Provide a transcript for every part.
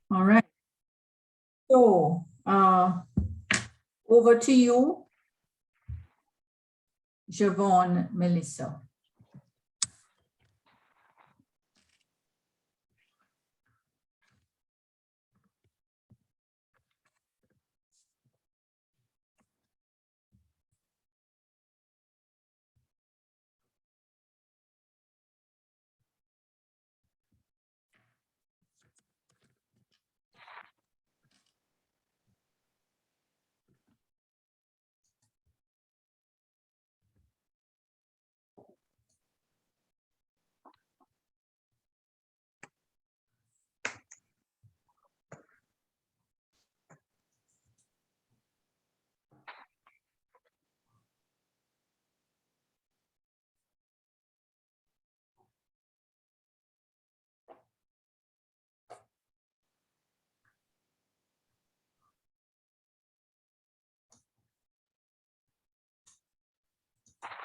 All right. So, over to you, Javon, Melissa.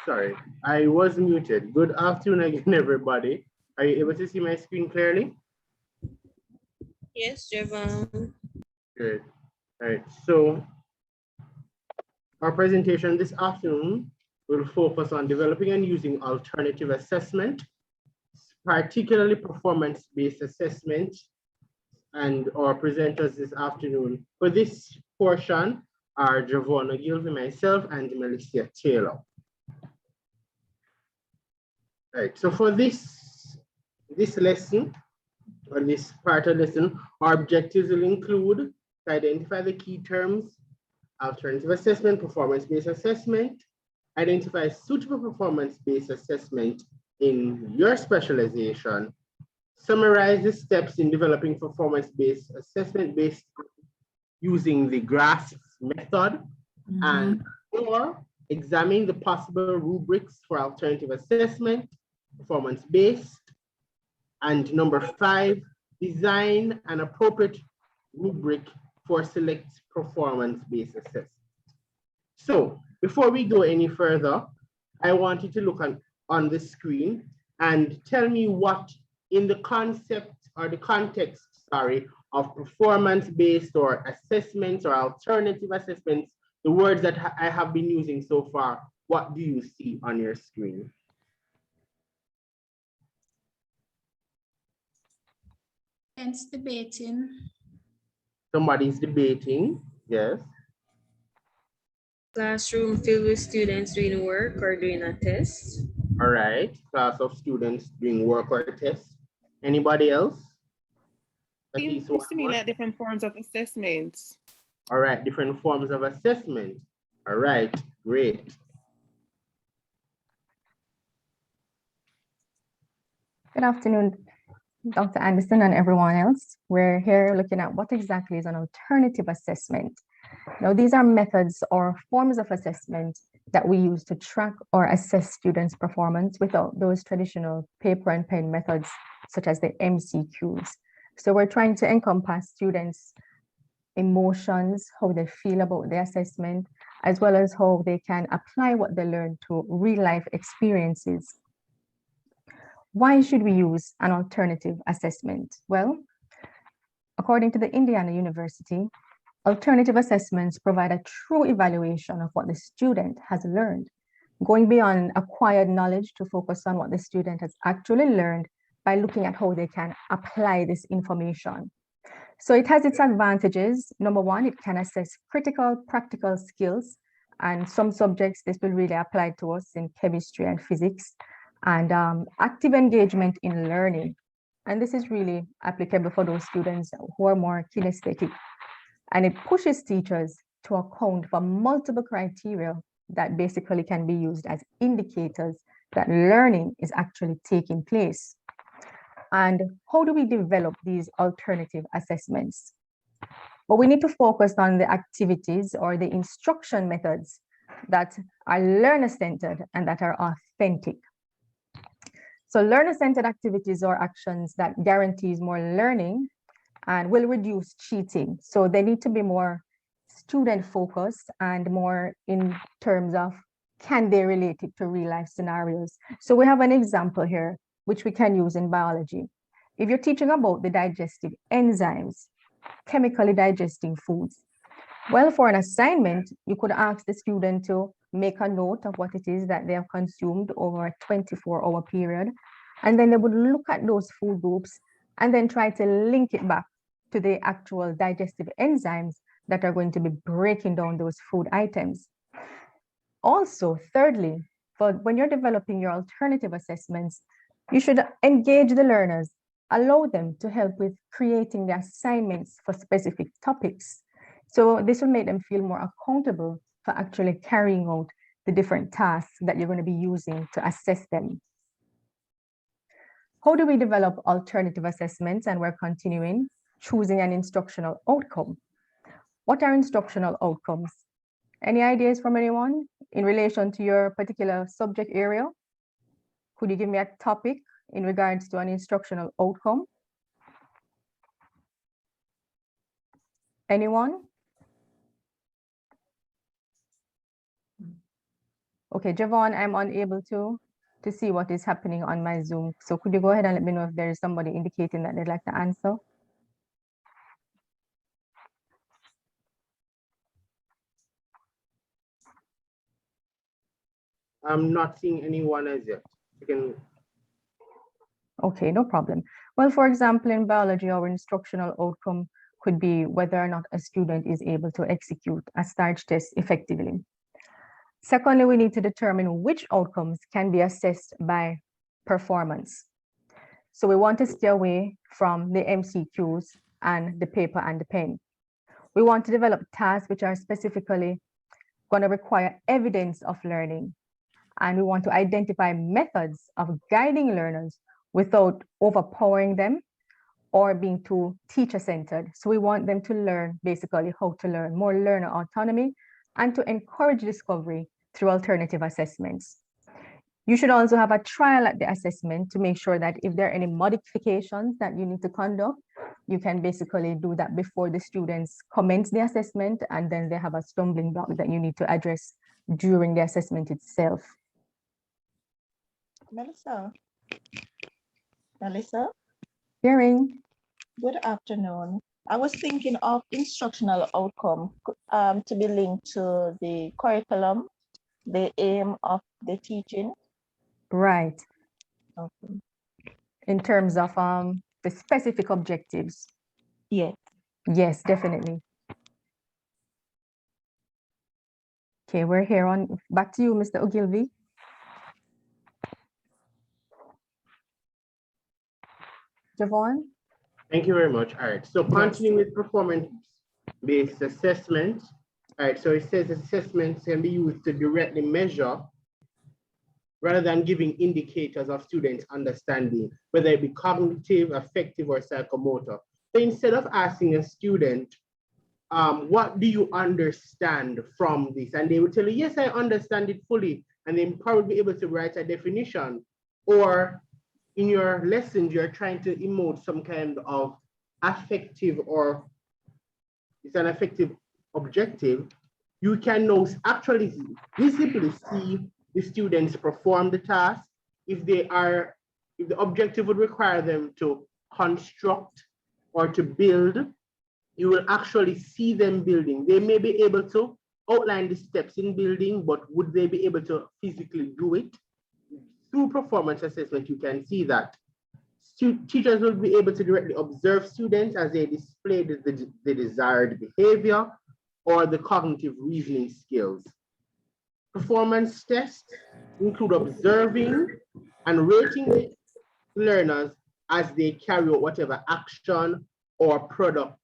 Sorry, I was muted. Good afternoon again, everybody. Are you able to see my screen clearly? Yes, Javon. Good. All right, so our presentation this afternoon will focus on developing and using alternative assessment, particularly performance-based assessment, and our presenters this afternoon for this portion are Javon Ogilvie, myself, and Melissa Taylor. Right, so for this lesson, or this part of the lesson, our objectives will include to identify the key terms, alternative assessment, performance-based assessment, identify suitable performance-based assessment in your specialization, summarize the steps in developing performance-based assessment based using the GRASP method, and four, examine the possible rubrics for alternative assessment, performance-based, and number five, design an appropriate rubric for select performance-based assessment. So before we go any further, I want you to look on the screen and tell me what in the concept or the context, sorry, of performance-based or assessments or alternative assessments, the words that I have been using so far, what do you see on your screen? Hence debating. Somebody's debating, yes. Classroom filled with students doing work or doing a test. All right, class of students doing work or test. Anybody else? Seems to me like different forms of assessments. All right, different forms of assessment. All right, great. Good afternoon, Dr. Anderson and everyone else. We're here looking at what exactly is an alternative assessment. Now, these are methods or forms of assessment that we use to track or assess students' performance without those traditional paper and pen methods, such as the MCQs. So we're trying to encompass students' emotions, how they feel about the assessment, as well as how they can apply what they learn to real life experiences. Why should we use an alternative assessment? Well, according to the Indiana University, alternative assessments provide a true evaluation of what the student has learned, going beyond acquired knowledge to focus on what the student has actually learned by looking at how they can apply this information. So it has its advantages. Number one, it can assess critical practical skills, and some subjects this will really apply to us in chemistry and physics, and active engagement in learning. And this is really applicable for those students who are more kinesthetic. And it pushes teachers to account for multiple criteria that basically can be used as indicators that learning is actually taking place. And how do we develop these alternative assessments? Well, we need to focus on the activities or the instruction methods that are learner-centered and that are authentic. So learner-centered activities or actions that guarantees more learning and will reduce cheating. So they need to be more student-focused and more in terms of can they relate it to real-life scenarios. So we have an example here, which we can use in biology. If you're teaching about the digestive enzymes, chemically digesting foods. Well, for an assignment, you could ask the student to make a note of what it is that they have consumed over a 24-hour period. And then they would look at those food groups and then try to link it back to the actual digestive enzymes that are going to be breaking down those food items. Also, thirdly, for when you're developing your alternative assessments, you should engage the learners, allow them to help with creating the assignments for specific topics. So this will make them feel more accountable for actually carrying out the different tasks that you're going to be using to assess them. How do we develop alternative assessments? And we're continuing choosing an instructional outcome. What are instructional outcomes? Any ideas from anyone in relation to your particular subject area? Could you give me a topic in regards to an instructional outcome? Anyone? Okay, Javon, I'm unable to see what is happening on my Zoom. So could you go ahead and let me know if there is somebody indicating that they'd like to answer? I'm not seeing anyone as yet. You can. Okay, no problem. Well, for example, in biology, our instructional outcome could be whether or not a student is able to execute a starch test effectively. Secondly, we need to determine which outcomes can be assessed by performance. So we want to stay away from the MCQs and the paper and the pen. We want to develop tasks which are specifically going to require evidence of learning. And we want to identify methods of guiding learners without overpowering them or being too teacher-centered. So we want them to learn basically how to learn, more learner autonomy, and to encourage discovery through alternative assessments. You should also have a trial at the assessment to make sure that if there are any modifications that you need to conduct, you can basically do that before the students commence the assessment, and then they have a stumbling block that you need to address during the assessment itself. Melissa, Hearing. good afternoon. I was thinking of instructional outcome to be linked to the curriculum, the aim of the teaching. Right. Okay. In terms of the specific objectives. Yes. Yes, definitely. Okay, we're here on, back to you, Mr. Ogilvy. Javon? Thank you very much. All right, so continuing with performance-based assessment. All right, so it says assessments can be used to directly measure rather than giving indicators of students' understanding, whether it be cognitive, affective, or psychomotor. So instead of asking a student, what do you understand from this? And they will tell you, yes, I understand it fully. And then probably be able to write a definition. Or in your lessons, you're trying to emote some kind of affective, or it's an affective objective. You can now actually visibly see the students perform the task. If the objective would require them to construct or to build, you will actually see them building. They may be able to outline the steps in building, but would they be able to physically do it? Through performance assessment, you can see that. Teachers will be able to directly observe students as they display the desired behavior or the cognitive reasoning skills. Performance tests include observing and rating the learners as they carry out whatever action or product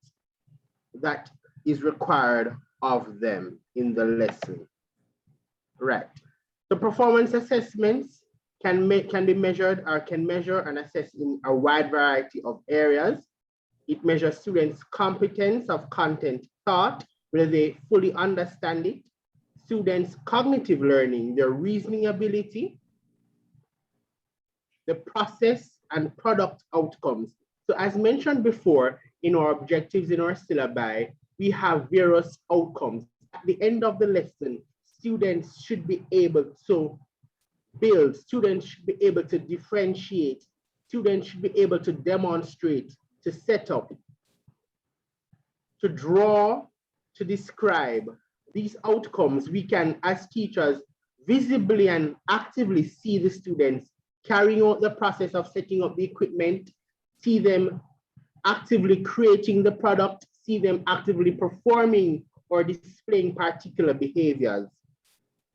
that is required of them in the lesson. Right. The performance assessments can be measured or can measure and assess in a wide variety of areas. It measures students' competence of content taught, whether they fully understand it, students' cognitive learning, their reasoning ability, the process and product outcomes. So as mentioned before, in our objectives, in our syllabi, we have various outcomes. At the end of the lesson, students should be able to build, students should be able to differentiate, students should be able to demonstrate, to set up. to draw, to describe these outcomes, we can, as teachers, visibly and actively see the students carrying out the process of setting up the equipment, see them actively creating the product, see them actively performing or displaying particular behaviors.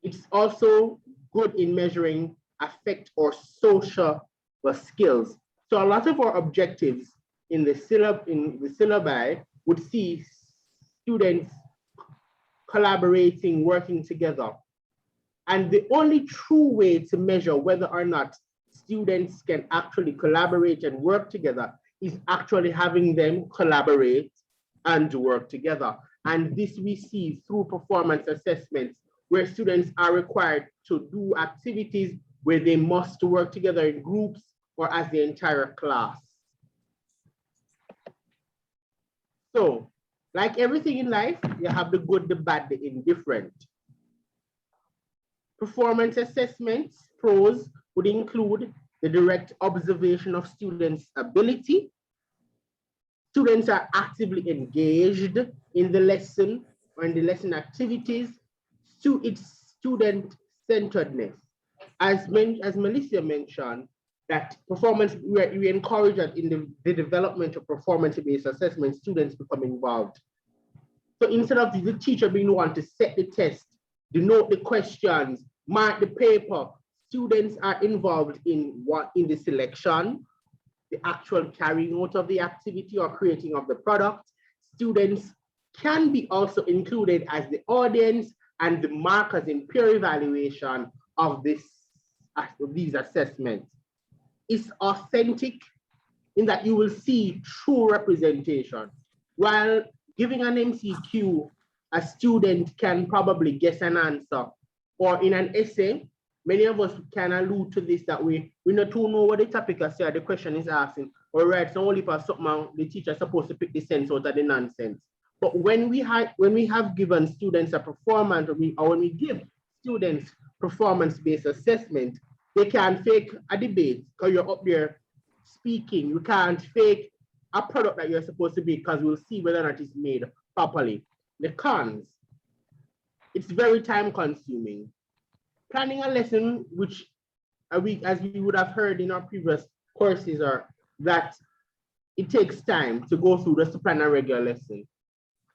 It's also good in measuring affect or social skills. So a lot of our objectives in the syllabi would see students collaborating, working together. And the only true way to measure whether or not students can actually collaborate and work together is actually having them collaborate and work together. And this we see through performance assessments, where students are required to do activities where they must work together in groups or as the entire class. So, like everything in life, you have the good, the bad, the indifferent. Performance assessments, pros, would include the direct observation of students' ability. Students are actively engaged in the lesson or in the lesson activities. It's student-centeredness. As Melissa mentioned, that performance, we encourage that in the development of performance-based assessment, students become involved. So instead of the teacher being the one to set the test, denote the questions, mark the paper, students are involved in the selection, the actual carrying out of the activity or creating of the product. Students can be also included as the audience and the markers in peer evaluation of these assessments. It's authentic in that you will see true representation. While giving an MCQ, a student can probably guess an answer, or in an essay, many of us can allude to this, that we not to know what the topic is, the question is asking, or write only for something the teacher is supposed to pick the sense out of the nonsense. But when we have given students a performance, or when we give students performance-based assessment, they can't fake a debate because you're up there speaking. You can't fake a product that you're supposed to be, because we'll see whether or not it's made properly. The cons, it's very time consuming. Planning a lesson, which as we would have heard in our previous courses, are that it takes time to go through just to plan a regular lesson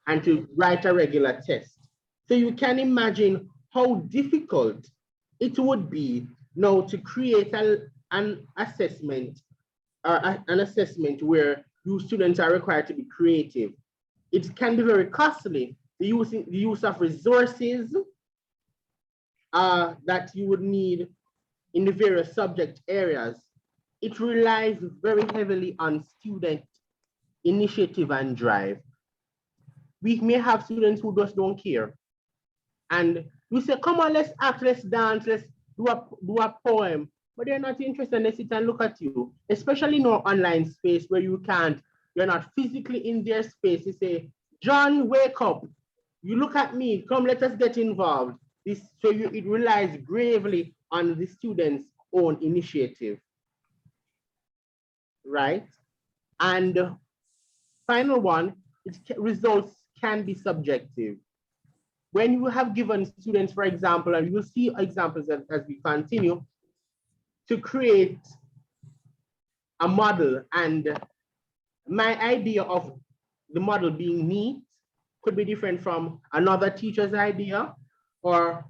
and to write a regular test. So you can imagine how difficult it would be now to create an assessment where you students are required to be creative. It can be very costly. The use of resources that you would need in the various subject areas. It relies very heavily on student initiative and drive. We may have students who just don't care. And we say, come on, let's act, let's dance, let's do a poem. But they're not interested, they sit and look at you, especially in our online space where you're not physically in their space. You say, John, wake up. You look at me, come, let us get involved. It relies gravely on the student's own initiative, right? And final one, results can be subjective. When you have given students, for example, and you'll see examples as we continue, to create a model, and my idea of the model being neat could be different from another teacher's idea or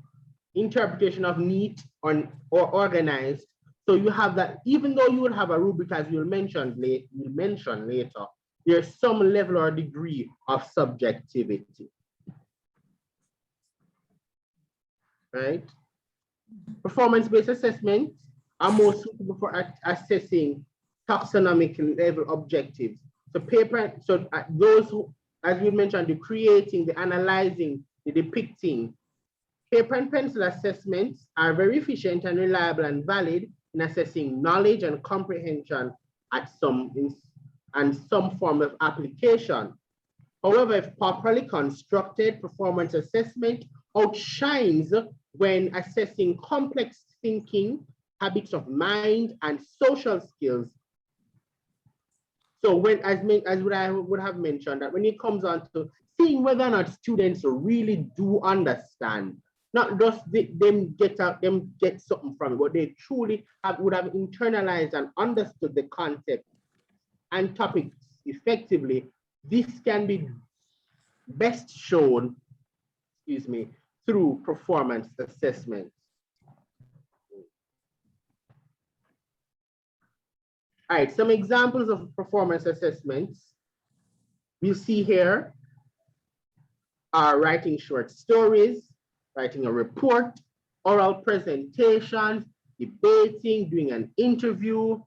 interpretation of neat or organized. So you have that, even though you will have a rubric, as you'll mention later, there's some level or degree of subjectivity, right? Performance-based assessments are more suitable for assessing taxonomic level objectives. So those who, as we mentioned, the creating, the analyzing, the depicting, paper and pencil assessments are very efficient and reliable and valid in assessing knowledge and comprehension at some form of application. However, if properly constructed, performance assessment outshines when assessing complex thinking, habits of mind, and social skills. So as what I would have mentioned, that when it comes on to seeing whether or not students really do understand, not just them get something from it, but they truly would have internalized and understood the concept and topics effectively, this can be best shown, through performance assessments. All right, some examples of performance assessments we see here are writing short stories, writing a report, oral presentations, debating, doing an interview,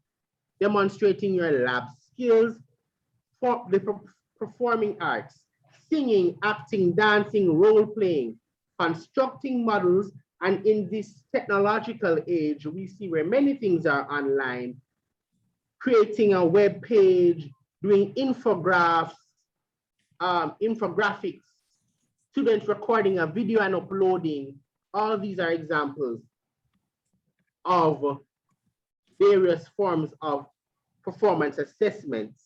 demonstrating your lab skills, for the performing arts, singing, acting, dancing, role-playing, constructing models, and in this technological age, we see where many things are online, creating a web page, doing infographics, students recording a video and uploading. All of these are examples of various forms of performance assessments.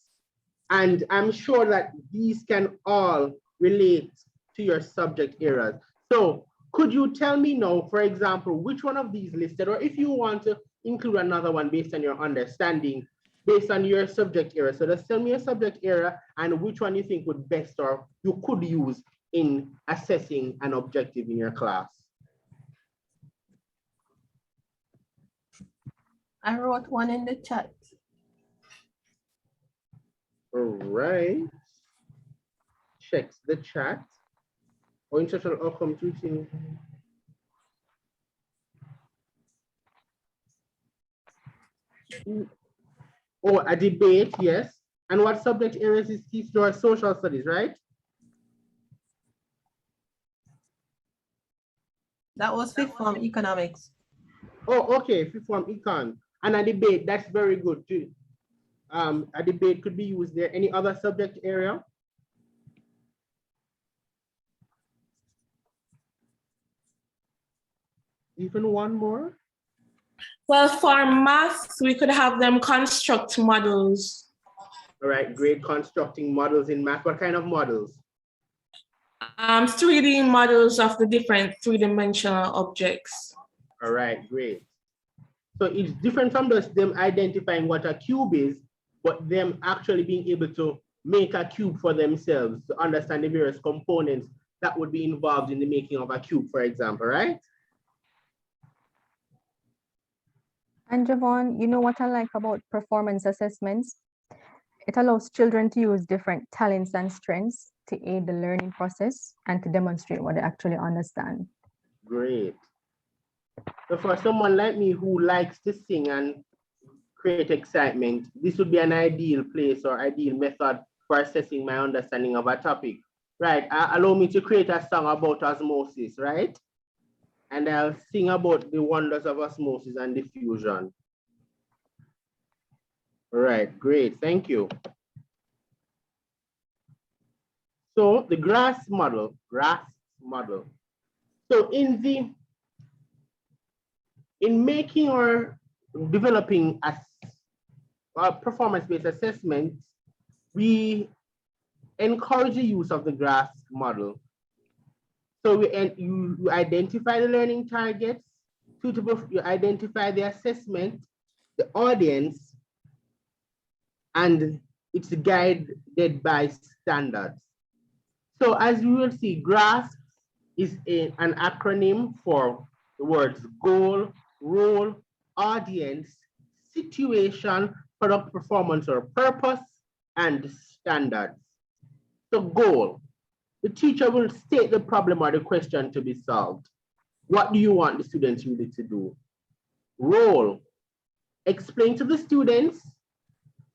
And I'm sure that these can all relate to your subject areas. So could you tell me now, for example, which one of these listed, or if you want to include another one based on your understanding, based on your subject area. So just tell me your subject area and which one you think would best or you could use in assessing an objective in your class. I wrote one in the chat. All right. Checks the chat. Or instructional outcome teaching. Oh, a debate, yes. And what subject areas is this? Your social studies, right? That was fifth form economics. Oh, okay, fifth form econ. And a debate, that's very good too. A debate could be used there. Any other subject area? Even one more? Well, for maths, we could have them construct models. All right, great. Constructing models in math. What kind of models? 3D models of the different three-dimensional objects. All right, great. So it's different from just them identifying what a cube is, but them actually being able to make a cube for themselves, to understand the various components that would be involved in the making of a cube, for example, right? And Javon, you know what I like about performance assessments? It allows children to use different talents and strengths to aid the learning process and to demonstrate what they actually understand. Great. So for someone like me who likes to sing and create excitement, this would be an ideal place or ideal method for assessing my understanding of a topic. Right, allow me to create a song about osmosis, right? And I'll sing about the wonders of osmosis and diffusion. All right, great, thank you. So the GRASS model. So in making or developing a performance-based assessment, we encourage the use of the GRASS model. So you identify the learning targets, you identify the assessment, the audience, and it's guided by standards. So as you will see, GRASS is an acronym for the words goal, role, audience, situation, product performance or purpose, and standards. So goal, the teacher will state the problem or the question to be solved. What do you want the students really to do? Role, explain to the students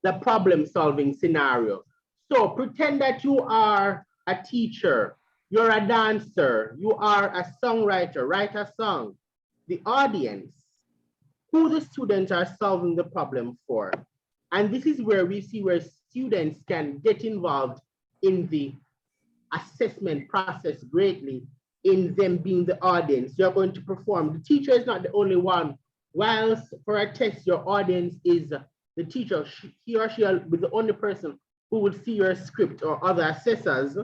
the problem-solving scenario. So pretend that you are a teacher, you're a dancer, you are a songwriter, write a song. The audience, who the students are solving the problem for. And this is where we see where students can get involved in the assessment process greatly, in them being the audience. You're going to perform. The teacher is not the only one. Whilst for a test, your audience is the teacher, he or she will be the only person who will see your script or other assessors,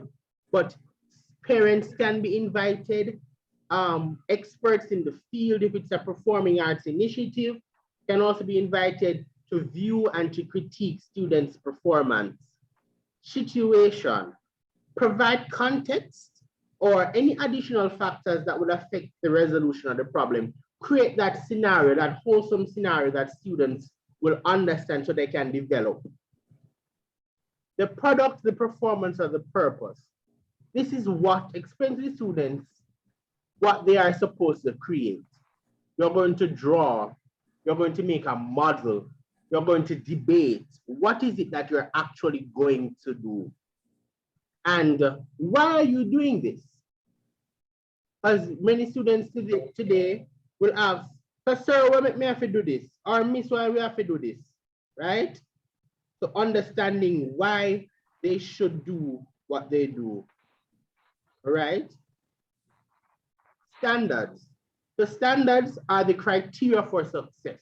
but parents can be invited, experts in the field, if it's a performing arts initiative, can also be invited to view and to critique students' performance. Situation, provide context or any additional factors that would affect the resolution of the problem. Create that scenario, that wholesome scenario that students will understand so they can develop. The product, the performance, or the purpose. This is what explains to the students what they are supposed to create. You're going to draw, you're going to make a model, you're going to debate. What is it that you're actually going to do? And why are you doing this? As many students today will ask, Sir, why make me have to do this? Or Miss, why we have to do this? Right? So understanding why they should do what they do. All right? Standards. The standards are the criteria for success.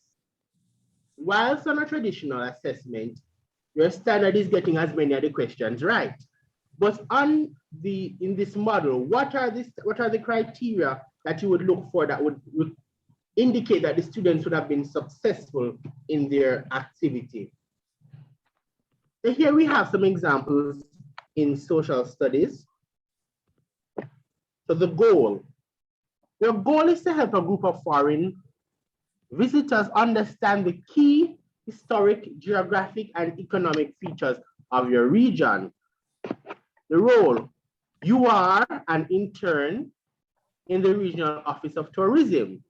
Whilst on a traditional assessment, your standard is getting as many of the questions right. But in this model, what are the criteria that you would look for that would indicate that the students would have been successful in their activity? So here we have some examples in social studies. So the goal. Your goal is to help a group of foreign visitors understand the key historic, geographic, and economic features of your region. The role, you are an intern in the Regional Office of Tourism.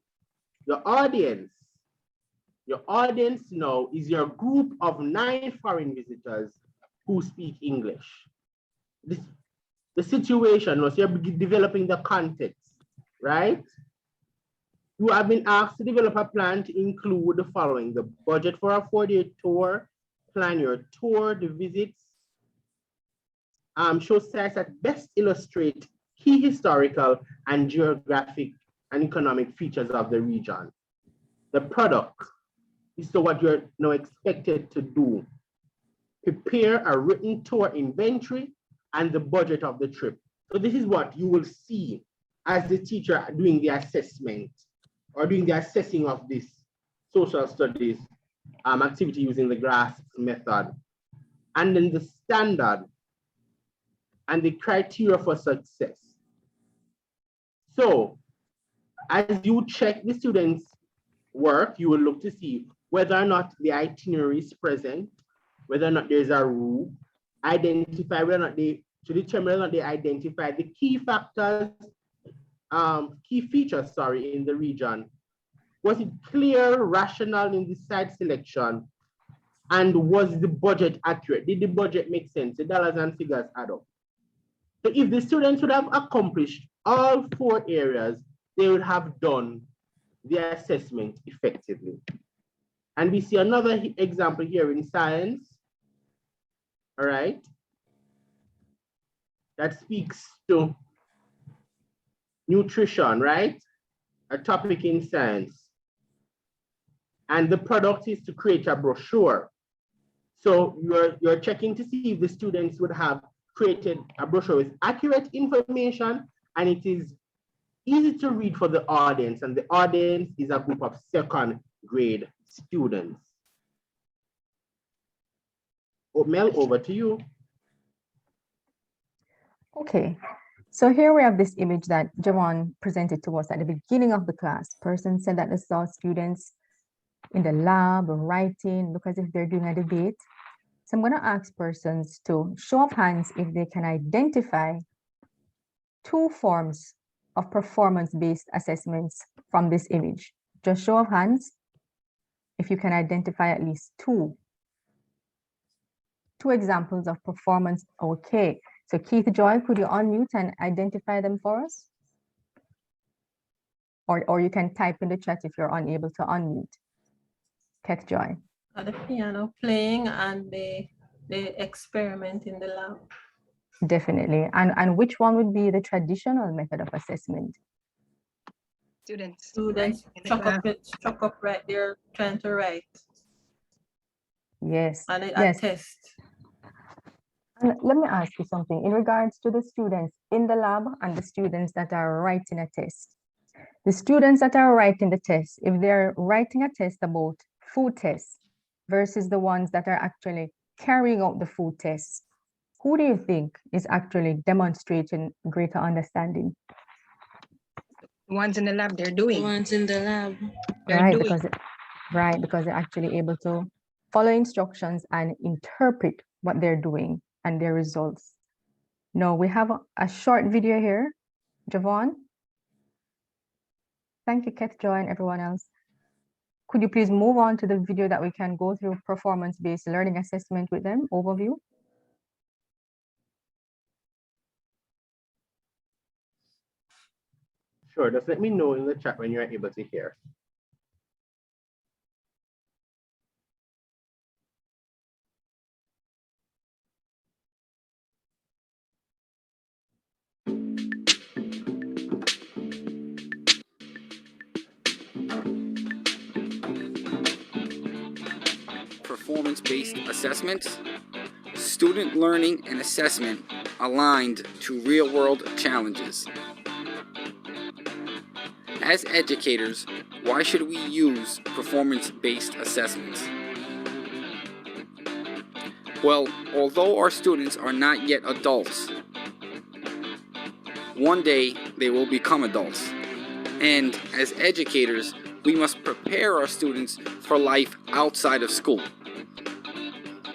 Your audience now is your group of 9 foreign visitors who speak English. The situation was you're developing the context, right? You have been asked to develop a plan to include the following: the budget for a 4-day tour, plan your tour, the visits, show sites that best illustrate key historical and geographic and economic features of the region. The product is to what you're now expected to do. Prepare a written tour inventory and the budget of the trip. So this is what you will see as the teacher doing the assessment or doing the assessing of this social studies activity using the GRASP method. And then the standard and the criteria for success. So as you check the students' work, you will look to see whether or not the itinerary is present, whether or not there's a route, identify whether or not to determine whether or not they identify the key factors, key features, in the region. Was it clear, rational in the site selection? And was the budget accurate? Did the budget make sense? The dollars and figures add up. So if the students would have accomplished all 4 areas, they would have done the assessment effectively. And we see another example here in science, all right, that speaks to nutrition, right? A topic in science. And the product is to create a brochure. So you're checking to see if the students would have created a brochure with accurate information, and it is easy to read for the audience, and the audience is a group of 2nd grade students. Mel, over to you. Okay, so here we have this image that Javon presented to us at the beginning of the class. Person said that they saw students in the lab writing, look as if they're doing a debate. So I'm going to ask persons to show of hands if they can identify 2 forms of performance-based assessments from this image. Just show of hands if you can identify at least 2 examples of performance. Okay, so Keith Joy, could you unmute and identify them for us? Or you can type in the chat if you're unable to unmute. Keith Joy. The piano playing and the experiment in the lab. Definitely. And which one would be the traditional method of assessment? Students struck up right there trying to write. Yes, and yes. test. And let me ask you something in regards to the students in the lab and the students that are writing a test. The students that are writing the test, if they're writing a test about food tests versus the ones that are actually carrying out the food tests, who do you think is actually demonstrating greater understanding? The ones in the lab, they're The doing. ones in the lab. They're Right, doing. because they're actually able to follow instructions and interpret what they're doing and their results. Now we have a short video here. Javon. Thank you, Ketjoy, and everyone else. Could you please move on to the video that we can go through performance-based learning assessment with them, overview? Sure, just let me know in the chat when you're able to hear. Performance-based assessments, student learning and assessment aligned to real-world challenges. As educators, why should we use performance-based assessments? Well, although our students are not yet adults, one day they will become adults. And as educators, we must prepare our students for life outside of school.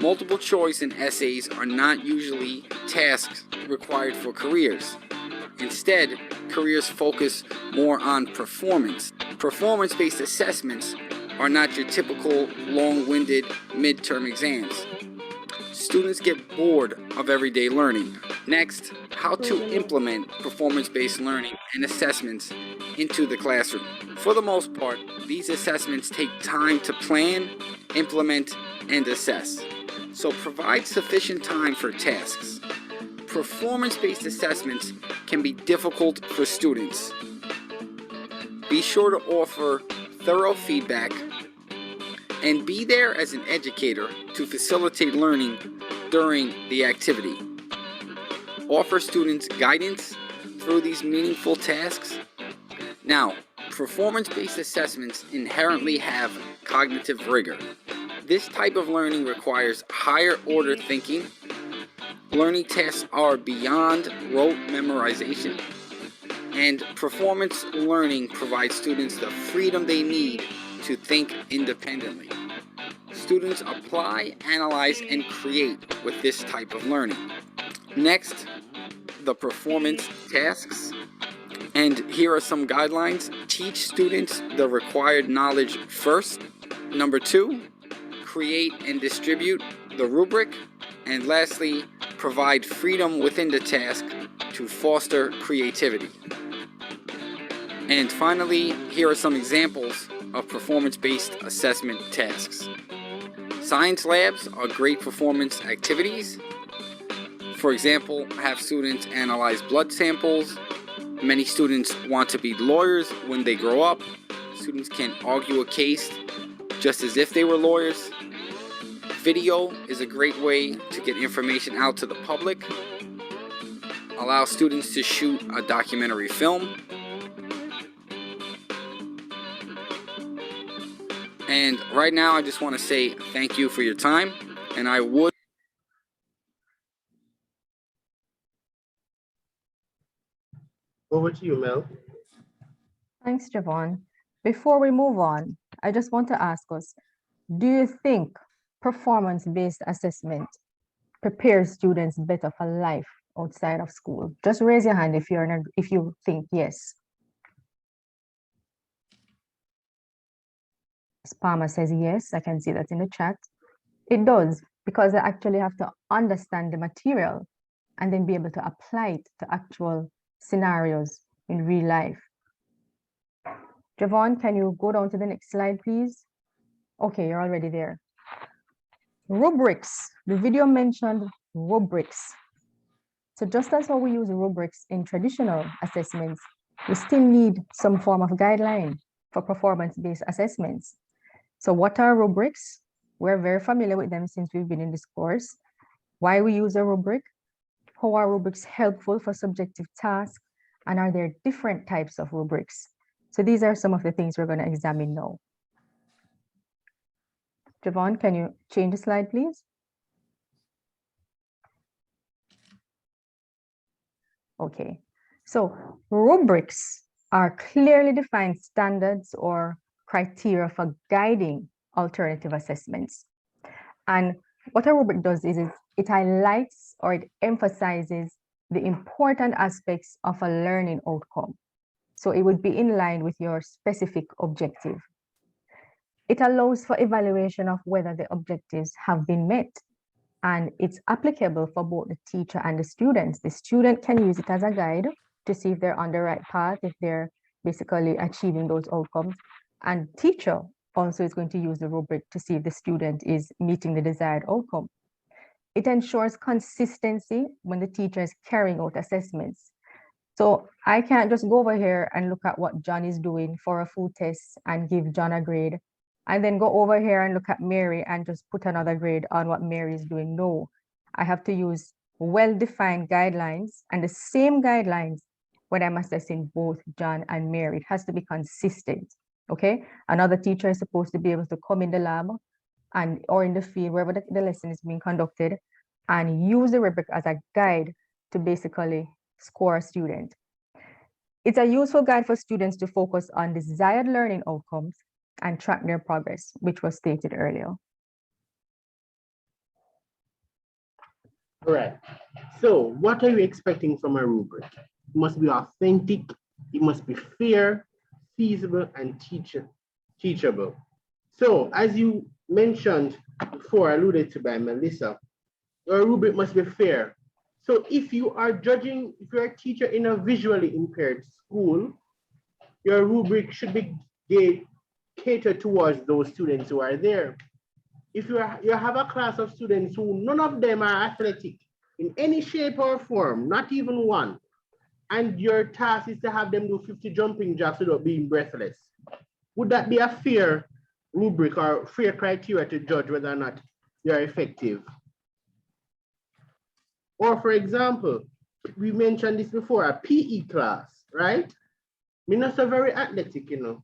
Multiple choice and essays are not usually tasks required for careers. Instead, careers focus more on performance. Performance-based assessments are not your typical long-winded midterm exams. Students get bored of everyday learning. Next, how to implement performance-based learning and assessments into the classroom. For the most part, these assessments take time to plan, implement, and assess. So provide sufficient time for tasks. Performance-based assessments can be difficult for students. Be sure to offer thorough feedback and be there as an educator to facilitate learning during the activity. Offer students guidance through these meaningful tasks. Now, performance-based assessments inherently have cognitive rigor. This type of learning requires higher order thinking. Learning tasks are beyond rote memorization. And performance learning provides students the freedom they need to think independently. Students apply, analyze, and create with this type of learning. Next, the performance tasks. And here are some guidelines. Teach students the required knowledge first. Number 2, create and distribute the rubric. And lastly, provide freedom within the task to foster creativity. And finally, here are some examples of performance-based assessment tasks. Science labs are great performance activities. For example, have students analyze blood samples. Many students want to be lawyers when they grow up. Students can argue a case just as if they were lawyers. Video is a great way to get information out to the public. Allow students to shoot a documentary film. And right now, I just want to say thank you for your time, and I would. Over to you, Mel. Thanks, Javon. Before we move on, I just want to ask us, do you think performance-based assessment prepares students better for life outside of school? Just raise your hand if you think yes. Palmer says yes, I can see that in the chat. It does, because I actually have to understand the material and then be able to apply it to actual scenarios in real life. Javon, can you go down to the next slide, please? Okay, you're already there. Rubrics. The video mentioned rubrics. So just as how we use rubrics in traditional assessments, we still need some form of guideline for performance-based assessments. So what are rubrics? We're very familiar with them since we've been in this course. Why we use a rubric, how are rubrics helpful for subjective tasks, and are there different types of rubrics? So these are some of the things we're going to examine now. Javon, can you change the slide, please? Okay, so rubrics are clearly defined standards or criteria for guiding alternative assessments. And what a rubric does is it highlights or it emphasizes the important aspects of a learning outcome. So it would be in line with your specific objective. It allows for evaluation of whether the objectives have been met, and it's applicable for both the teacher and the students. The student can use it as a guide to see if they're on the right path, if they're basically achieving those outcomes. And teacher also is going to use the rubric to see if the student is meeting the desired outcome. It ensures consistency when the teacher is carrying out assessments. So I can't just go over here and look at what John is doing for a full test and give John a grade, and then go over here and look at Mary and just put another grade on what Mary is doing. No, I have to use well-defined guidelines, and the same guidelines when I'm assessing both John and Mary. It has to be consistent, okay? Another teacher is supposed to be able to come in the lab and or in the field, wherever the lesson is being conducted, and use the rubric as a guide to basically score a student. It's a useful guide for students to focus on desired learning outcomes and track their progress, which was stated earlier. All right. So what are you expecting from a rubric? It must be authentic, it must be fair, feasible, and teachable. So as you mentioned before, alluded to by Melissa, your rubric must be fair. So if you are judging, if you're a teacher in a visually impaired school, your rubric should be catered towards those students who are there. If you have a class of students who none of them are athletic in any shape or form, not even one, and your task is to have them do 50 jumping jacks without being breathless, would that be a fair rubric or fair criteria to judge whether or not you're effective? Or for example, we mentioned this before, a PE class, right? We're not so very athletic, you know,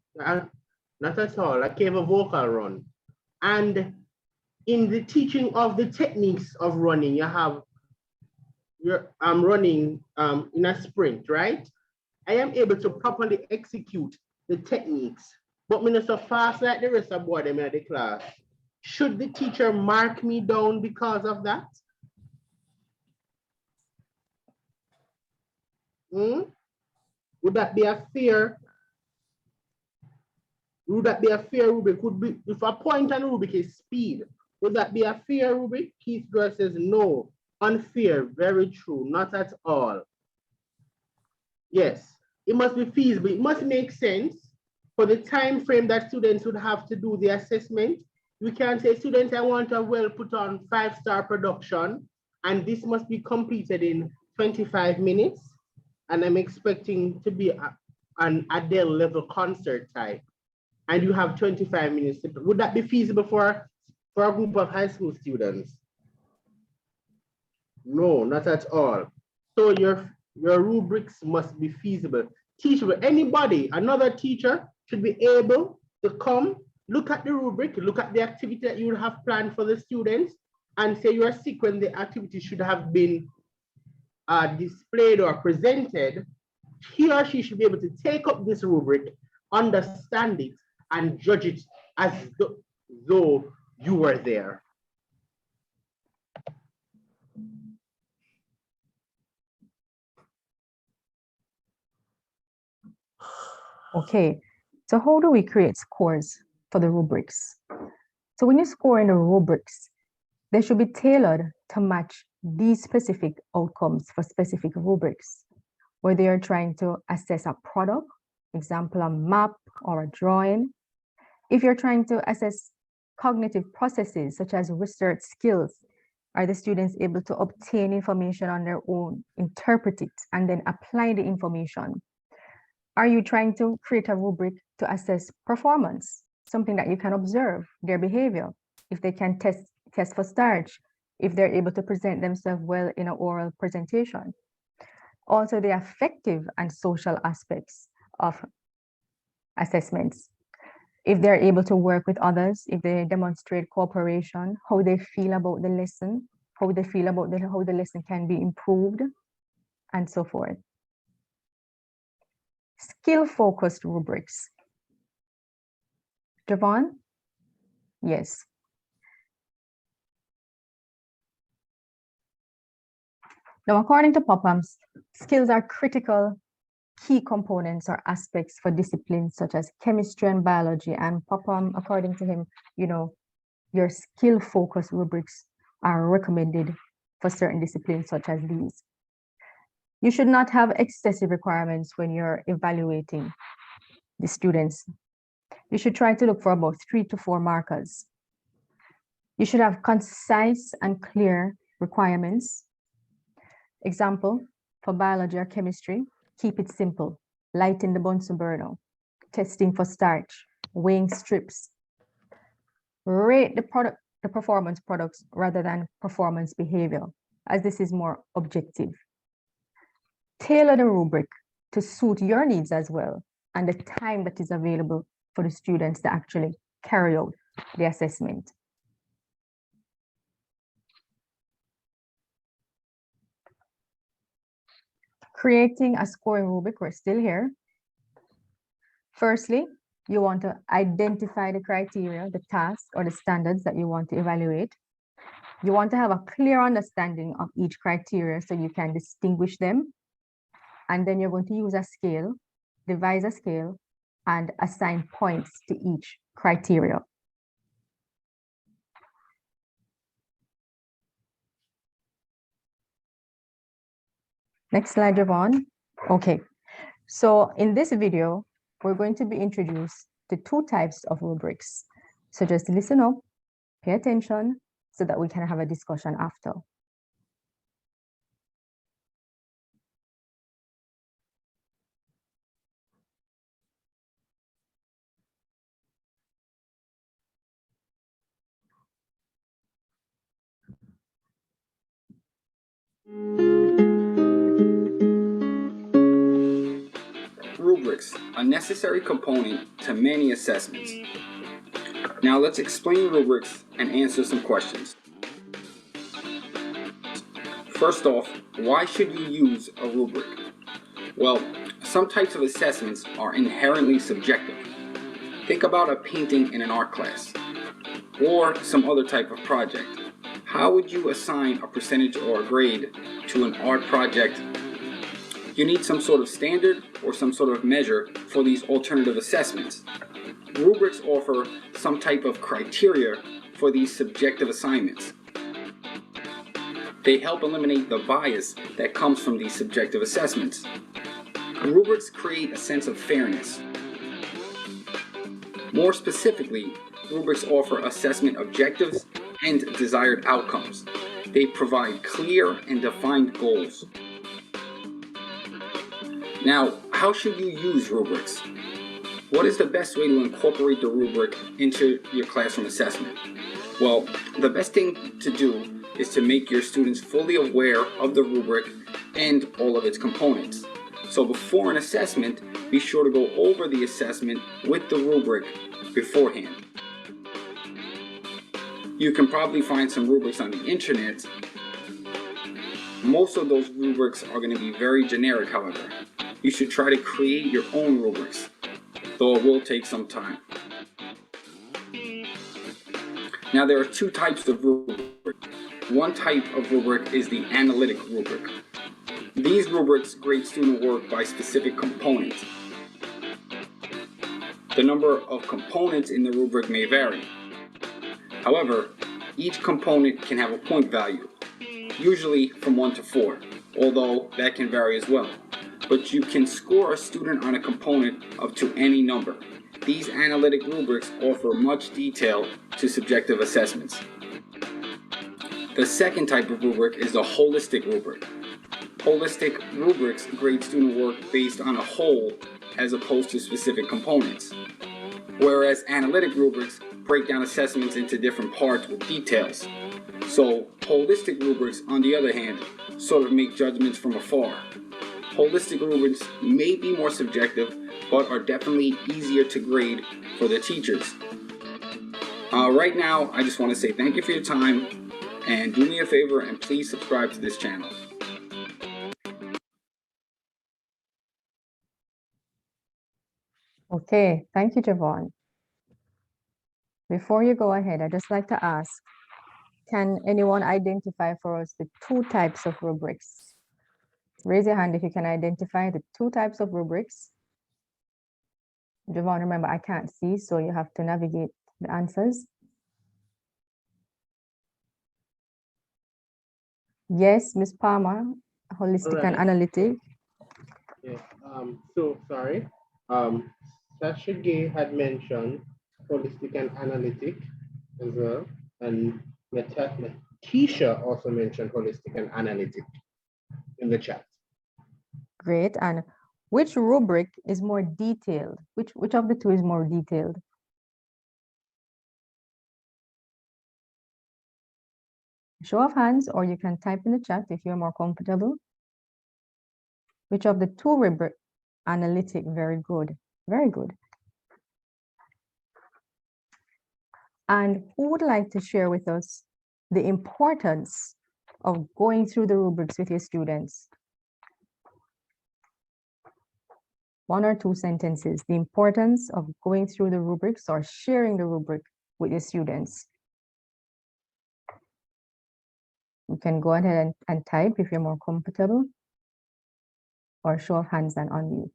not at all. I gave a vocal run. And in the teaching of the techniques of running, I'm running in a sprint, right? I am able to properly execute the techniques, but I'm not so fast like the rest of them in the class. Should the teacher mark me down because of that? Would that be a fair? Would that be a fair rubric? Could be, if a point on rubric is speed, would that be a fair rubric? Keith Gross says no, unfair, very true, not at all. Yes, it must be feasible. It must make sense for the time frame that students would have to do the assessment. We can't say, students, I want a well put on 5-star production, and this must be completed in 25 minutes. And I'm expecting to be an Adele level concert type, and you have 25 minutes. Would that be feasible for a group of high school students? No, not at all. So your rubrics must be feasible, teachable. Anybody, another teacher should be able to come, look at the rubric, look at the activity that you would have planned for the students, and say you are sick when the activity should have been displayed or presented. He or she should be able to take up this rubric, understand it, and judge it as though you were there. Okay, so how do we create scores for the rubrics? So when you score in the rubrics, they should be tailored to match these specific outcomes for specific rubrics, whether you're trying to assess a product, example, a map or a drawing. If you're trying to assess cognitive processes such as research skills, are the students able to obtain information on their own, interpret it, and then apply the information? Are you trying to create a rubric to assess performance, something that you can observe, their behavior? if they can test for starch, if they're able to present themselves well in an oral presentation. Also, the affective and social aspects of assessments. If they're able to work with others, if they demonstrate cooperation, how they feel about the lesson, how they feel about how the lesson can be improved, and so forth. Skill-focused rubrics. Javon? Yes. Now, according to Popham's, skills are critical key components or aspects for disciplines such as chemistry and biology. And Popham, according to him, your skill-focused rubrics are recommended for certain disciplines such as these. You should not have excessive requirements when you're evaluating the students. You should try to look for about 3 to 4 markers. You should have concise and clear requirements. Example, for biology or chemistry, keep it simple. Lighten the Bunsen burner, testing for starch, weighing strips. Rate the performance products rather than performance behavior, as this is more objective. Tailor the rubric to suit your needs as well, and the time that is available for the students to actually carry out the assessment. Creating a scoring rubric, we're still here. Firstly, you want to identify the criteria, the task, or the standards that you want to evaluate. You want to have a clear understanding of each criteria so you can distinguish them. And then you're going to use a scale, devise a scale, and assign points to each criteria. Next slide, Javon. Okay, so in this video, we're going to be introduced to 2 types of rubrics. So just listen up, pay attention, so that we can have a discussion after. Rubrics, a necessary component to many assessments. Now let's explain rubrics and answer some questions. First off, why should you use a rubric? Well, some types of assessments are inherently subjective. Think about a painting in an art class, or some other type of project. How would you assign a percentage or a grade to an art project? You need some sort of standard or some sort of measure for these alternative assessments. Rubrics offer some type of criteria for these subjective assignments. They help eliminate the bias that comes from these subjective assessments. Rubrics create a sense of fairness. More specifically, rubrics offer assessment objectives and desired outcomes. They provide clear and defined goals. Now, how should you use rubrics? What is the best way to incorporate the rubric into your classroom assessment? Well, the best thing to do is to make your students fully aware of the rubric and all of its components. So before an assessment, be sure to go over the assessment with the rubric beforehand. You can probably find some rubrics on the internet. Most of those rubrics are going to be very generic, however. You should try to create your own rubrics, though it will take some time. Now there are 2 types of rubric. One type of rubric is the analytic rubric. These rubrics grade student work by specific components. The number of components in the rubric may vary. However, each component can have a point value, usually from 1 to 4, although that can vary as well. But you can score a student on a component up to any number. These analytic rubrics offer much detail to subjective assessments. The second type of rubric is the holistic rubric. Holistic rubrics grade student work based on a whole as opposed to specific components. Whereas analytic rubrics break down assessments into different parts with details. So holistic rubrics, on the other hand, sort of make judgments from afar. Holistic rubrics may be more subjective, but are definitely easier to grade for the teachers. Right now, I just want to say thank you for your time, and do me a favor and please subscribe to this channel. Okay, thank you, Javon. Before you go ahead, I'd just like to ask, can anyone identify for us the two types of rubrics? Raise your hand if you can identify the two types of rubrics. Javon, remember, I can't see, so you have to navigate the answers. Yes, Ms. Palmer, holistic and Alright. analytic. Yes, so sorry. Sasha Gay had mentioned holistic and analytic as well. And Keisha also mentioned holistic and analytic in the chat. Great. And which rubric is more detailed? Which of the two is more detailed? Show of hands, or you can type in the chat if you're more comfortable. Which of the two rubric? Analytic, very good, very good. And who would like to share with us the importance of going through the rubrics with your students? One or two sentences, the importance of going through the rubrics or sharing the rubric with your students. You can go ahead and type if you're more comfortable, or show of hands and unmute.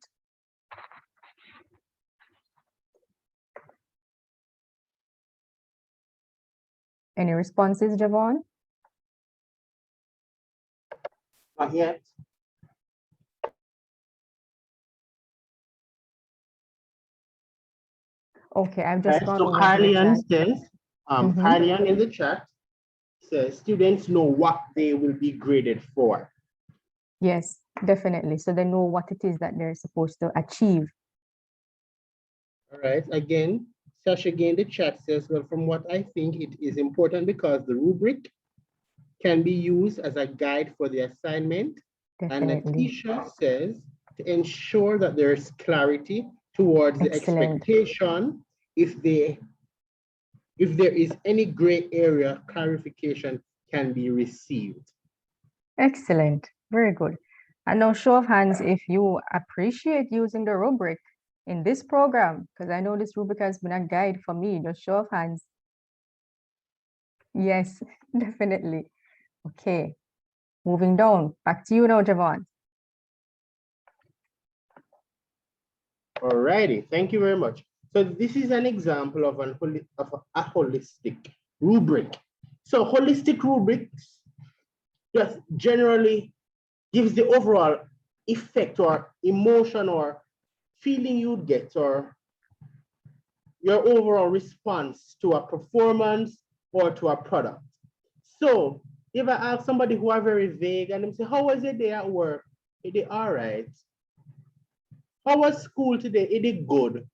Any responses, Javon? Not yet. Okay, I've just Right, gone so over to the Carlian chat. says, Carlian in the chat says students know what they will be graded for. Yes, definitely. So they know what it is that they're supposed to achieve. All right, again, Sasha again, the chat says, well, from what I think, it is important because the rubric can be used as a guide for the assignment. Definitely. And Natisha says to ensure that there's clarity towards the Excellent. expectation. If there is any gray area, clarification can be received. Excellent. Very good. And now show of hands if you appreciate using the rubric in this program, because I know this rubric has been a guide for me. Just show of hands. Yes, definitely. Okay. Moving down. Back to you now, Javon. All righty, thank you very much. So this is an example of a holistic rubric. So holistic rubrics just generally gives the overall effect or emotion or feeling you get or your overall response to a performance or to a product. So if I ask somebody who are very vague and they say, how was your day at work? It is all right. How was school today? It is good.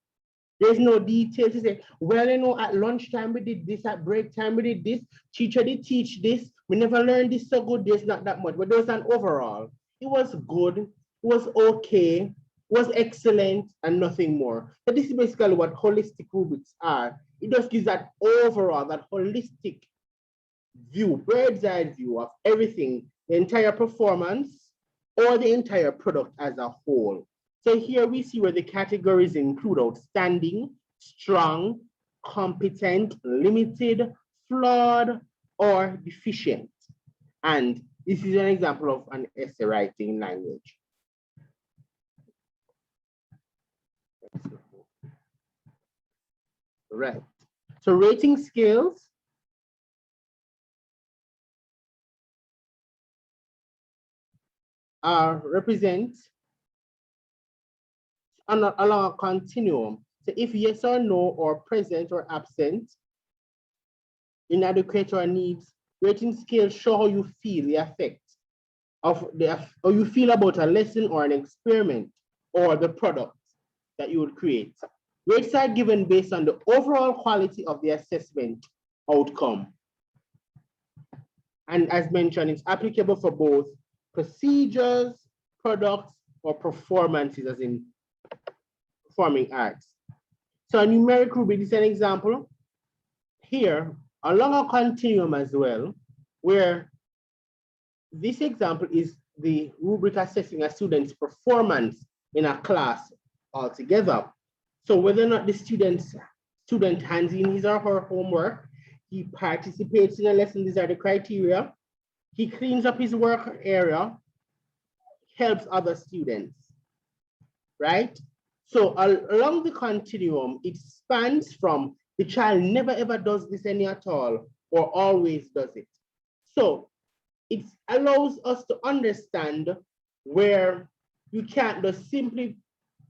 There's no details to say, well, you know, at lunchtime we did this, at break time we did this, teacher did teach this, we never learned this so good, there's not that much, but there was an overall. It was good, it was okay, it was excellent, and nothing more. So this is basically what holistic rubrics are. It just gives that overall, that holistic view, bird's eye view of everything, the entire performance or the entire product as a whole. So here we see where the categories include outstanding, strong, competent, limited, flawed, or deficient. And this is an example of an essay writing language. Right. So rating scales represent along a continuum. So if yes or no, or present or absent, inadequate or needs, rating scales show how you feel, the effect of how you feel about a lesson or an experiment or the product that you would create. Rates are given based on the overall quality of the assessment outcome. And as mentioned, it's applicable for both procedures, products, or performances, as in performing arts. So a numeric rubric is an example here along a continuum as well, where this example is the rubric assessing a student's performance in a class altogether. So whether or not the student hands in his or her homework, he participates in a lesson, these are the criteria, he cleans up his work area, helps other students, right? So along the continuum, it spans from the child never ever does this any at all, or always does it. So it allows us to understand where you can't just simply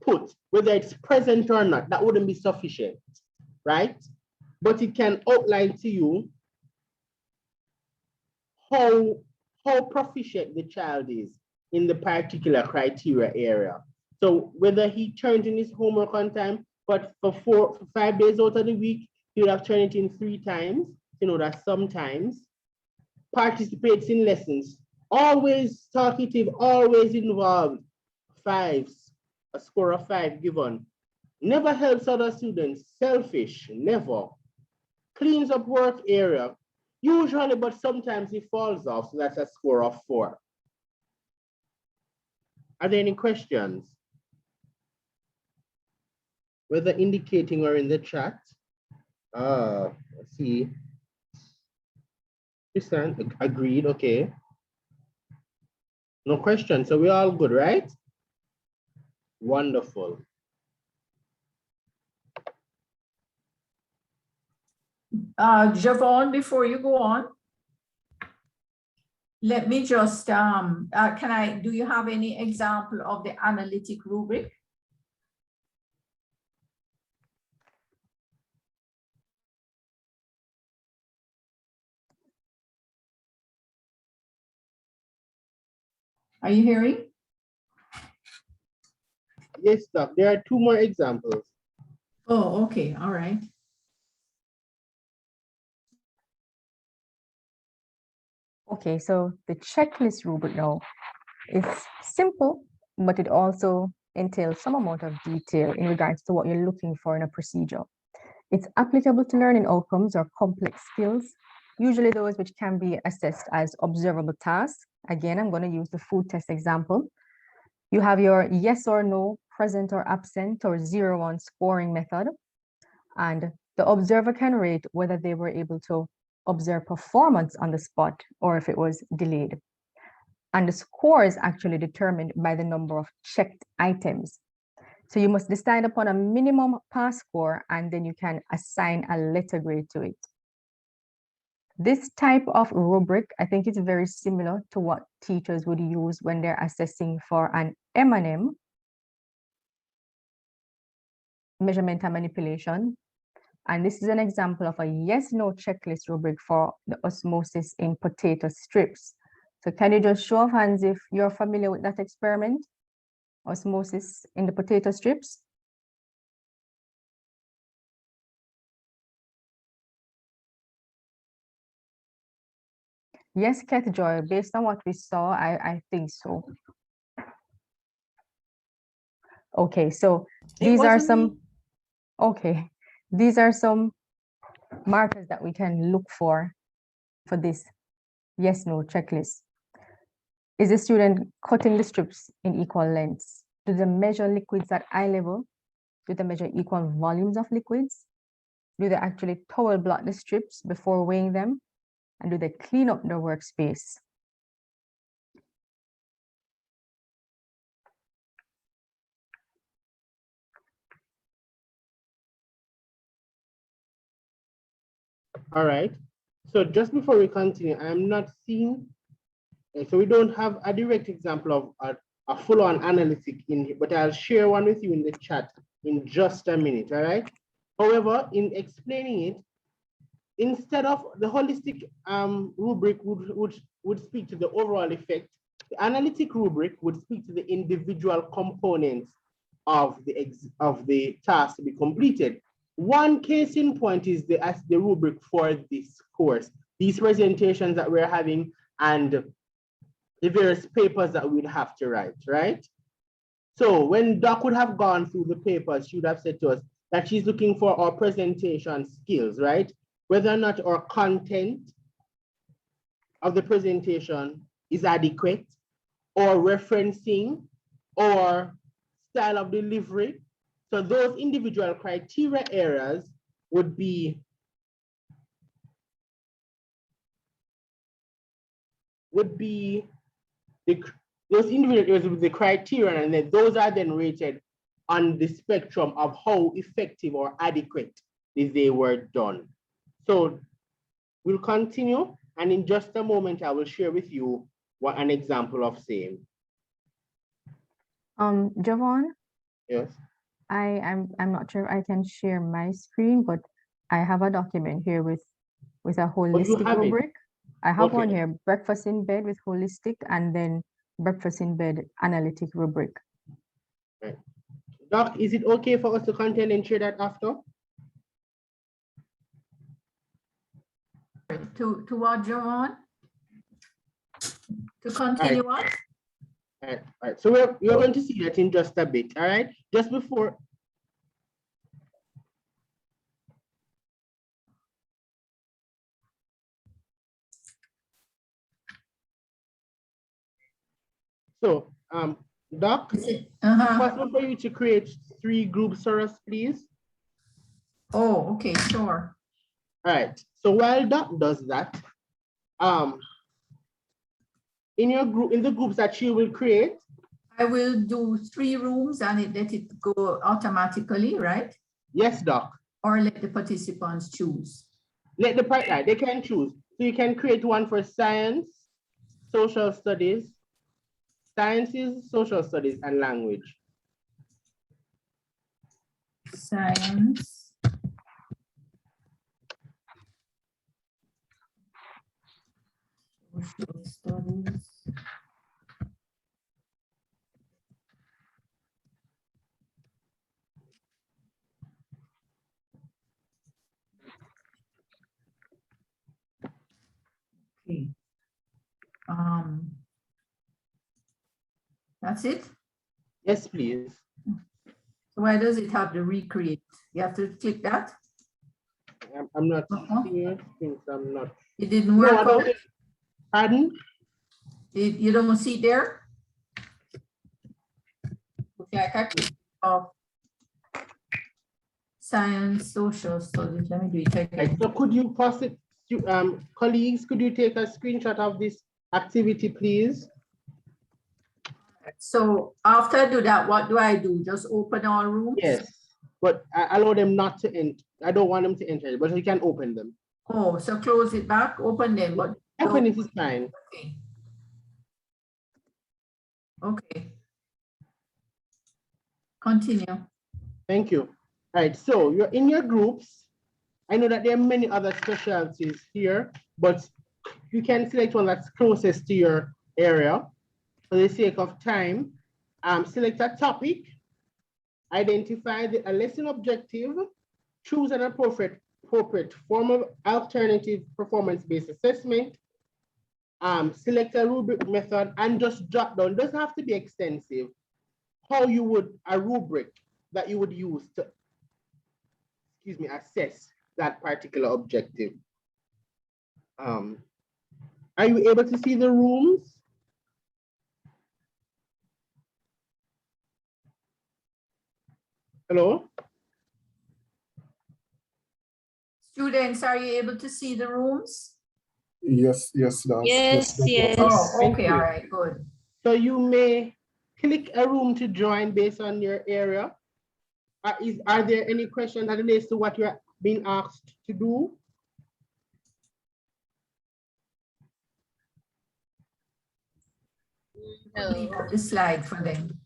put whether it's present or not. That wouldn't be sufficient, right? But it can outline to you how proficient the child is in the particular criteria area. So whether he turns in his homework on time, but for 5 days out of the week, he would have turned it in 3 times, you know, that sometimes participates in lessons, always talkative, always involved, 5s, a score of 5 given. Never helps other students, selfish, never. Cleans up work area, usually, but sometimes he falls off, so that's a score of 4. Are there any questions? Whether indicating or in the chat. Let's see. Listen, agreed, okay. No questions, so we're all good, right? Wonderful. Javon, before you go on, let me just, do you have any example of the analytic rubric? Are you hearing? Yes, Doc, there are 2 more examples. Oh, okay, all right. Okay, so the checklist rubric now is simple, but it also entails some amount of detail in regards to what you're looking for in a procedure. It's applicable to learning outcomes or complex skills, usually those which can be assessed as observable tasks. Again, I'm going to use the food test example. You have your yes or no, present or absent, or 0-1 scoring method. And the observer can rate whether they were able to observe performance on the spot or if it was delayed. And the score is actually determined by the number of checked items. So you must decide upon a minimum pass score, and then you can assign a letter grade to it. This type of rubric, I think it's very similar to what teachers would use when they're assessing for an M&M, measurement and manipulation. And this is an example of a yes-no checklist rubric for the osmosis in potato strips. So can you just show of hands if you're familiar with that experiment? Osmosis in the potato strips? Yes, Kat Joy, based on what we saw, I think so. Okay, so these are some, okay, these are some markers that we can look for this yes-no checklist. Is the student cutting the strips in equal lengths? Do they measure liquids at eye level? Do they measure equal volumes of liquids? Do they actually towel block the strips before weighing them? And do they clean up their workspace? All right. So just before we continue, I'm not seeing, so we don't have a direct example of a full-on analytic in here, but I'll share one with you in the chat in just a minute, all right? However, in explaining it, instead of the holistic rubric would speak to the overall effect, the analytic rubric would speak to the individual components of the task to be completed. One case in point is the rubric for this course, these presentations that we're having and the various papers that we'd have to write, right? So when Doc would have gone through the papers, she would have said to us that she's looking for our presentation skills, right? Whether or not our content of the presentation is adequate, or referencing, or style of delivery. So those individual criteria areas would be those individual areas with the criteria, and then those are then rated on the spectrum of how effective or adequate they were done. So we'll continue, and in just a moment, I will share with you what an example of same. Javon, Yes. I'm not sure I can share my screen, but I have a document here with a holistic have it? rubric. I have one Okay. here, breakfast in bed with holistic, and then breakfast in bed analytic rubric. Right. Doc, is it okay for us to continue and share that after? To what, Joanne? To continue what? All right. So we're going to see that in just a bit. All right. Just before. So, Doc, possible for you to create 3 groups for us, please? Oh, okay, sure. All right. So while Doc does that, in the groups that she will create, I will do 3 rooms and let it go automatically, right? Yes, Doc. Or let the participants choose. They can choose. So you can create one for science, social studies, sciences, social studies, and language. Science. Social studies. Okay. That's it? Yes, please. So why does it have the recreate? You have to click that? I'm not seeing it. I'm not. It didn't work out? Pardon? You don't see it there? Okay, I can click off science, social studies. Let me do it again. Right, so could you pass it to colleagues? Could you take a screenshot of this activity, please? So after I do that, what do I do? Just open all rooms? Yes, but I allow them not to enter. I don't want them to enter, but you can open them. Oh, so close it back, open them, but open it is fine. Okay. Okay. Continue. Thank you. All right, so you're in your groups. I know that there are many other specialties here, but you can select one that's closest to your area. For the sake of time, select a topic, identify a lesson objective, choose an appropriate form of alternative performance-based assessment, select a rubric method, and just jot down, doesn't have to be extensive, how you would, a rubric that you would use to, assess that particular objective. Are you able to see the rooms? Hello? Students, are you able to see the rooms? Yes. Yes. Oh, okay, all right, good. So you may click a room to join based on your area. Are there any questions that relates to what you're being asked to do? Leave out the slide for them.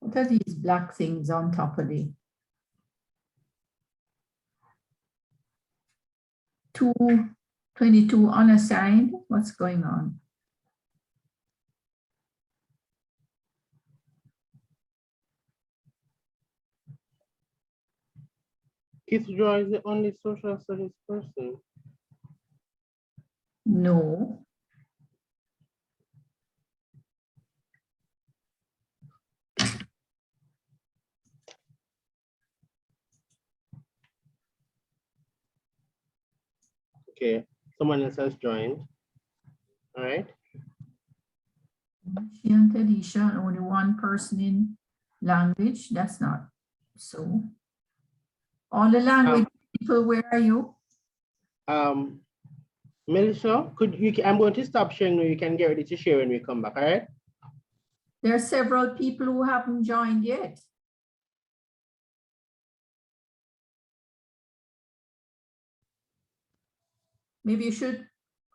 What are these black things on top of the 222 unassigned? What's going on? Keith Joy is the only social studies person. No. Okay, someone else has joined. All right. She and Tadisha, only one person in language. That's not so. All the language people, where are you? Melissa, I'm going to stop sharing now. You can get ready to share when we come back, all right? There are several people who haven't joined yet. Maybe you should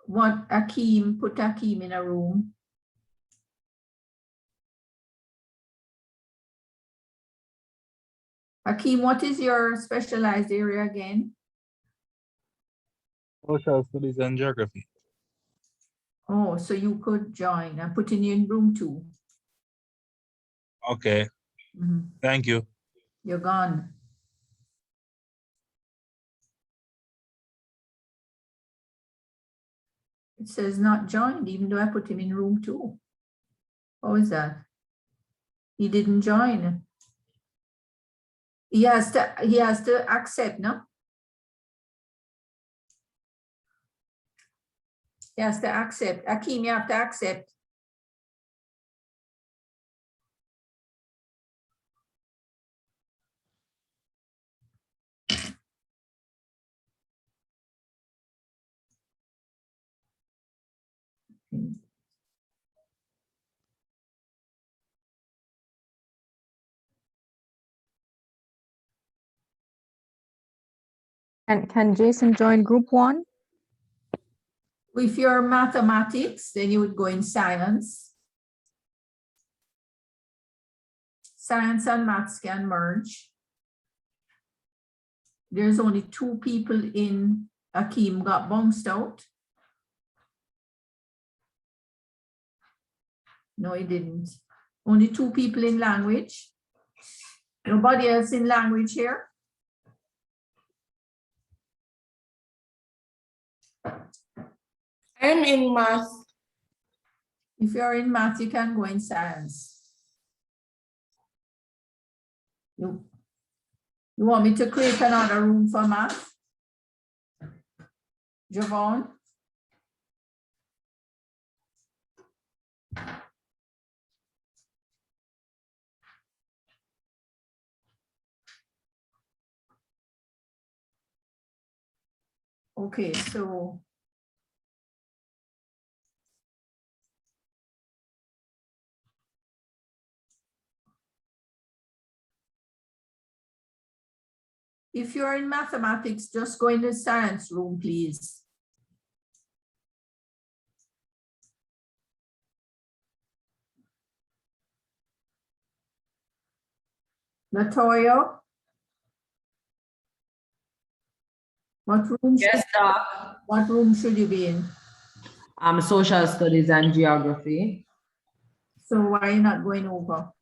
want Akeem, put Akeem in a room. Akeem, what is your specialized area again? Social studies and geography. Oh, so you could join. I'm putting you in room 2. Okay. Thank you. You're gone. It says not joined, even though I put him in room 2. How is that? He didn't join. He has to accept, no? He has to accept. Akeem, you have to accept. And can Jason join group 1? If you're mathematics, then you would go in science. Science and maths can merge. There's only 2 people in. Akeem got bounced out. No, he didn't. Only 2 people in language. Nobody else in language here? I'm in math. If you're in math, you can go in science. You want me to create another room for math? Javon? Okay, so if you're in mathematics, just go in the science room, please. Latoya? What room? Yes, Doc. What room should you be in? Social studies and geography. So why are you not going over?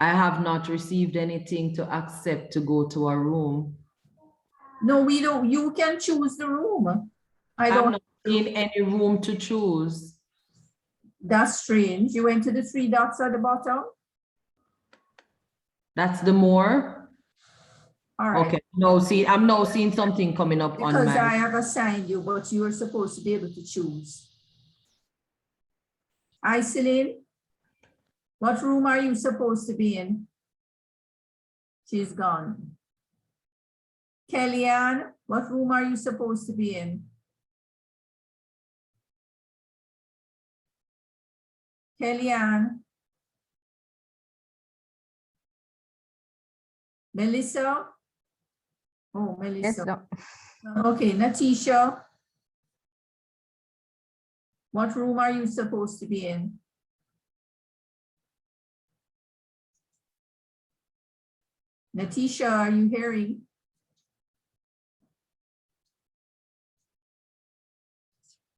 I have not received anything to accept to go to a room. No, we don't. You can choose the room. I don't. I'm not in any room to choose. That's strange. You went to the 3 dots at the bottom? That's the more? All right. Okay, no, see, I'm now seeing something coming up on Because my. I have assigned you, but you were supposed to be able to choose. Iselin, what room are you supposed to be in? She's gone. Kellyanne, what room are you supposed to be in? Kellyanne. Melissa? Oh, Melissa. Yes, okay, Natisha. What room are you supposed to be in? Natisha, are you hearing?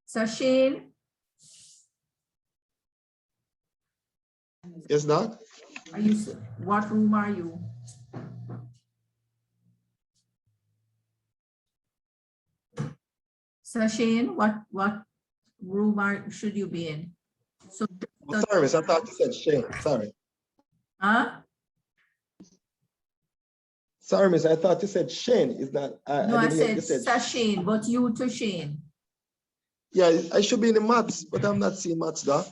Sashane? Yes, Doc? Are you, what room are you? Sashane, what room should you be in? So, Oh, sorry, miss. I thought you said Shane. Sorry. huh? Sorry, miss. I thought you said Shane. Is that No, I didn't hear said you said Sashane, but you to Shane. Yeah, I should be in the maths, but I'm not seeing maths, Doc.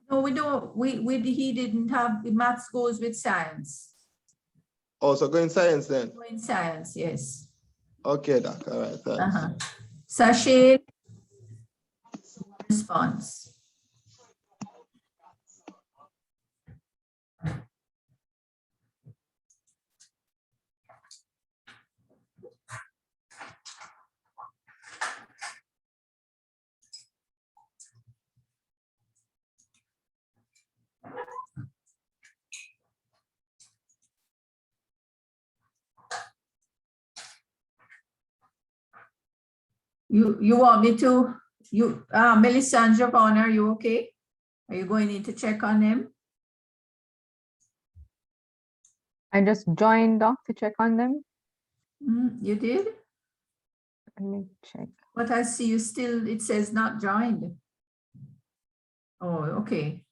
No, we don't, he didn't have, the maths goes with science. Oh, so go in science then. Go in science, yes. Okay, Doc. All right, thanks. Sashane, response. You want me to, Melissa and Javon, are you okay? Are you going in to check on them? I just joined Doc to check on them. You did? Let me check. But I see you still, it says not joined. Oh, okay.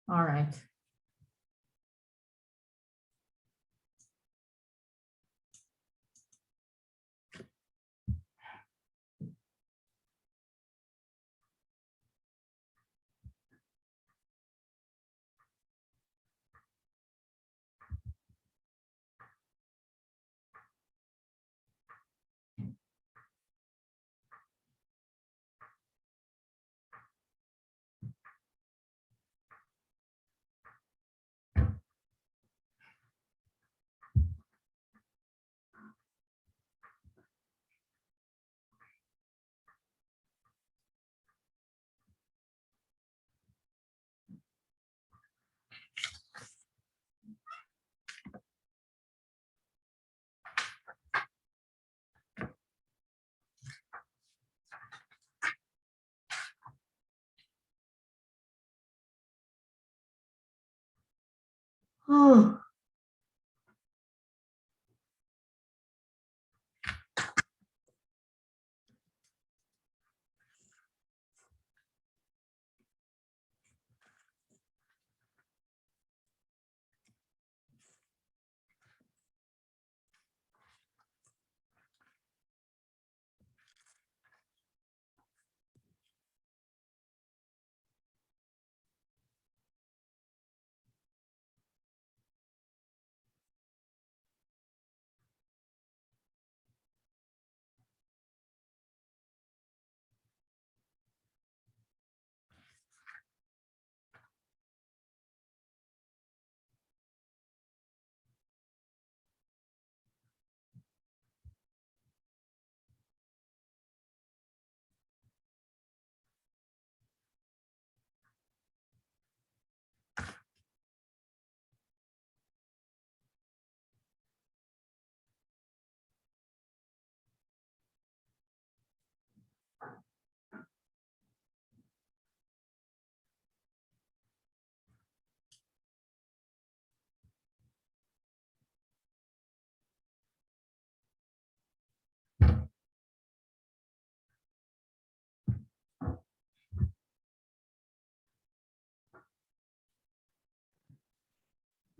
All right. Oh.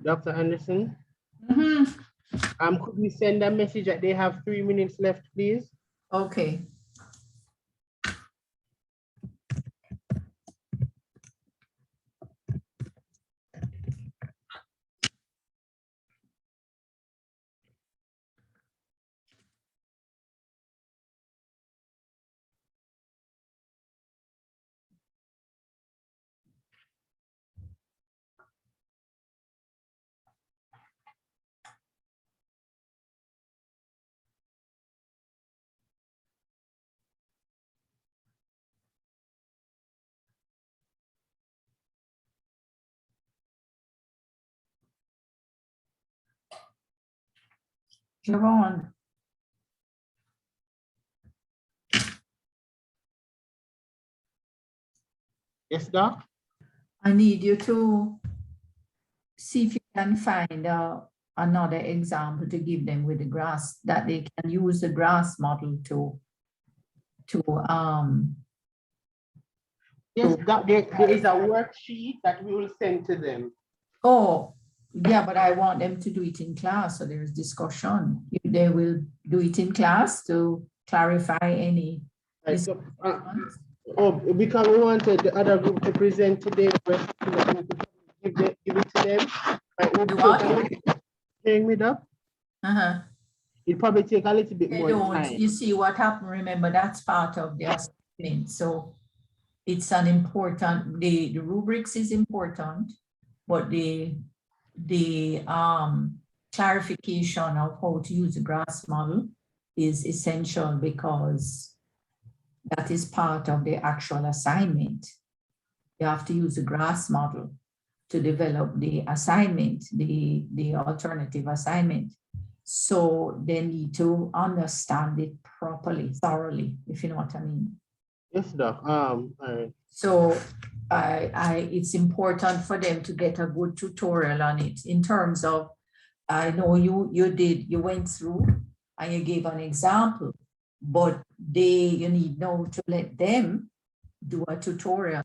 Dr. Anderson? Could we send a message that they have 3 minutes left, please? Okay. Javon, Yes, Doc? I need you to see if you can find another example to give them with the grass, that they can use the grass model to Yes, Doc, there is a worksheet that we will send to them. oh, yeah, but I want them to do it in class, so there's discussion. They will do it in class to clarify any. Right, so, oh, because we wanted the other group to present today, but give it to them. Right, we'll Do take what? a little- Hearing me, Doc? It probably take a little bit They more don't, time. you see what happened, remember, that's part of the assessment, so it's an important, the rubrics is important, but the clarification of how to use the GRASS model is essential, because that is part of the actual assignment. You have to use the GRASS model to develop the assignment, the alternative assignment. So they need to understand it properly, thoroughly, if you know what I mean. Yes, Doc. All right. So it's important for them to get a good tutorial on it in terms of, I know you went through and you gave an example, but you need now to let them do a tutorial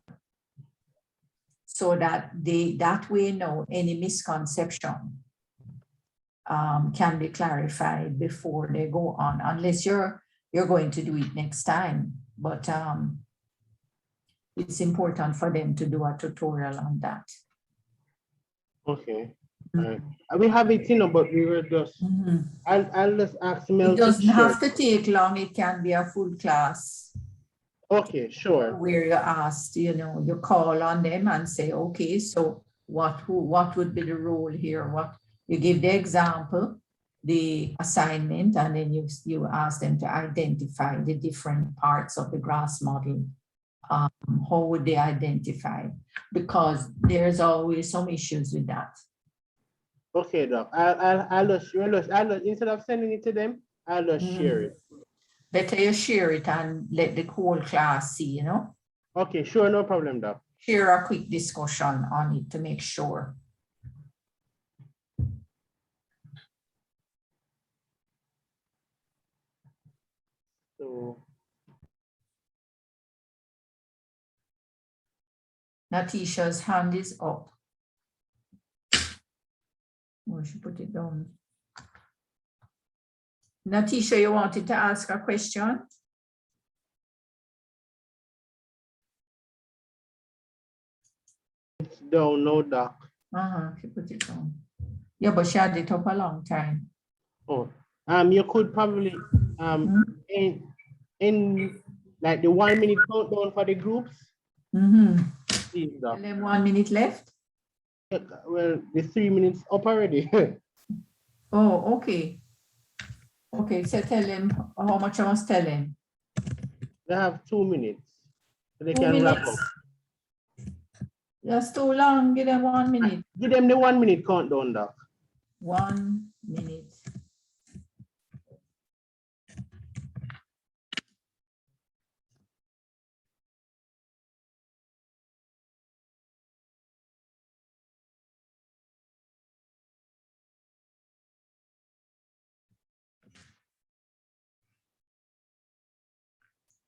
so that that way know any misconception can be clarified before they go on, unless you're going to do it next time. But it's important for them to do a tutorial on that. Okay. All right. We have it, but we were just, I'll just ask Mel. It doesn't have to take long. It can be a full class. Okay, sure. Where you asked, you call on them and say, okay, so what would be the role here? You give the example, the assignment, and then you ask them to identify the different parts of the GRASS model. How would they identify? Because there's always some issues with that. Okay, Doc. I'll just instead of sending it to them, I'll just share it. Better you share it and let the whole class see, Okay, sure, no problem, Doc. Share a quick discussion on it to make sure. So Natisha's hand is up. Oh, she put it down. Natisha, you wanted to ask a question? it's down, no, Doc. She put it down. Yeah, but she had it up a long time. Oh, you could probably in like the 1 minute countdown for the groups. Please, Doc. And then 1 minute left. Well, the 3 minutes up already. Oh, okay. Okay, so tell him how much I must tell him. They have 2 minutes. So they 2 can wrap minutes? up. That's too long. Give them 1 minute. Give them the 1 minute countdown, Doc. 1 minute.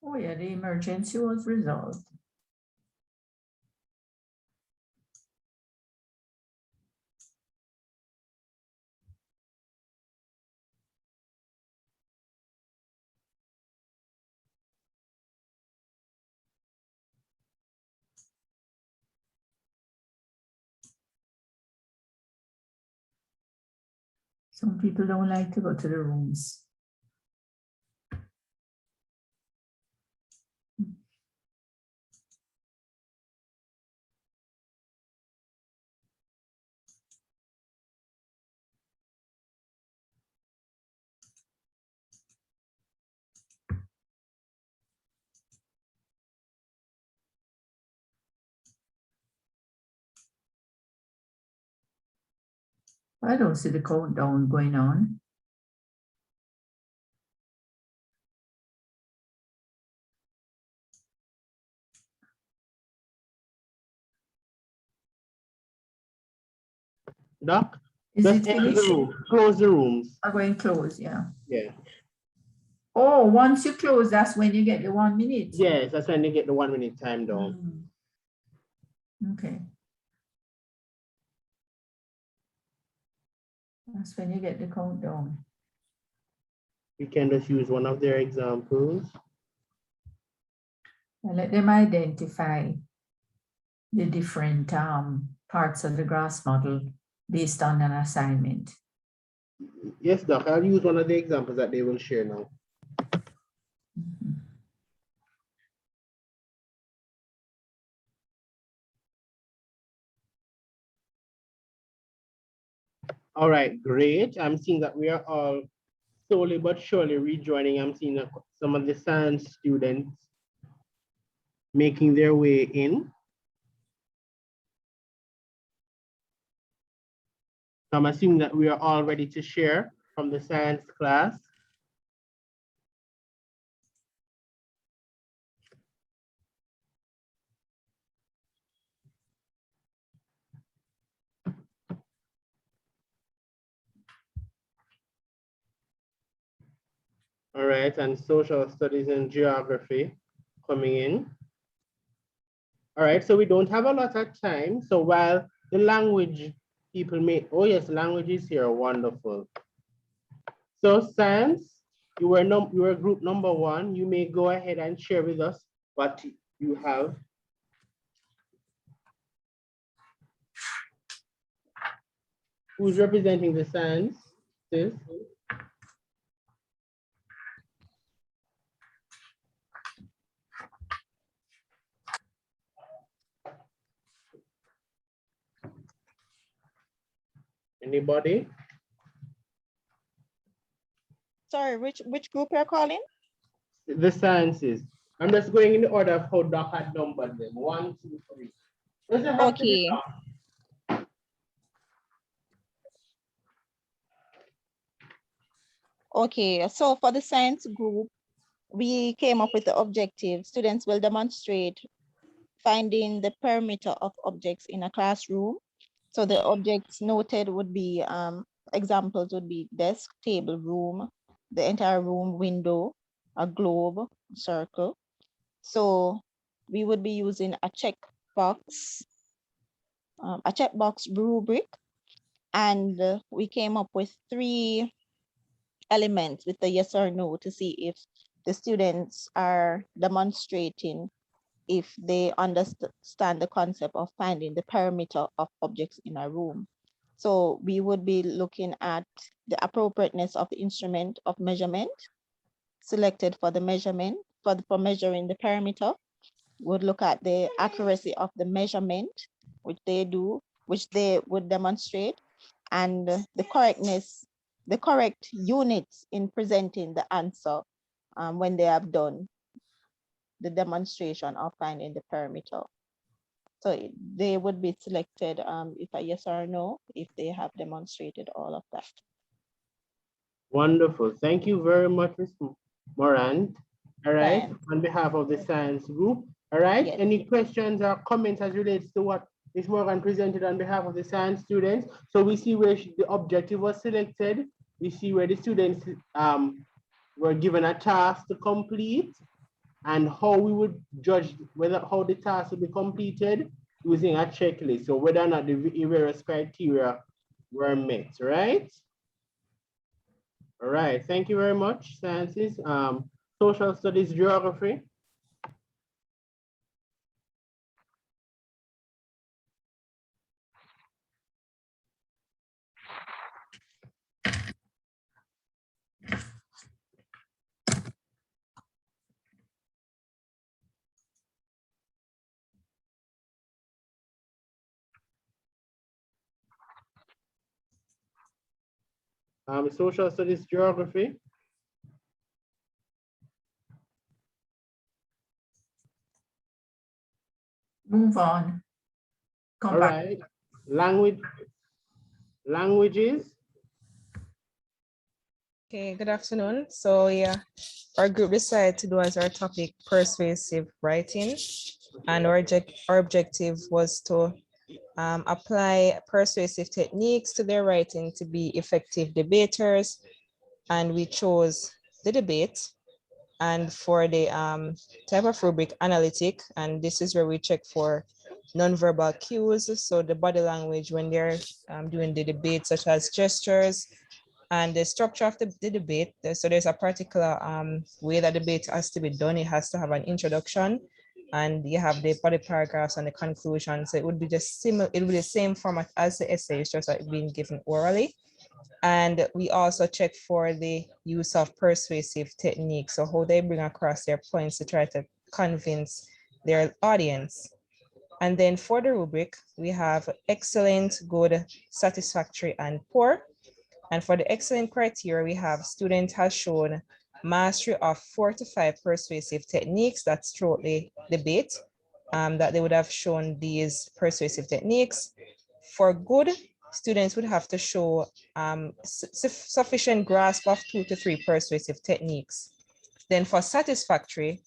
Oh yeah, the emergency was resolved. Some people don't like to go to the rooms. I don't see the countdown going on. Doc, Is just it end the finished? room, close the rooms. I'm going to close, yeah. Yeah. Oh, once you close, that's when you get the 1 minute. Yes, that's when they get the 1 minute time down. Okay. That's when you get the countdown. We can just use one of their examples. And let them identify the different parts of the GRASS model based on an assignment. Yes, Doc, I'll use one of the examples that they will share now. All right, great. I'm seeing that we are all slowly but surely rejoining. I'm seeing some of the science students making their way in. So I'm assuming that we are all ready to share from the science class. All right, and social studies and geography coming in. All right, so we don't have a lot of time. So while the language people may, oh yes, language is here, wonderful. So science, you were group number 1. You may go ahead and share with us what you have. Who's representing the science? Sis? Anybody? Sorry, which group you're calling? The sciences. I'm just going in the order of how Doc had numbered them. 1, 2, 3. Doesn't have to be Okay. long. Okay, so for the science group, we came up with the objective. Students will demonstrate finding the perimeter of objects in a classroom. So the objects noted would be, examples would be desk, table, room, the entire room, window, a globe, circle. So we would be using a checkbox rubric, and we came up with 3 elements with the yes or no to see if the students are demonstrating if they understand the concept of finding the perimeter of objects in a room. So we would be looking at the appropriateness of the instrument of measurement selected for the measurement, for measuring the perimeter. Would look at the accuracy of the measurement, which they would demonstrate, and the correctness, the correct units in presenting the answer when they have done the demonstration of finding the perimeter. So they would be selected if a yes or no, if they have demonstrated all of that. Wonderful. Thank you very much, Ms. Morant. All right, Thanks. on behalf of the science group. All right, Yes. Any questions or comments as relates to what Ms. Morgan presented on behalf of the science students? So we see where the objective was selected. We see where the students were given a task to complete, and how we would judge how the task will be completed using a checklist. So whether or not the various criteria were met, right? All right, thank you very much, sciences. Social studies, geography. Social studies, geography. Move on. Come All back. right, languages. Okay, good afternoon. So yeah, our group decided to do as our topic persuasive writing, and our objective was to apply persuasive techniques to their writing to be effective debaters. And we chose the debate. And for the type of rubric, analytic, and this is where we check for nonverbal cues. So the body language when they're doing the debate, such as gestures, and the structure of the debate. So there's a particular way that debate has to be done. It has to have an introduction, and you have the body paragraphs and the conclusion. So it would be just similar, it would be the same format as the essay, it's just like being given orally. And we also check for the use of persuasive techniques, so how they bring across their points to try to convince their audience. And then for the rubric, we have excellent, good, satisfactory, and poor. And for the excellent criteria, we have student has shown mastery of 4 to 5 persuasive techniques. That's throughout the debate, that they would have shown these persuasive techniques. For good, students would have to show sufficient grasp of 2 to 3 persuasive techniques. Then for satisfactory,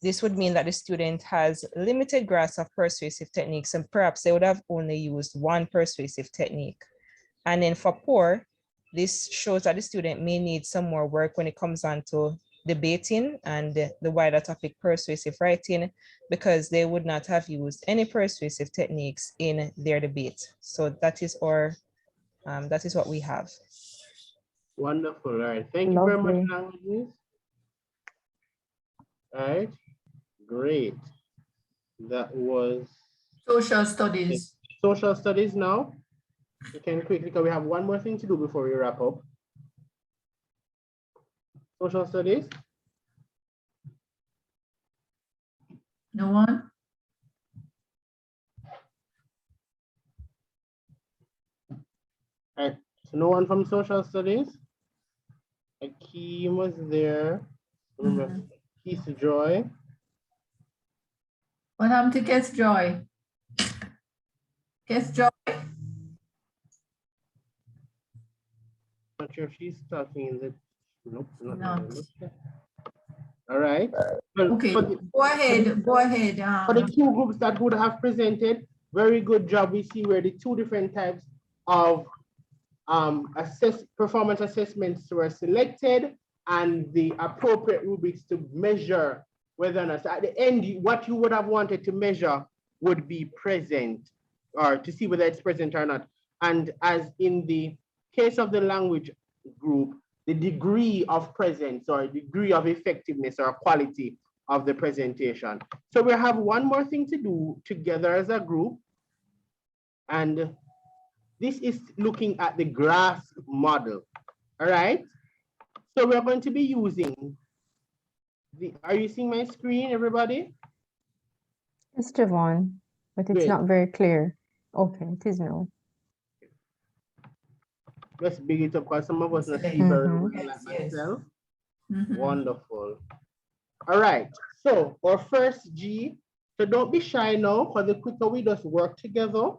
this would mean that the student has limited grasp of persuasive techniques, and perhaps they would have only used 1 persuasive technique. And then for poor, this shows that the student may need some more work when it comes on to debating and the wider topic persuasive writing, because they would not have used any persuasive techniques in their debate. So that is that is what we have. Wonderful. All right. Thank you very much, languages. All right. Great. That was social studies. Social studies now. We can quickly, because we have one more thing to do before we wrap up. Social studies. No one? All right, so no one from social studies. Akeem was there. Remember, Keith Joy. What happened to Kes Joy? Kes Joy? Not sure if she's talking in the. Nope, not. All right. Well, okay, go ahead. For the 2 groups that would have presented, very good job. We see where the 2 different types of performance assessments were selected, and the appropriate rubrics to measure whether or not, so at the end, what you would have wanted to measure would be present, or to see whether it's present or not. And as in the case of the language group, the degree of presence or degree of effectiveness or quality of the presentation. So we have one more thing to do together as a group. And this is looking at the GRASP model. All right. So we're going to be using are you seeing my screen, everybody? It's Javon, but it's not very clear. Okay, it is now. Let's big it up because some of us not see very well like myself. Wonderful. All right. So our first G. So don't be shy now, because the quicker we just work together,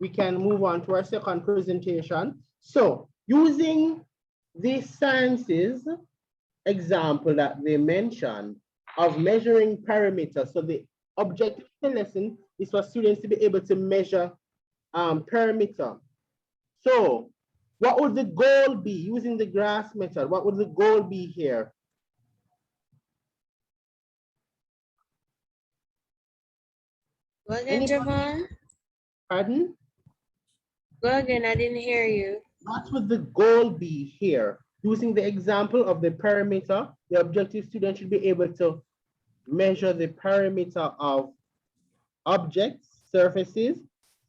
we can move on to our second presentation. So using the sciences example that they mentioned of measuring parameters. So the objective of the lesson is for students to be able to measure parameter. So what would the goal be using the GRASP method? What would the goal be here? Go again, Javon. Pardon? Go again, I didn't hear you. What would the goal be here? Using the example of the parameter, the objective student should be able to measure the parameter of objects, surfaces.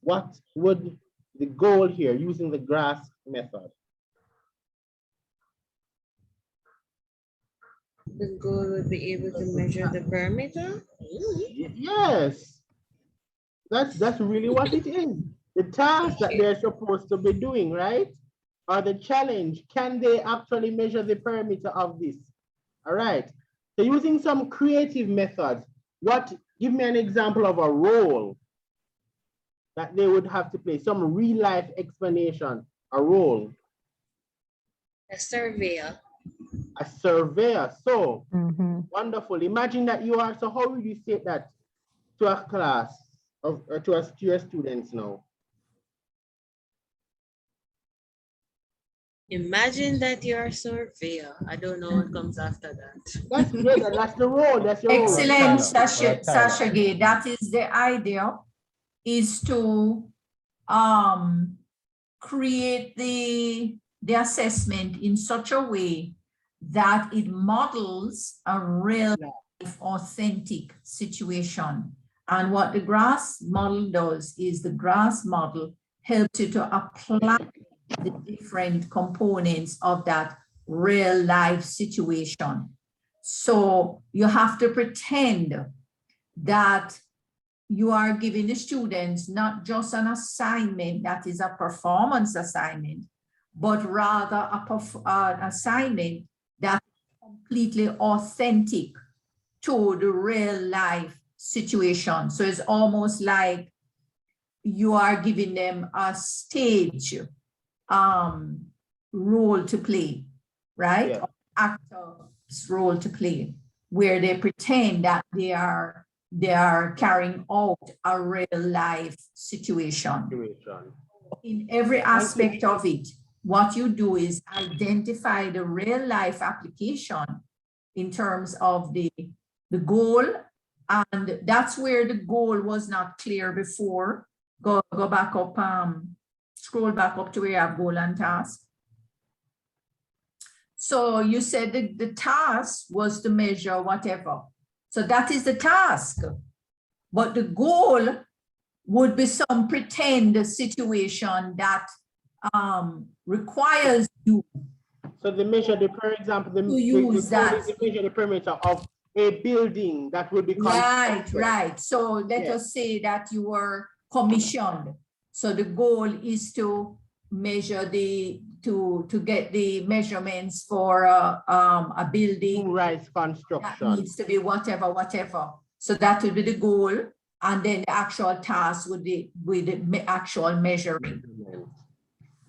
What would the goal here using the GRASP method? The goal would be able to measure the parameter? Yes, that's really what it is. The task that they're supposed to be doing, right? Or the challenge, can they actually measure the parameter of this? All right, so using some creative methods, give me an example of a role that they would have to play, some real life explanation, a role. A surveyor. A surveyor, so wonderful. Imagine that you are, so how would you say that to a class or to your students now? Imagine that you're a surveyor. I don't know what comes after that. That's good. That's the role. That's your role. Excellent, Sasha Gay. That is the idea, is to create the assessment in such a way that it models a real life authentic situation. And what the GRASS model does is the GRASS model helps you to apply the different components of that real life situation. So you have to pretend that you are giving the students not just an assignment that is a performance assignment, but rather an assignment that is completely authentic to the real life situation. So it's almost like you are giving them a stage role to play, right? Yeah. Actor's role to play, where they pretend that they are carrying out a real life situation. In every aspect of it, what you do is identify the real life application in terms of the goal, and that's where the goal was not clear before. Go back up, scroll back up to where you have goal and task. So you said that the task was to measure whatever. So that is the task. But the goal would be some pretend situation that requires you. So they measure for example, the measure the perimeter of a building that would be constructed. Right. So let us say that you were commissioned. So the goal is to measure to get the measurements for a building. Rise construction. That needs to be whatever. So that would be the goal. And then the actual task would be with the actual measuring.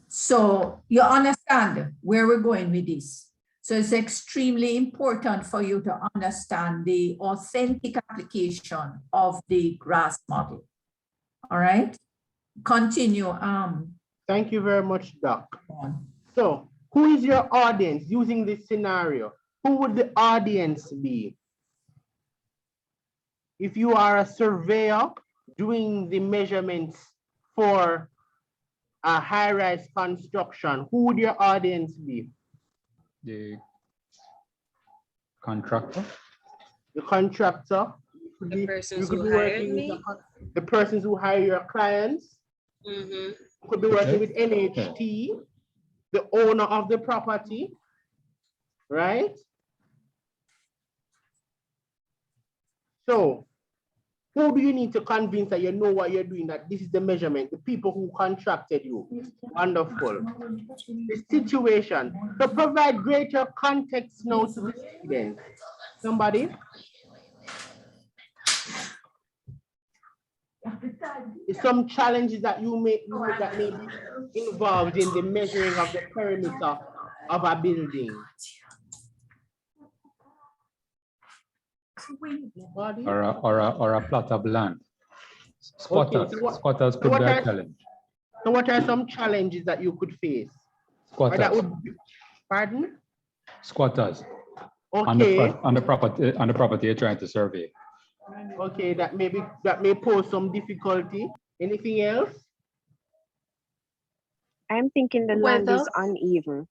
So you understand where we're going with this. So it's extremely important for you to understand the authentic application of the GRASS model. All right, continue. Thank you very much, Doc. So who is your audience using this scenario? Who would the audience be? If you are a surveyor doing the measurements for a high-rise construction, who would your audience be? The contractor. The contractor. The persons who hired me. The persons who hire your clients. Could be working with NHT, the owner of the property, right? So who do you need to convince that you know what you're doing, that this is the measurement? The people who contracted you. Wonderful. The situation. To provide greater context now to the students. Somebody? Some challenges that you may be involved in the measuring of the perimeter of a building. Or a plot of land. Squatters. Okay, so Squatters could be a challenge. So what are some challenges that you could face? Squatters. That would be, pardon? Squatters. Okay. On the property you're trying to survey. Okay, that may pose some difficulty. Anything else? I'm thinking the land is uneven.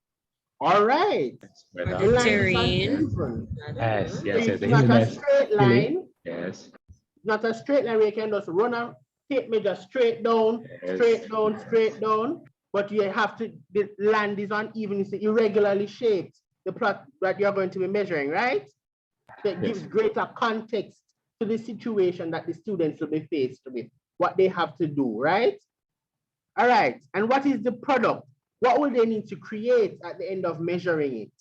All right. The terrain. Yes. It's not a straight line. Yes. Not a straight line where you can just run a tape measure straight down, straight down. But you have to, the land is uneven, it's irregularly shaped, the plot that you're going to be measuring, right? That gives greater context to the situation that the students will be faced with, what they have to do, right? All right, and what is the product? What will they need to create at the end of measuring it?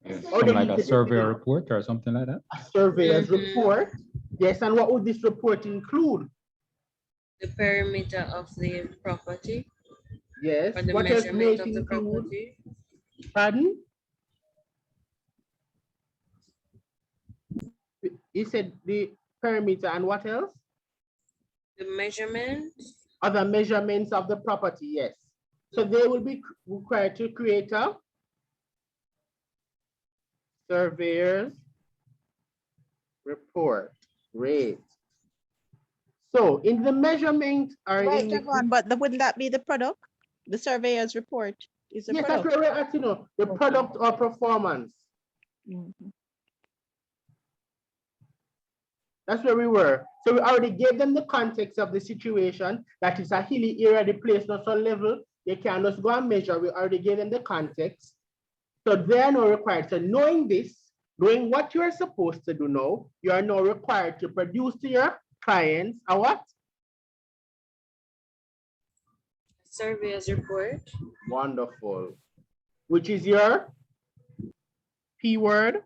Yes, something like a survey report or something like that? A surveyor's report, yes, and what would this report include? The perimeter of the property. Yes, Or the what else may measurement it of the include? property. Pardon? You said the perimeter and what else? The measurement. Other measurements of the property, yes. So they will be required to create a surveyor's report. Great. So in the measurement or Right, in the, Javon, but wouldn't that be the product? The surveyor's report is the yes, that's product. where we're at, you know, the product or performance. Mhm. That's where we were. So we already gave them the context of the situation, that is a hilly area, the place not so level. They can just go and measure. We already gave them the context. So they are now required. So knowing this, knowing what you are supposed to do now, you are now required to produce to your clients a what? Surveyor's report. Wonderful. Which is your P word?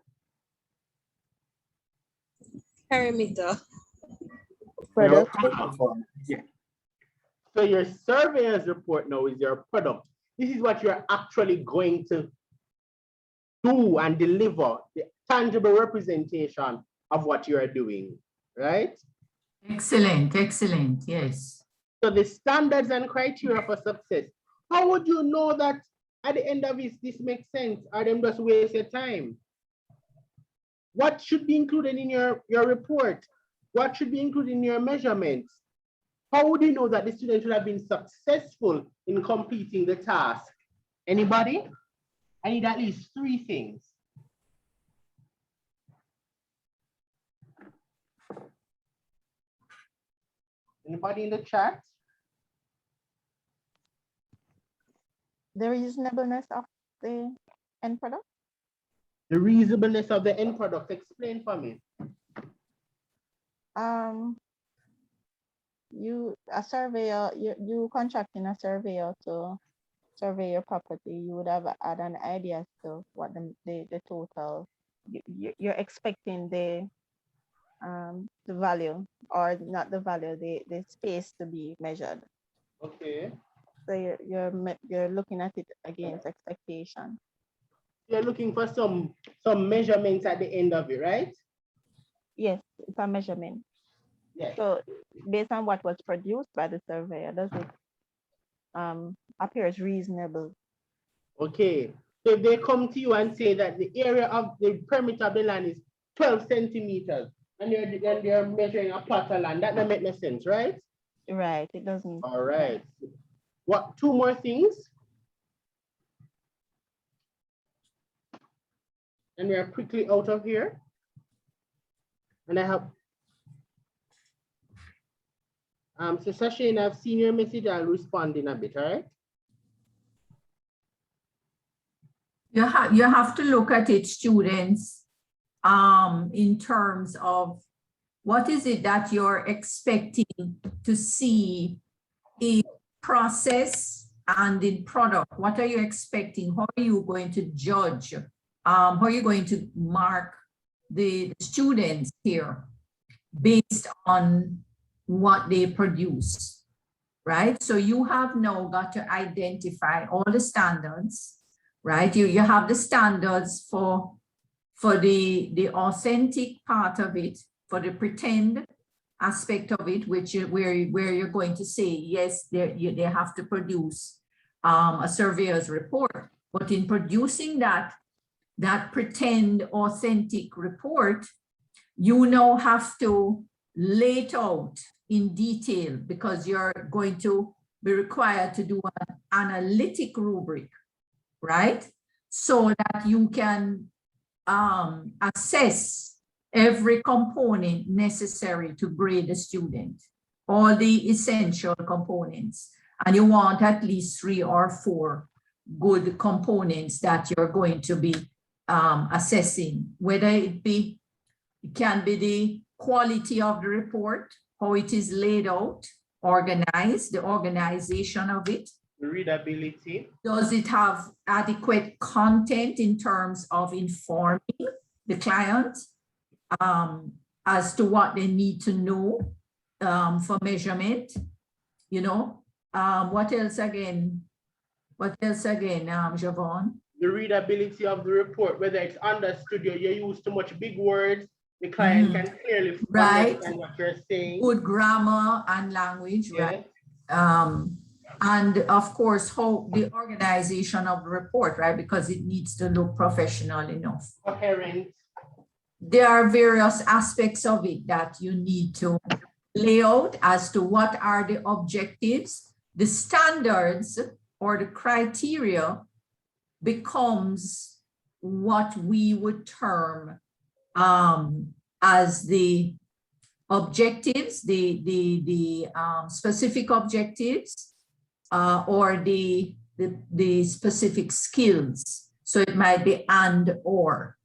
Perimeter. Your product. Yeah. So your surveyor's report now is your product. This is what you're actually going to do and deliver, the tangible representation of what you are doing, right? Excellent, excellent, yes. So the standards and criteria for success. How would you know that at the end of it, this makes sense, or them just waste your time? What should be included in your report? What should be included in your measurements? How would you know that the student should have been successful in completing the task? Anybody? I need at least 3 things. Anybody in the chat? The reasonableness of the end product? The reasonableness of the end product. Explain for me. A surveyor, you contracting a surveyor to survey your property, you would have had an idea as to what the total, you're expecting the value, or not the value, the space to be measured. Okay. So you're looking at it against expectation. You're looking for some measurements at the end of it, right? Yes, it's a measurement. Yes. So based on what was produced by the surveyor, does it appears reasonable? Okay. So if they come to you and say that the area of the perimeter of the land is 12 centimeters, and they're measuring a plot of land, that doesn't make no sense, right? Right, it doesn't. All right. What, 2 more things? And we are quickly out of here. And I have, so Sashane, I've seen your message. I'll respond in a bit, all right? You have to look at it, students, in terms of what is it that you're expecting to see in process and in product. What are you expecting? How are you going to judge? How are you going to mark the students here based on what they produce, right? So you have now got to identify all the standards, right? You have the standards for the authentic part of it, for the pretend aspect of it, which where you're going to say, yes, they have to produce a surveyor's report. But in producing that pretend authentic report, you now have to lay it out in detail, because you're going to be required to do an analytic rubric, right? So that you can assess every component necessary to grade the student, all the essential components. And you want at least 3 or 4 good components that you're going to be assessing, whether it can be the quality of the report, how it is laid out, organized, the organization of it. The readability. Does it have adequate content in terms of informing the client as to what they need to know for measurement? You know, what else again? Javon? The readability of the report, whether it's understood, you use too much big words, the client can clearly understand what you're saying. Good grammar and language, right? And of course, how the organization of the report, right? Because it needs to look professional enough. Coherent. There are various aspects of it that you need to lay out as to what are the objectives, the standards or the criteria becomes what we would term as the objectives, the specific objectives, or the specific skills. So it might be and or.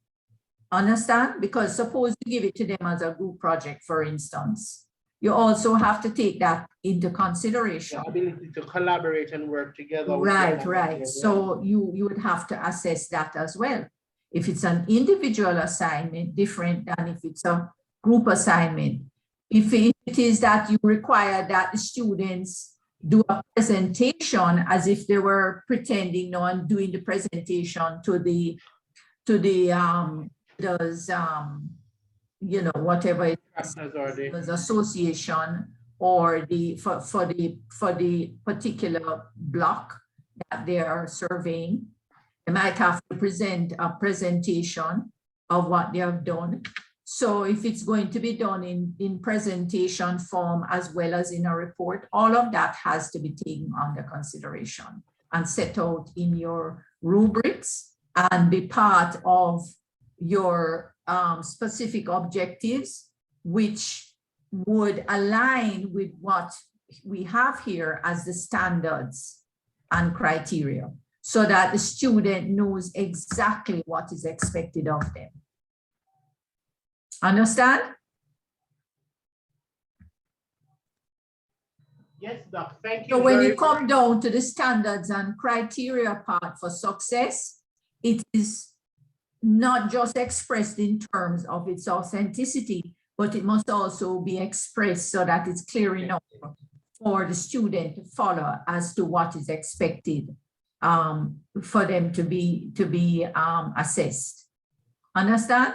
Understand? Because suppose you give it to them as a group project, for instance, you also have to take that into consideration. The ability to collaborate and work together. Right, right. So you would have to assess that as well. If it's an individual assignment, different than if it's a group assignment. If it is that you require that the students do a presentation as if they were pretending and doing the presentation to the you know, whatever it is, association or for the particular block that they are surveying, they might have to present a presentation of what they have done. So if it's going to be done in presentation form as well as in a report, all of that has to be taken under consideration and set out in your rubrics and be part of your specific objectives, which would align with what we have here as the standards and criteria, so that the student knows exactly what is expected of them. Understand? Yes, Doc, thank you. So when you come down to the standards and criteria part for success, it is not just expressed in terms of its authenticity, but it must also be expressed so that it's clear enough for the student to follow as to what is expected for them to be assessed. Understand?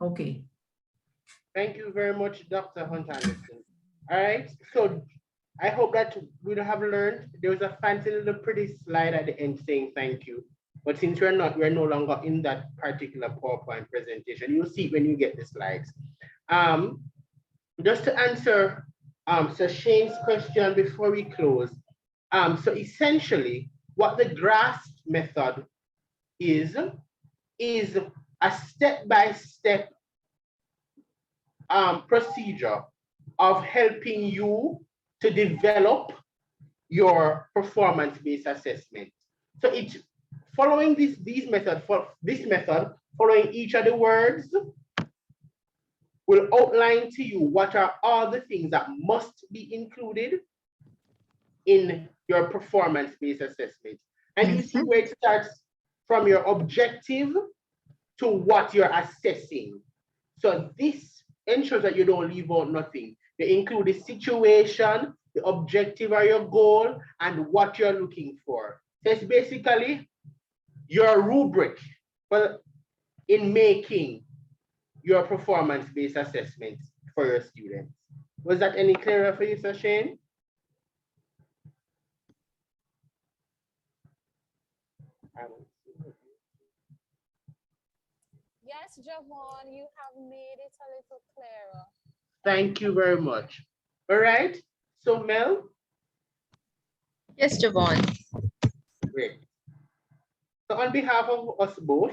Okay. Thank you very much, Dr. Hunt-Anderson. All right, so I hope that we have learned. There was a fancy little pretty slide at the end saying thank you. But since we're no longer in that particular PowerPoint presentation, you'll see it when you get the slides. Just to answer Sir Shane's question before we close. So essentially, what the GRASP method is a step-by-step procedure of helping you to develop your performance-based assessment. So it's following this method, following each of the words will outline to you what are all the things that must be included in your performance-based assessment. And you see where it starts from your objective to what you're assessing. So this ensures that you don't leave out nothing. They include the situation, the objective or your goal, and what you're looking for. So it's basically your rubric in making your performance-based assessments for your students. Was that any clearer for you, Sir Shane? Yes, Javon, you have made it a little clearer. Thank you very much. All right, so Mel? Yes, Javon. Great. So on behalf of us both,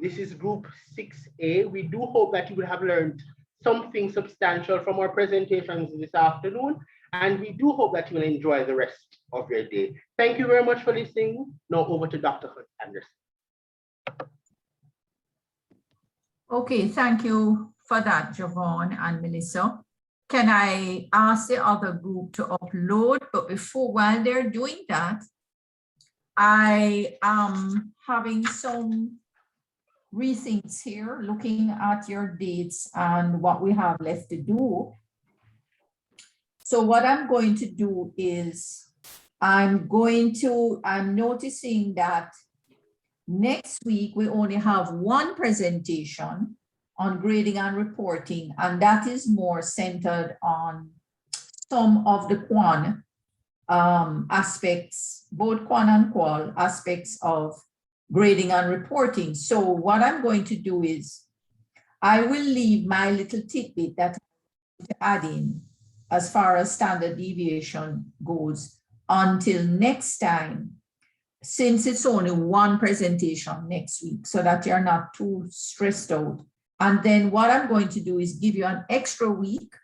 this is group 6A. We do hope that you will have learned something substantial from our presentations this afternoon, and we do hope that you will enjoy the rest of your day. Thank you very much for listening. Now over to Dr. Hunt-Anderson. Okay, thank you for that, Javon and Melissa. Can I ask the other group to upload? But while they're doing that, I am having some rethinks here, looking at your dates and what we have left to do. So what I'm going to do is I'm noticing that next week we only have one presentation on grading and reporting, and that is more centered on some of the aspects, both quan and qual aspects of grading and reporting. So what I'm going to do is I will leave my little tidbit that I'm to add in as far as standard deviation goes until next time, since it's only one presentation next week, so that you're not too stressed out. And then what I'm going to do is give you an extra week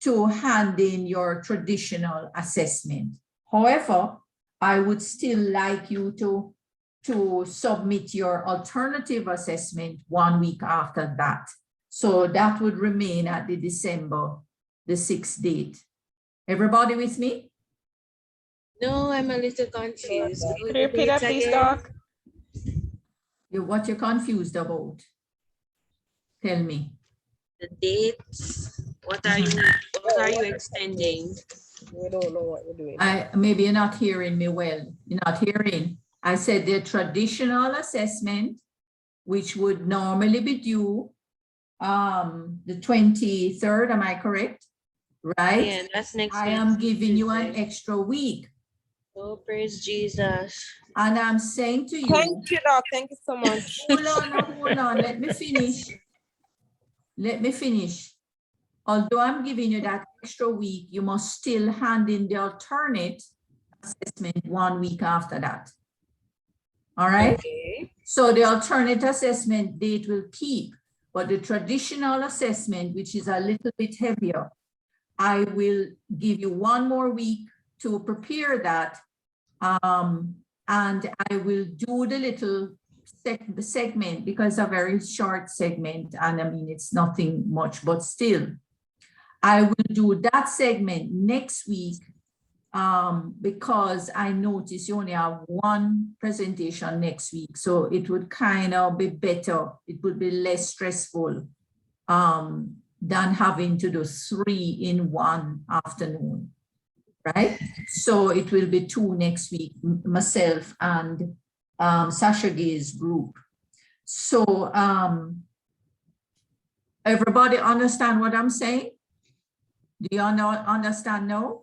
to hand in your traditional assessment. However, I would still like you to submit your alternative assessment 1 week after that. So that would remain at the December the 6th date. Everybody with me? No, I'm a little confused. Could you repeat that, please, Doc? What you're confused about? Tell me. The dates. What are you extending? We don't know what we're doing. Maybe you're not hearing me well. You're not hearing. I said the traditional assessment, which would normally be due the 23rd, am I correct? Right? Yeah, that's next I week. am giving you an extra week. Oh, praise Jesus. And I'm saying to you. Thank you, Doc. Thank you so much. Hold on. Let me finish. Let me finish. Although I'm giving you that extra week, you must still hand in the alternate assessment 1 week after that. All right? Okay. So the alternate assessment date will keep, but the traditional assessment, which is a little bit heavier, I will give you 1 more week to prepare that. And I will do the little segment because it's a very short segment. And I mean, it's nothing much, but still, I will do that segment next week because I noticed you only have 1 presentation next week. So it would kind of be better. It would be less stressful than having to do 3 in 1 afternoon, right? So it will be 2 next week, myself and Sasha Gay's group. So everybody understand what I'm saying? Do you understand now?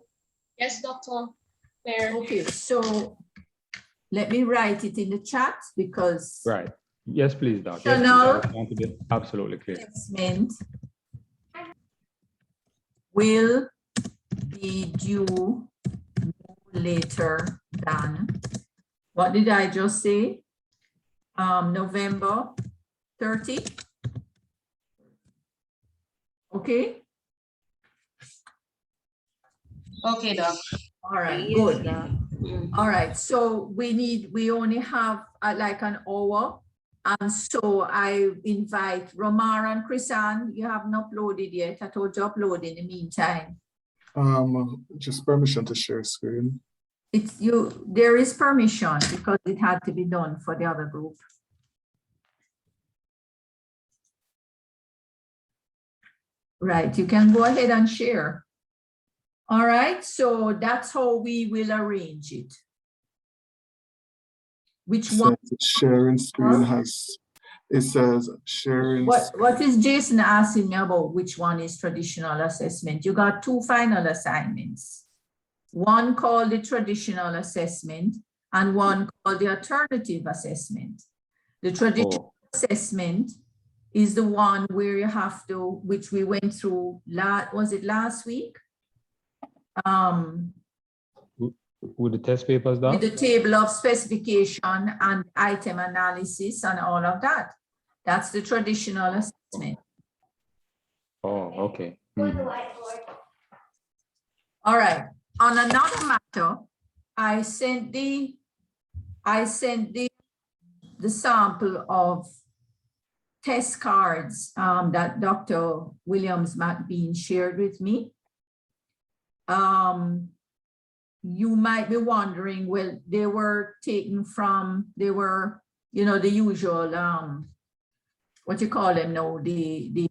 Yes, Dr. Claire. Okay, so let me write it in the chat because Right. Yes, please, Doc. Chanel. Yes, please. I just want to be absolutely clear. assessment will be due no later than, what did I just say? November 30. Okay. Okay, Doc. All right, Yes, good. Doc. All right, so we only have like an hour. And so I invite Romar and Chrisan. You haven't uploaded yet. I told you to upload in the meantime. Just permission to share screen. There is permission because it had to be done for the other group. Right, you can go ahead and share. All right, so that's how we will arrange it. Which one? Sharing screen has, it says sharing. What is Jason asking me about? Which one is traditional assessment? You got 2 final assignments. One called the traditional assessment and one called the alternative assessment. The traditional assessment is the one where you have to, which we went through, was it last week? With the test papers, Doc? With the table of specification and item analysis and all of that. That's the traditional assessment. Oh, okay. All right. On another matter, I sent the sample of test cards that Dr. Williams-McBean shared with me. You might be wondering, well, they were taken from, they were, you know, the usual, what you call them now, the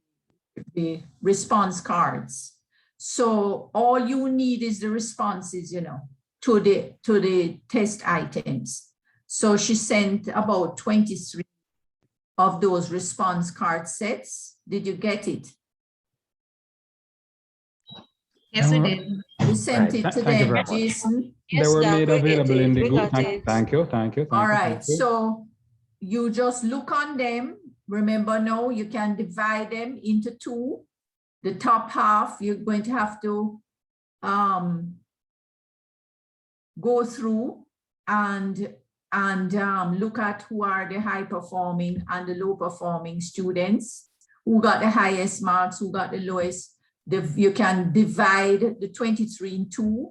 response cards. So all you need is the responses, you know, to the test items. So she sent about 23 of those response card sets. Did you get it? Yes, we did. You sent it to Thank you them, very much. Jason? They were made available in the We group. got it. Thank you, thank you. All right, thank you. so you just look on them. Remember now, you can divide them into two. The top half, you're going to have to go through and look at who are the high performing and the low performing students, who got the highest marks, who got the lowest. You can divide the 23 in two,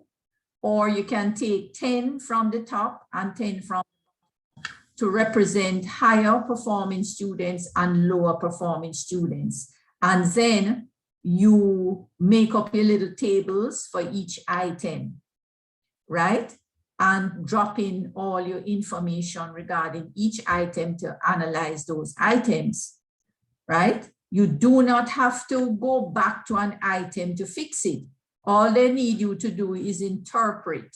or you can take 10 from the top and 10 from to represent higher performing students and lower performing students. And then you make up your little tables for each item, right? And drop in all your information regarding each item to analyze those items, right? You do not have to go back to an item to fix it. All they need you to do is interpret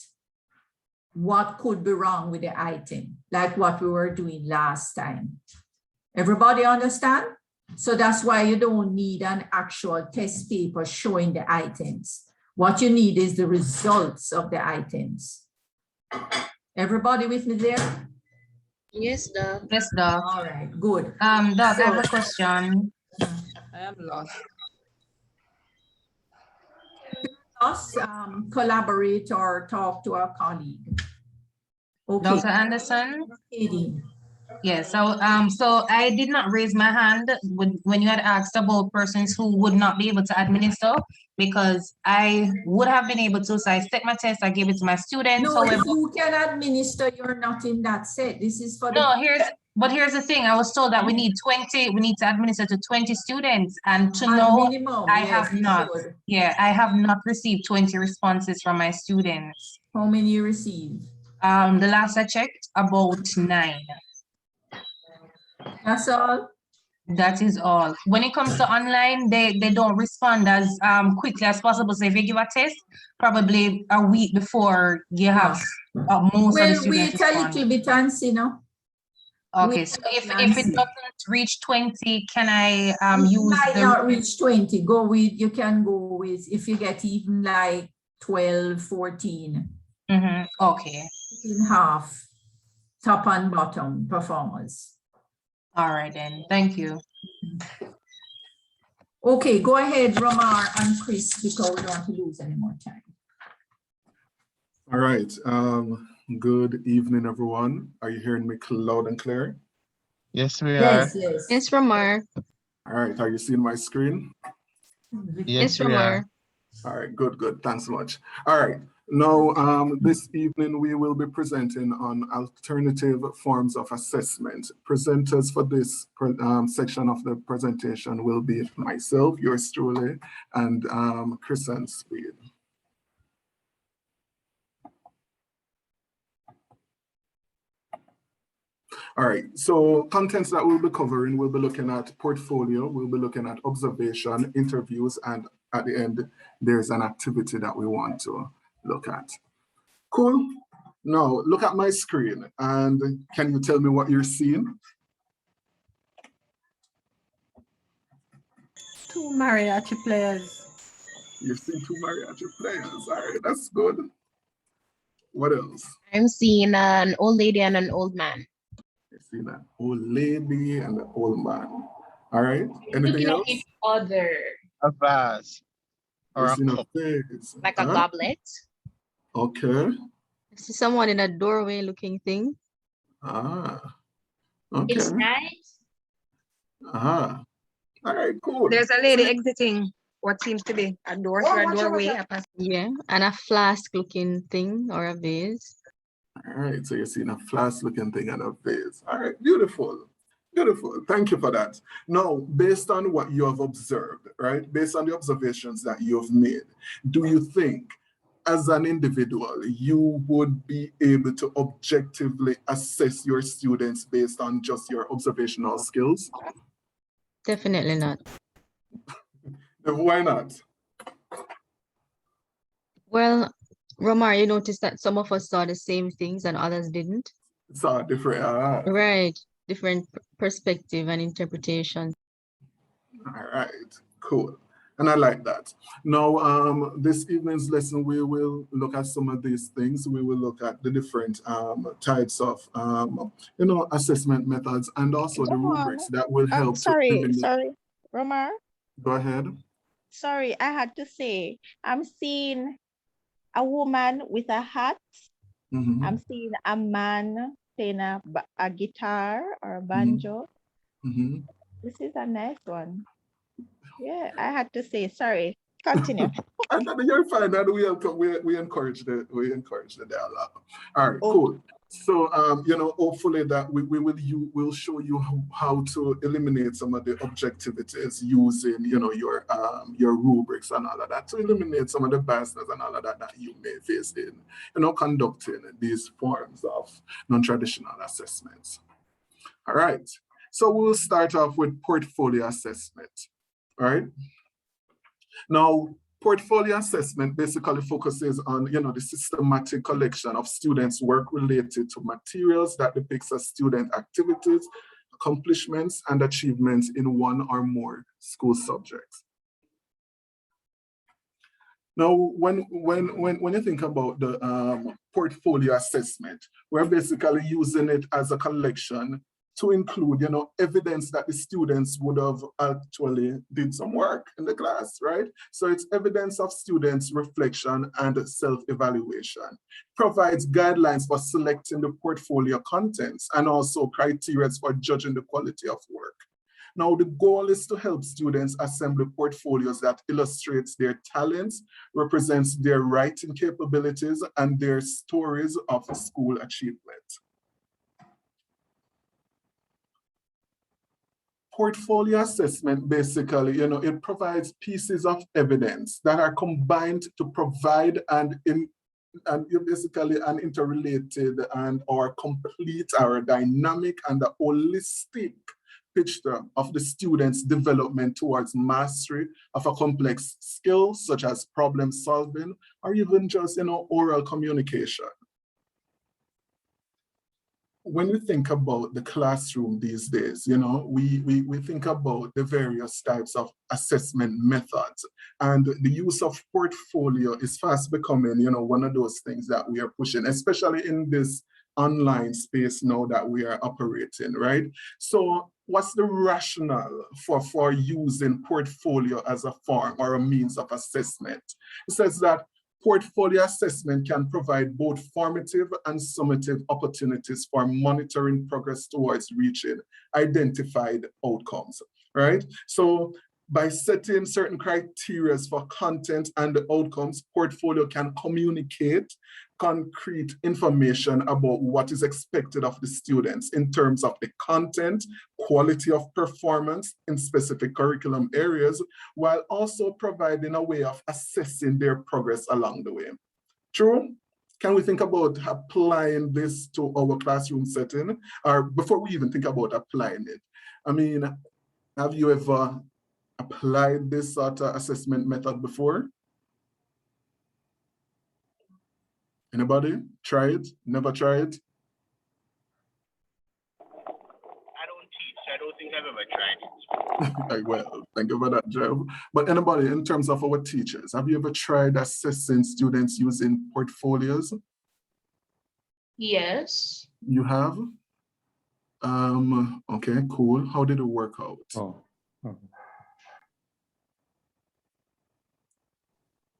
what could be wrong with the item, like what we were doing last time. Everybody understand? So that's why you don't need an actual test paper showing the items. What you need is the results of the items. Everybody with me there? Yes, Doc. Yes, Doc. All right, good. Doc, I So- have a question. I am lost. Us collaborate or talk to our colleague. Okay. Dr. Anderson? Katie. Yes, so I did not raise my hand when you had asked about persons who would not be able to administer, because I would have been able to. So I set my test, I gave it to my students. No, However, if you can administer, you're not in that set. This is for the. no, here's the thing. I was told that we need to administer to 20 students, and to know minimum, I yes, have you not. should. Yeah, I have not received 20 responses from my students. How many you received? The last I checked, about 9. That's all? That is all. When it comes to online, they don't respond as quickly as possible. So if you give a test, probably a week before you have most of the We'll students wait a respond. little bit and see now. Okay, so if it doesn't reach 20, can I use Might the not reach 20. Go with, you can go with, if you get even like 12, 14. Okay. In half, top and bottom performers. All right then, thank you. Okay, go ahead, Ramar and Chris, because we don't want to lose any more time. All right. Good evening, everyone. Are you hearing me loud and clear? Yes, we Yes, yes. Yes, Ramar. All right. Are you seeing my screen? Yes, we are. All right, good. Thanks so much. All right. Now, this evening we will be presenting on alternative forms of assessment. Presenters for this section of the presentation will be myself, yours truly, and Chris and Speed. All right, so contents that we'll be covering, we'll be looking at portfolio, we'll be looking at observation, interviews, and at the end, there's an activity that we want to look at. Cool. Now, look at my screen, and can you tell me what you're seeing? 2 mariachi players. You're seeing 2 mariachi players. All right, that's good. What else? I'm seeing an old lady and an old man. You're seeing an old lady and an old man. All right, anything Looking else? at each other. A vase. Or You're a seeing a cup. face. Like a goblet. Okay. I see someone in a doorway looking thing. Ah. Okay. It's nice. Ah. All right, cool. There's a lady exiting what seems to be a door through a doorway. Yeah, and a flask looking thing or a vase. All right, so you're seeing a flask looking thing and a vase. All right, beautiful. Beautiful. Thank you for that. Now, based on what you have observed, right, based on the observations that you have made, do you think as an individual, you would be able to objectively assess your students based on just your observational skills? Definitely not. Why not? Well, Ramar, you noticed that some of us saw the same things and others didn't? Saw different. Right, different perspective and interpretation. All right, cool. And I like that. Now, this evening's lesson, we will look at some of these things. We will look at the different types of, assessment methods and also the rubrics that will help to eliminate. Sorry, Romar. Go ahead. Sorry, I had to say, I'm seeing a woman with a hat. Mm-hmm. I'm seeing a man playing a guitar or a banjo. Mm-hmm. This is a nice one. Yeah, I had to say, sorry. Continue. And you're fine. And we encourage the dialogue. All right, cool. So hopefully that we'll show you how to eliminate some of the objectivities using your rubrics and all of that, to eliminate some of the biases and all of that you may face in conducting these forms of non-traditional assessments. All right. So we'll start off with portfolio assessment. All right. Now, portfolio assessment basically focuses on, the systematic collection of students' work related to materials that depicts a student activities, accomplishments, and achievements in one or more school subjects. Now, when you think about the portfolio assessment, we're basically using it as a collection to include, evidence that the students would have actually did some work in the class, right? So it's evidence of students' reflection and self-evaluation. Provides guidelines for selecting the portfolio contents and also criteria for judging the quality of work. Now, the goal is to help students assemble portfolios that illustrates their talents, represents their writing capabilities, and their stories of school achievement. Portfolio assessment, basically, it provides pieces of evidence that are combined to provide basically an interrelated and or complete or dynamic and a holistic picture of the student's development towards mastery of a complex skill, such as problem solving, or even just, oral communication. When we think about the classroom these days, we think about the various types of assessment methods, and the use of portfolio is fast becoming, one of those things that we are pushing, especially in this online space now that we are operating, right? So what's the rationale for using portfolio as a form or a means of assessment? It says that portfolio assessment can provide both formative and summative opportunities for monitoring progress towards reaching identified outcomes, right? So by setting certain criteria for content and the outcomes, portfolio can communicate concrete information about what is expected of the students in terms of the content, quality of performance in specific curriculum areas, while also providing a way of assessing their progress along the way. True? Can we think about applying this to our classroom setting? Or before we even think about applying it, I mean, have you ever applied this sort of assessment method before? Anybody? Try it? Never tried? I don't teach. I don't think I've ever tried it. Well, thank you for that, Jeff. But anybody, in terms of our teachers, have you ever tried assessing students using portfolios? Yes. You have? Okay, cool. How did it work out?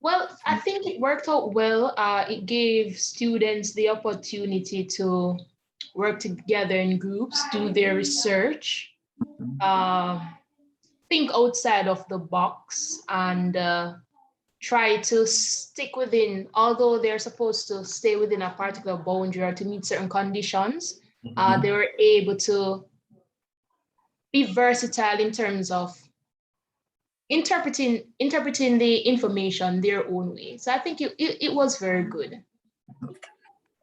Well, I think it worked out well. It gave students the opportunity to work together in groups, do their research, think outside of the box, and try to stick within, although they're supposed to stay within a particular boundary or to meet certain conditions, they were able to be versatile in terms of interpreting the information their own way. So I think it was very good. Okay.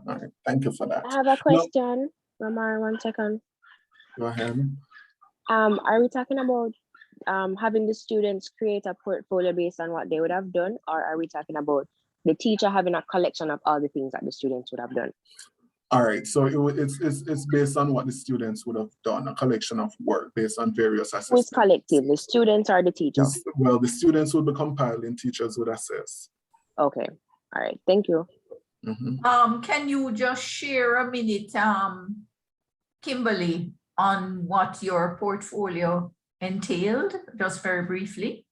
All right, thank you for that. I have a question, Ramar, 1 second. Go ahead. Are we talking about having the students create a portfolio based on what they would have done, or are we talking about the teacher having a collection of all the things that the students would have done? All right, so it's based on what the students would have done, a collection of work based on various Who is assessments. collective, the students or the teacher? Well, the students would be compiling, teachers would assess. Okay, all right, thank you. Can you just share a minute, Kimberly, on what your portfolio entailed, just very briefly?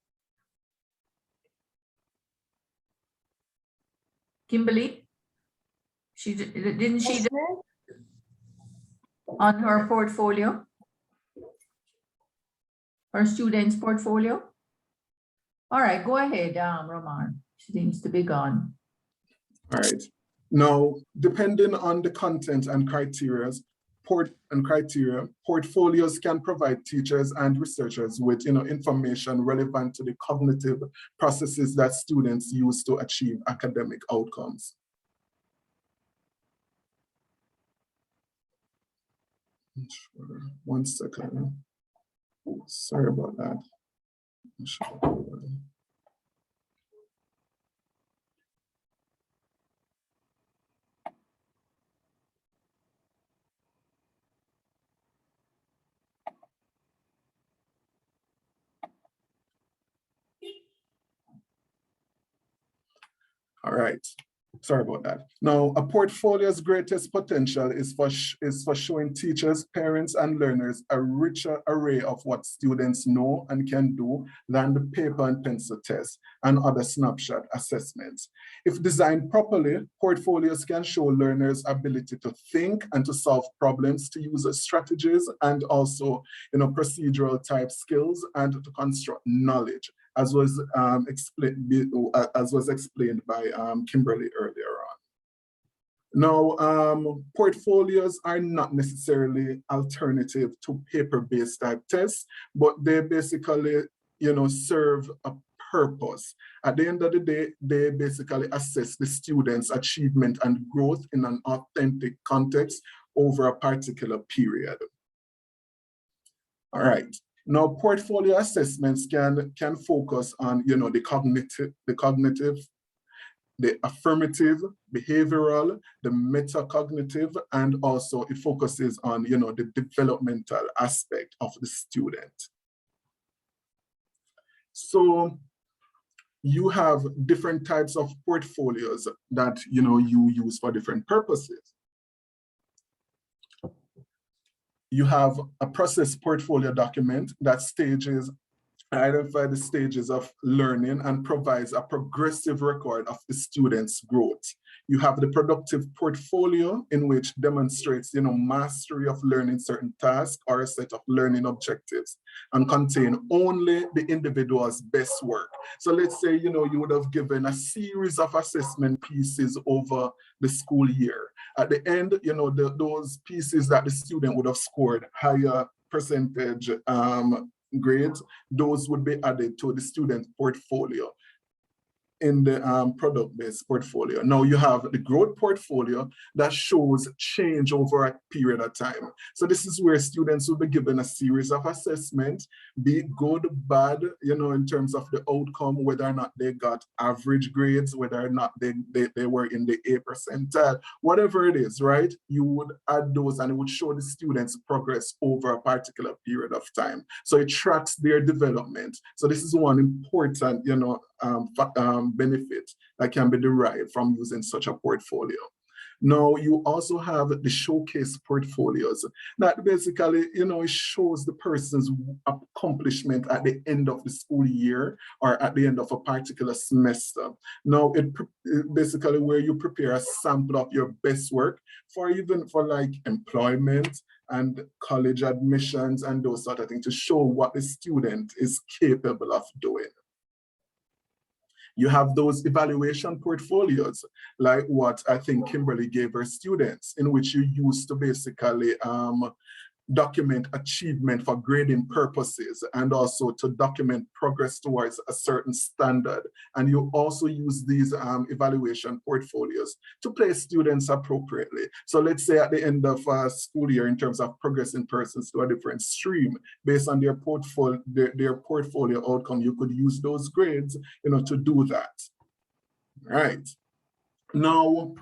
Kimberly? Didn't she on her portfolio? Her student's portfolio? All right, go ahead, Roman. She seems to be gone. All right. Now, depending on the content and criteria, portfolios can provide teachers and researchers with information relevant to the cognitive processes that students use to achieve academic outcomes. Sure. 1 second. Sorry about that. All right. Sorry about that. Now, a portfolio's greatest potential is for showing teachers, parents, and learners a richer array of what students know and can do than the paper and pencil tests and other snapshot assessments. If designed properly, portfolios can show learners' ability to think and to solve problems, to use strategies and also procedural type skills, and to construct knowledge, as was explained by Kimberly earlier on. Now, portfolios are not necessarily alternative to paper-based type tests, but they basically, serve a purpose. At the end of the day, they basically assess the student's achievement and growth in an authentic context over a particular period. All right. Now, portfolio assessments can focus on, the cognitive, the affirmative, behavioral, the metacognitive, and also it focuses on, the developmental aspect of the student. So you have different types of portfolios that, you use for different purposes. You have a process portfolio document that identifies the stages of learning and provides a progressive record of the student's growth. You have the productive portfolio, in which demonstrates, mastery of learning certain tasks or a set of learning objectives, and contain only the individual's best work. So let's say, you would have given a series of assessment pieces over the school year. At the end, those pieces that the student would have scored higher percentage grades, those would be added to the student portfolio in the product-based portfolio. Now you have the growth portfolio that shows change over a period of time. So this is where students will be given a series of assessments, be it good, bad, in terms of the outcome, whether or not they got average grades, whether or not they were in the A percentile, whatever it is, right? You would add those and it would show the students' progress over a particular period of time. So it tracks their development. So this is one important, benefit that can be derived from using such a portfolio. Now, you also have the showcase portfolios that basically, it shows the person's accomplishment at the end of the school year or at the end of a particular semester. Now, it basically where you prepare a sample of your best work for like employment and college admissions and those sort of things to show what the student is capable of doing. You have those evaluation portfolios, like what I think Kimberly gave her students, in which you use to basically document achievement for grading purposes and also to document progress towards a certain standard. And you also use these evaluation portfolios to place students appropriately. So let's say at the end of a school year, in terms of progressing persons to a different stream, based on their portfolio outcome, you could use those grades, to do that. Right. Now,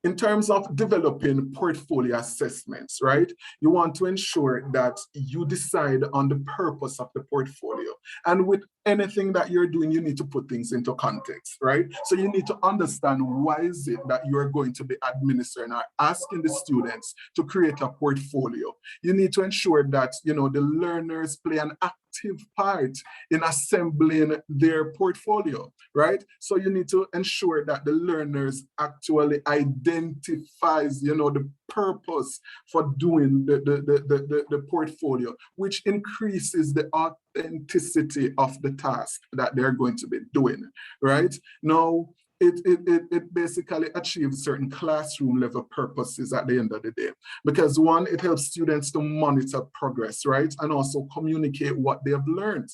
In terms of developing portfolio assessments, right? You want to ensure that you decide on the purpose of the portfolio. And with anything that you're doing, you need to put things into context, right? So you need to understand why is it that you're going to be administering or asking the students to create a portfolio. You need to ensure that, you know, the learners play an active part in assembling their portfolio, right? So you need to ensure that the learners actually identifies, you know, the purpose for doing the portfolio, which increases the authenticity of the task that they're going to be doing, right? Now, it basically achieves certain classroom level purposes at the end of the day. Because one, it helps students to monitor progress, right? And also communicate what they have learned.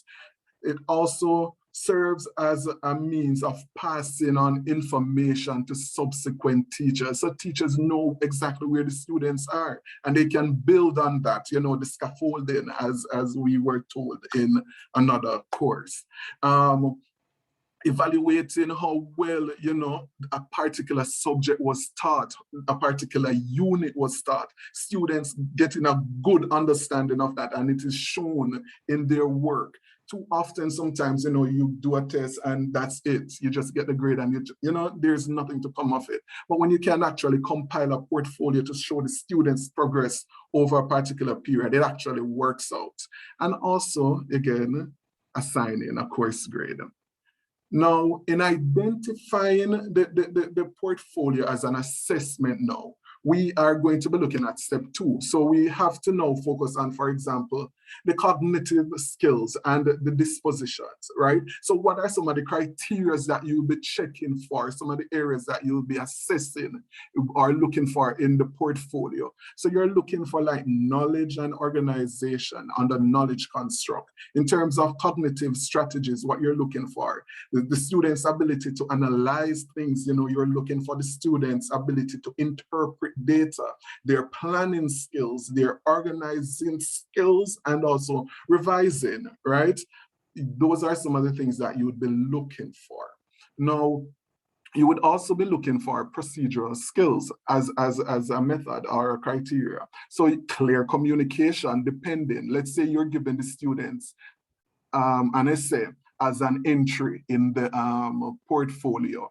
It also serves as a means of passing on information to subsequent teachers. So teachers know exactly where the students are and they can build on that, you know, the scaffolding as we were told in another course. Evaluating how well, you know, a particular subject was taught, a particular unit was taught, students getting a good understanding of that, and it is shown in their work. Too often, sometimes, you know, you do a test and that's it. You just get the grade and you know, there's nothing to come of it. But when you can actually compile a portfolio to show the students' progress over a particular period, it actually works out. And also, again, assigning a course grade. Now, in identifying the portfolio as an assessment now, we are going to be looking at step 2. So we have to now focus on, for example, the cognitive skills and the dispositions, right? So what are some of the criteria that you'll be checking for, some of the areas that you'll be assessing or looking for in the portfolio? So you're looking for like knowledge and organization under knowledge construct. In terms of cognitive strategies, what you're looking for, the student's ability to analyze things, you know, you're looking for the student's ability to interpret data, their planning skills, their organizing skills, and also revising, right? Those are some of the things that you would be looking for. Now, you would also be looking for procedural skills as a method or a criteria. So clear communication, depending, let's say you're giving the students an essay as an entry in the portfolio.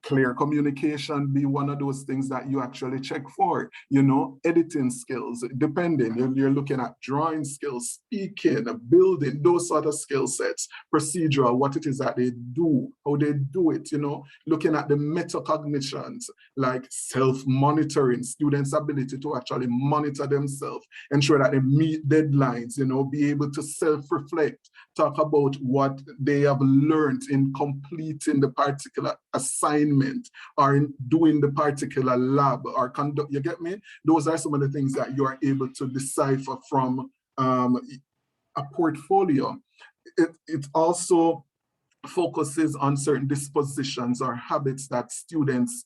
Clear communication be one of those things that you actually check for. You know, editing skills, depending, you're looking at drawing skills, speaking, building, those sort of skill sets, procedural, what it is that they do, how they do it, you know, looking at the metacognitions, like self-monitoring, students' ability to actually monitor themselves, ensure that they meet deadlines, you know, be able to self-reflect, talk about what they have learned in completing the particular assignment or in doing the particular lab or conduct, you get me? Those are some of the things that you are able to decipher from a portfolio. It also focuses on certain dispositions or habits that students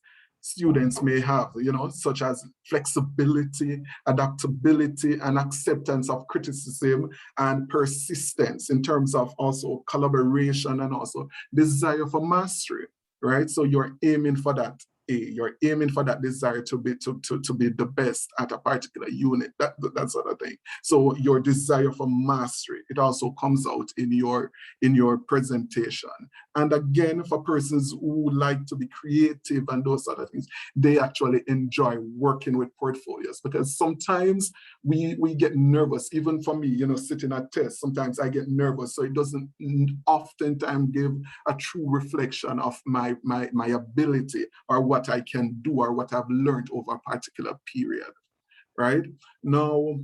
may have, you know, such as flexibility, adaptability, and acceptance of criticism and persistence in terms of also collaboration and also desire for mastery, right? So you're aiming for that. You're aiming for that desire to be the best at a particular unit, that sort of thing. So your desire for mastery, it also comes out in your presentation. And again, for persons who like to be creative and those sort of things, they actually enjoy working with portfolios, because sometimes we get nervous. Even for me, you know, sitting at tests, sometimes I get nervous. So it doesn't oftentimes give a true reflection of my ability or what I can do or what I've learned over a particular period, right? Now,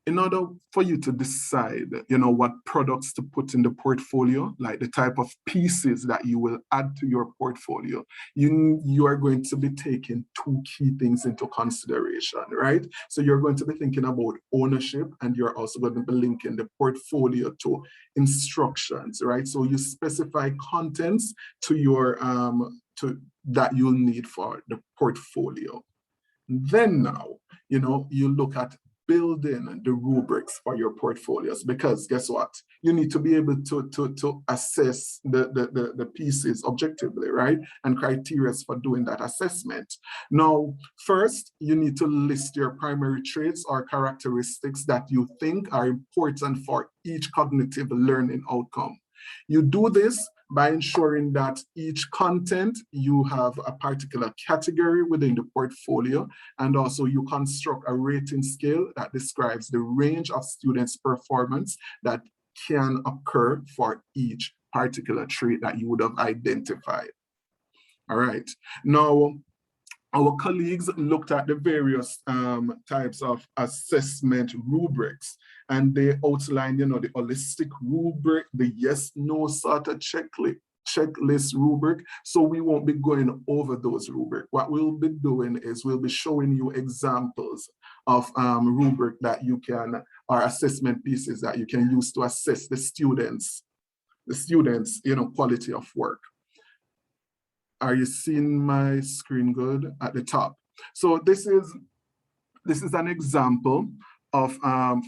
in order for you to decide, you know, what products to put in the portfolio, like the type of pieces that you will add to your portfolio, you are going to be taking 2 key things into consideration, right? So you're going to be thinking about ownership, and you're also going to be linking the portfolio to instructions, right? So you specify contents to your that you'll need for the portfolio. Then now, you know, you look at building the rubrics for your portfolios, because guess what? You need to be able to assess the pieces objectively, right? And criteria for doing that assessment. Now, first, you need to list your primary traits or characteristics that you think are important for each cognitive learning outcome. You do this by ensuring that each content, you have a particular category within the portfolio, and also you construct a rating scale that describes the range of students' performance that can occur for each particular trait that you would have identified. All right. Now, our colleagues looked at the various types of assessment rubrics, and they outlined, the holistic rubric, the yes/no sort of checklist rubric. So we won't be going over those rubric. What we'll be doing is we'll be showing you examples of rubric that you can, or assessment pieces that you can use to assess the students, quality of work. Are you seeing my screen good at the top? So this is an example of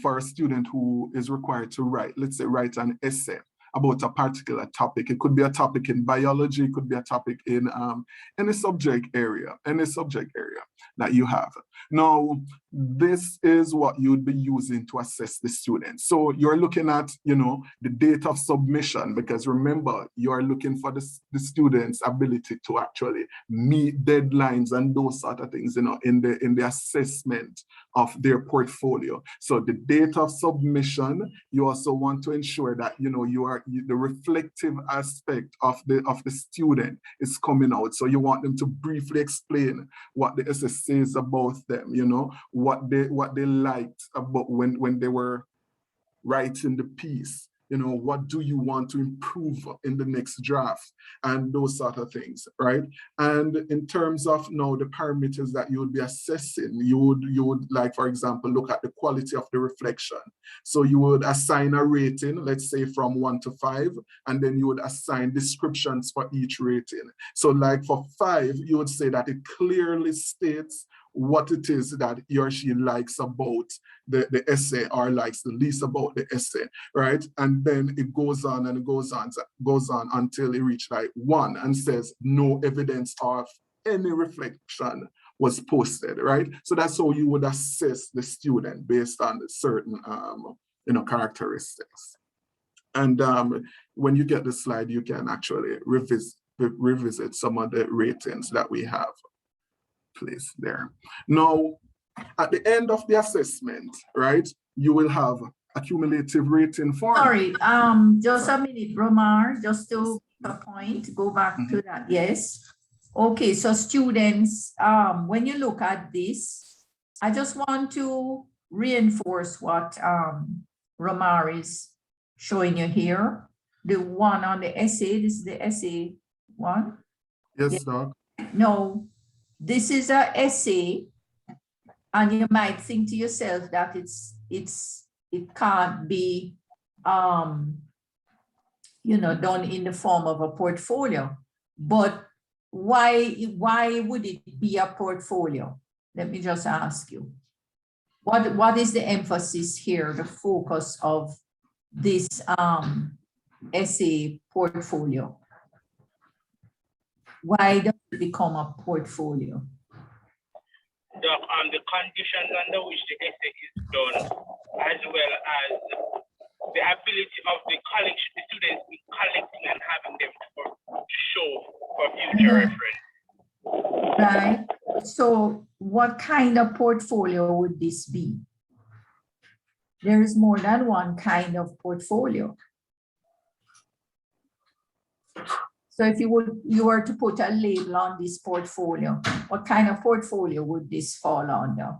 for a student who is required to write, let's say, write an essay about a particular topic. It could be a topic in biology, it could be a topic in any subject area that you have. Now, this is what you'd be using to assess the student. So you're looking at, the date of submission, because remember, you're looking for the student's ability to actually meet deadlines and those sort of things, in the assessment of their portfolio. So the date of submission, you also want to ensure that, the reflective aspect of the student is coming out. So you want them to briefly explain what the essay says about them, what they liked about when they were writing the piece. What do you want to improve in the next draft, and those sort of things, right? And in terms of now the parameters that you would be assessing, you would like, for example, look at the quality of the reflection. So you would assign a rating, let's say from 1 to 5, and then you would assign descriptions for each rating. So like for 5, you would say that it clearly states what it is that he or she likes about the essay, or likes the least about the essay, right? And then it goes on and it goes on until it reaches like 1 and says no evidence of any reflection was posted, right? So that's how you would assess the student based on certain characteristics. And when you get the slide, you can actually revisit some of the ratings that we have placed there. Now, at the end of the assessment, right, you will have a cumulative rating form. Sorry, just a minute, Romar, just to a point, go back to that. Yes. Okay, so students, when you look at this, I just want to reinforce what Romar is showing you here. The one on the essay, this is the essay one. Yes, Doc. No, this is an essay, and you might think to yourself that it can't be done in the form of a portfolio. But why would it be a portfolio? Let me just ask you. What is the emphasis here, the focus of this essay portfolio? Why does it become a portfolio? The conditions under which the essay is done, as well as the ability of the students in collecting and having them to show for future reference. Right. So what kind of portfolio would this be? There is more than one kind of portfolio. So if you were to put a label on this portfolio, what kind of portfolio would this fall under?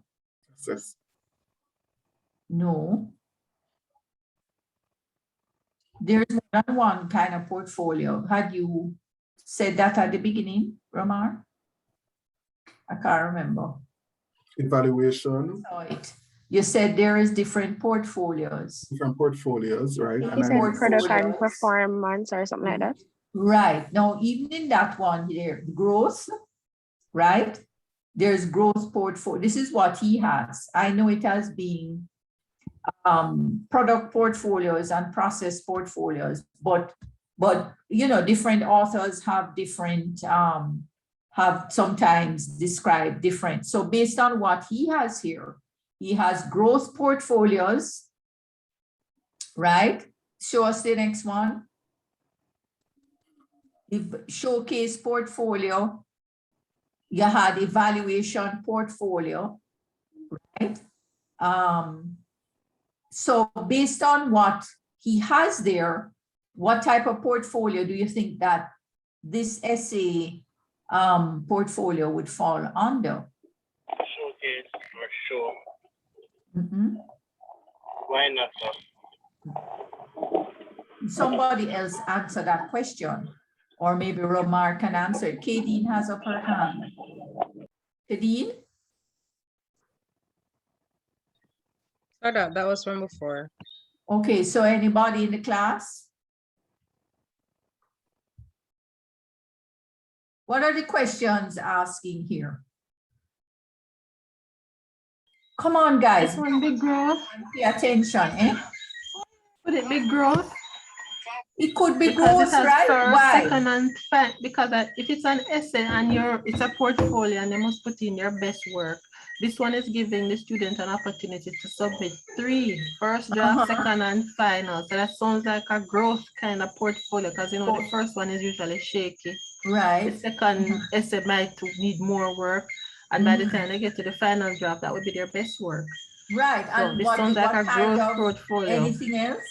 Yes. No. There's more than one kind of portfolio. Had you said that at the beginning, Romar? I can't remember. Evaluation. You said there is different portfolios. Different portfolios, right? You said product and performance or something like that. Right. Now, even in that one here, growth, right? there's growth portfolio. This is what he has. I know it has been product portfolios and process portfolios, but you know, different authors have different, have sometimes described different. So based on what he has here, he has growth portfolios, right? Show us the next one. Showcase portfolio. You had evaluation portfolio, right? So based on what he has there, what type of portfolio do you think that this essay portfolio would fall under? Showcase or show. Mm-hmm. Why not, sir? Somebody else answer that question, or maybe Romar can answer it. Kadeen has up her hand. Kadeen? Oh, that was from before. Okay, so anybody in the class? What are the questions asking here? Come on, guys. This one big growth. Pay attention, eh? Would it be growth? It could be Because growth, it has right? first, Why? second, and because if it's an essay and it's a portfolio and they must put in their best work, this one is giving the student an opportunity to submit 3, first draft, second, and final. So that sounds like a growth kind of portfolio, because you know the first one is usually shaky. Right. The second essay might need more work, and by the time they get to the final draft, that would be their best work. Right. So And this what sounds like a kind growth of portfolio. anything else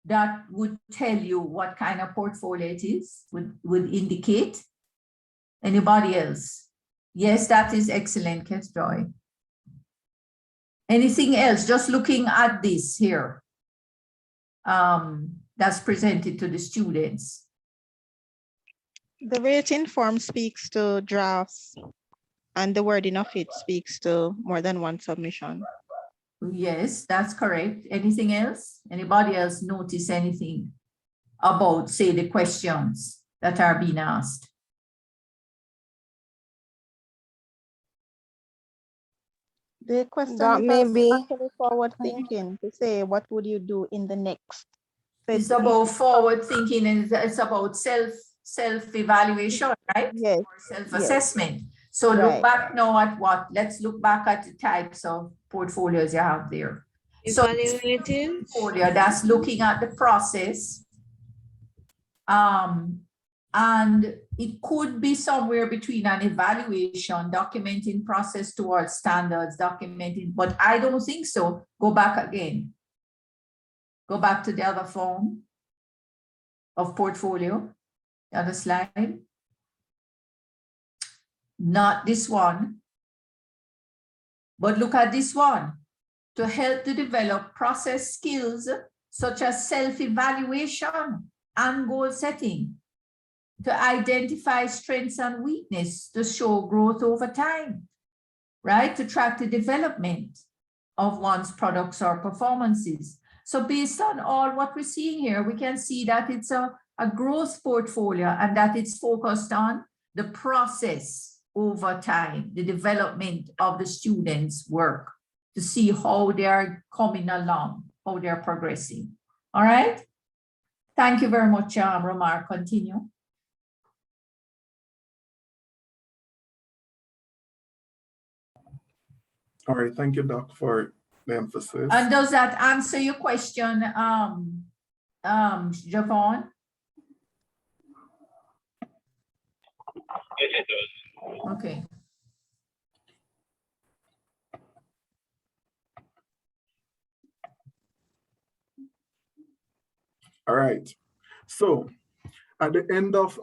that would tell you what kind of portfolio it is, would indicate? Anybody else? Yes, that is excellent, Kesjoy. Anything else? Just looking at this here, that's presented to the students. The rating form speaks to drafts, and the wording of it speaks to more than one submission. Yes, that's correct. Anything else? Anybody else notice anything about, say, the questions that are being asked? The question That is may be- actually forward thinking to say, what would you do in the next? So It's about forward thinking, and it's about self-evaluation, right? Yes. Or self-assessment. So Right. look back now at what, let's look back at the types of portfolios you have there. So Evaluative. portfolio, that's looking at the process. And it could be somewhere between an evaluation, documenting process towards standards, documenting, but I don't think so. Go back again. Go back to the other form of portfolio, the other slide. Not this one, but look at this one. To help to develop process skills such as self-evaluation and goal setting, to identify strengths and weakness, to show growth over time, right? To track the development of one's products or performances. So based on all what we're seeing here, we can see that it's a growth portfolio and that it's focused on the process over time, the development of the students' work, to see how they're coming along, how they're progressing. All right? Thank you very much, Romar. Continue. All right, thank you, Doc, for the emphasis. And does that answer your question, Javon? Yes, it does. Okay. All right. So at the end of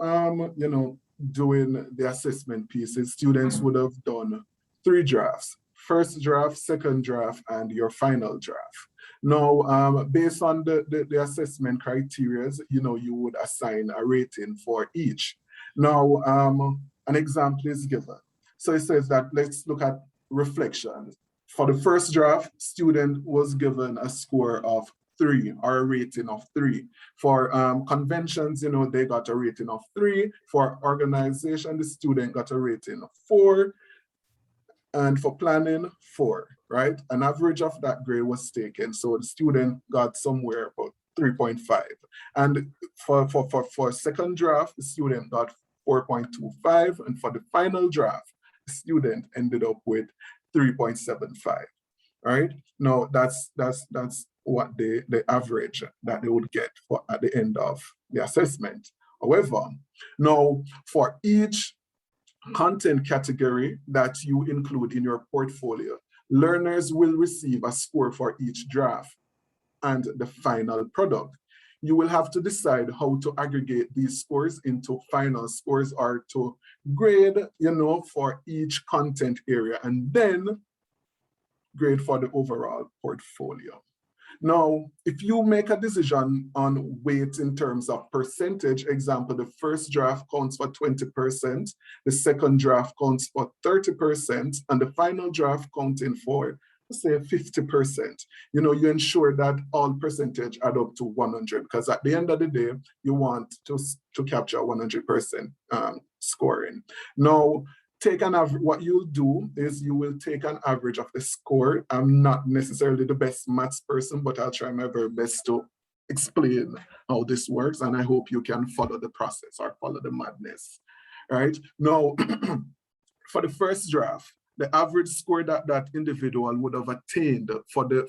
doing the assessment pieces, students would have done 3 drafts: first draft, second draft, and your final draft. Now, based on the assessment criteria, you would assign a rating for each. Now, an example is given. So it says that let's look at reflections. For the first draft, student was given a score of 3 or a rating of 3. For conventions, they got a rating of 3. For organization, the student got a rating of 4. And for planning, 4, right? An average of that grade was taken. So the student got somewhere about 3.5. And for second draft, the student got 4.25. And for the final draft, the student ended up with 3.75, right? Now that's what the average that they would get for at the end of the assessment. However, now for each content category that you include in your portfolio, learners will receive a score for each draft and the final product. You will have to decide how to aggregate these scores into final scores or to grade, for each content area, and then grade for the overall portfolio. Now, if you make a decision on weight in terms of percentage, example, the first draft counts for 20%, the second draft counts for 30%, and the final draft counting for, say, 50%, you ensure that all percentage add up to 100, because at the end of the day, you want to capture 100% scoring. Now, take an average. What you'll do is you will take an average of the score. I'm not necessarily the best maths person, but I'll try my very best to explain how this works, and I hope you can follow the process or follow the madness. Right now, for the first draft, the average score that individual would have attained for the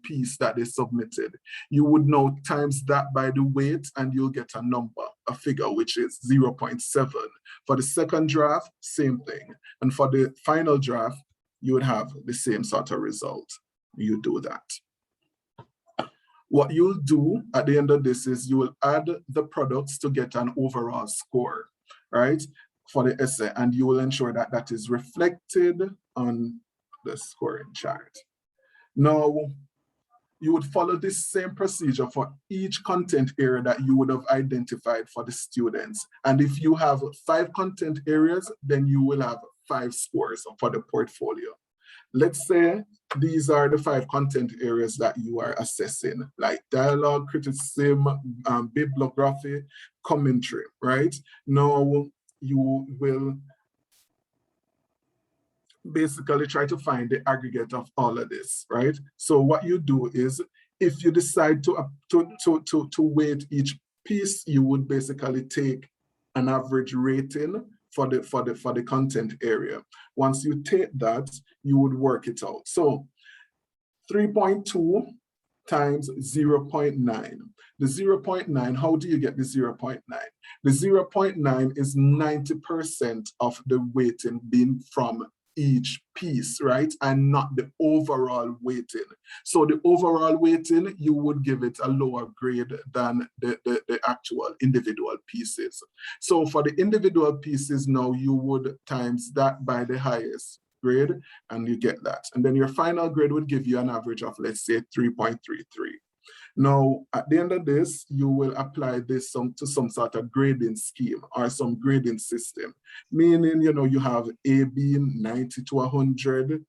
piece that they submitted, you would now times that by the weight, and you'll get a number, a figure, which is 0.7. For the second draft, same thing. And for the final draft, you would have the same sort of result. You do that. What you'll do at the end of this is you will add the products to get an overall score, right? For the essay, and you will ensure that that is reflected on the scoring chart. Now, you would follow this same procedure for each content area that you would have identified for the students. And if you have 5 content areas, then you will have 5 scores for the portfolio. Let's say these are the 5 content areas that you are assessing, like dialogue, criticism, bibliography, commentary, right? Now, you will basically try to find the aggregate of all of this, right? So what you do is, if you decide to weight each piece, you would basically take an average rating for the content area. Once you take that, you would work it out. So 3.2 times 0.9. The 0.9, how do you get the 0.9? The 0.9 is 90% of the weighting being from each piece, right? And not the overall weighting. So the overall weighting, you would give it a lower grade than the actual individual pieces. So for the individual pieces now, you would times that by the highest grade, and you get that. And then your final grade would give you an average of, let's say, 3.33. Now, at the end of this, you will apply this to some sort of grading scheme or some grading system, meaning, you have A being 90 to 100,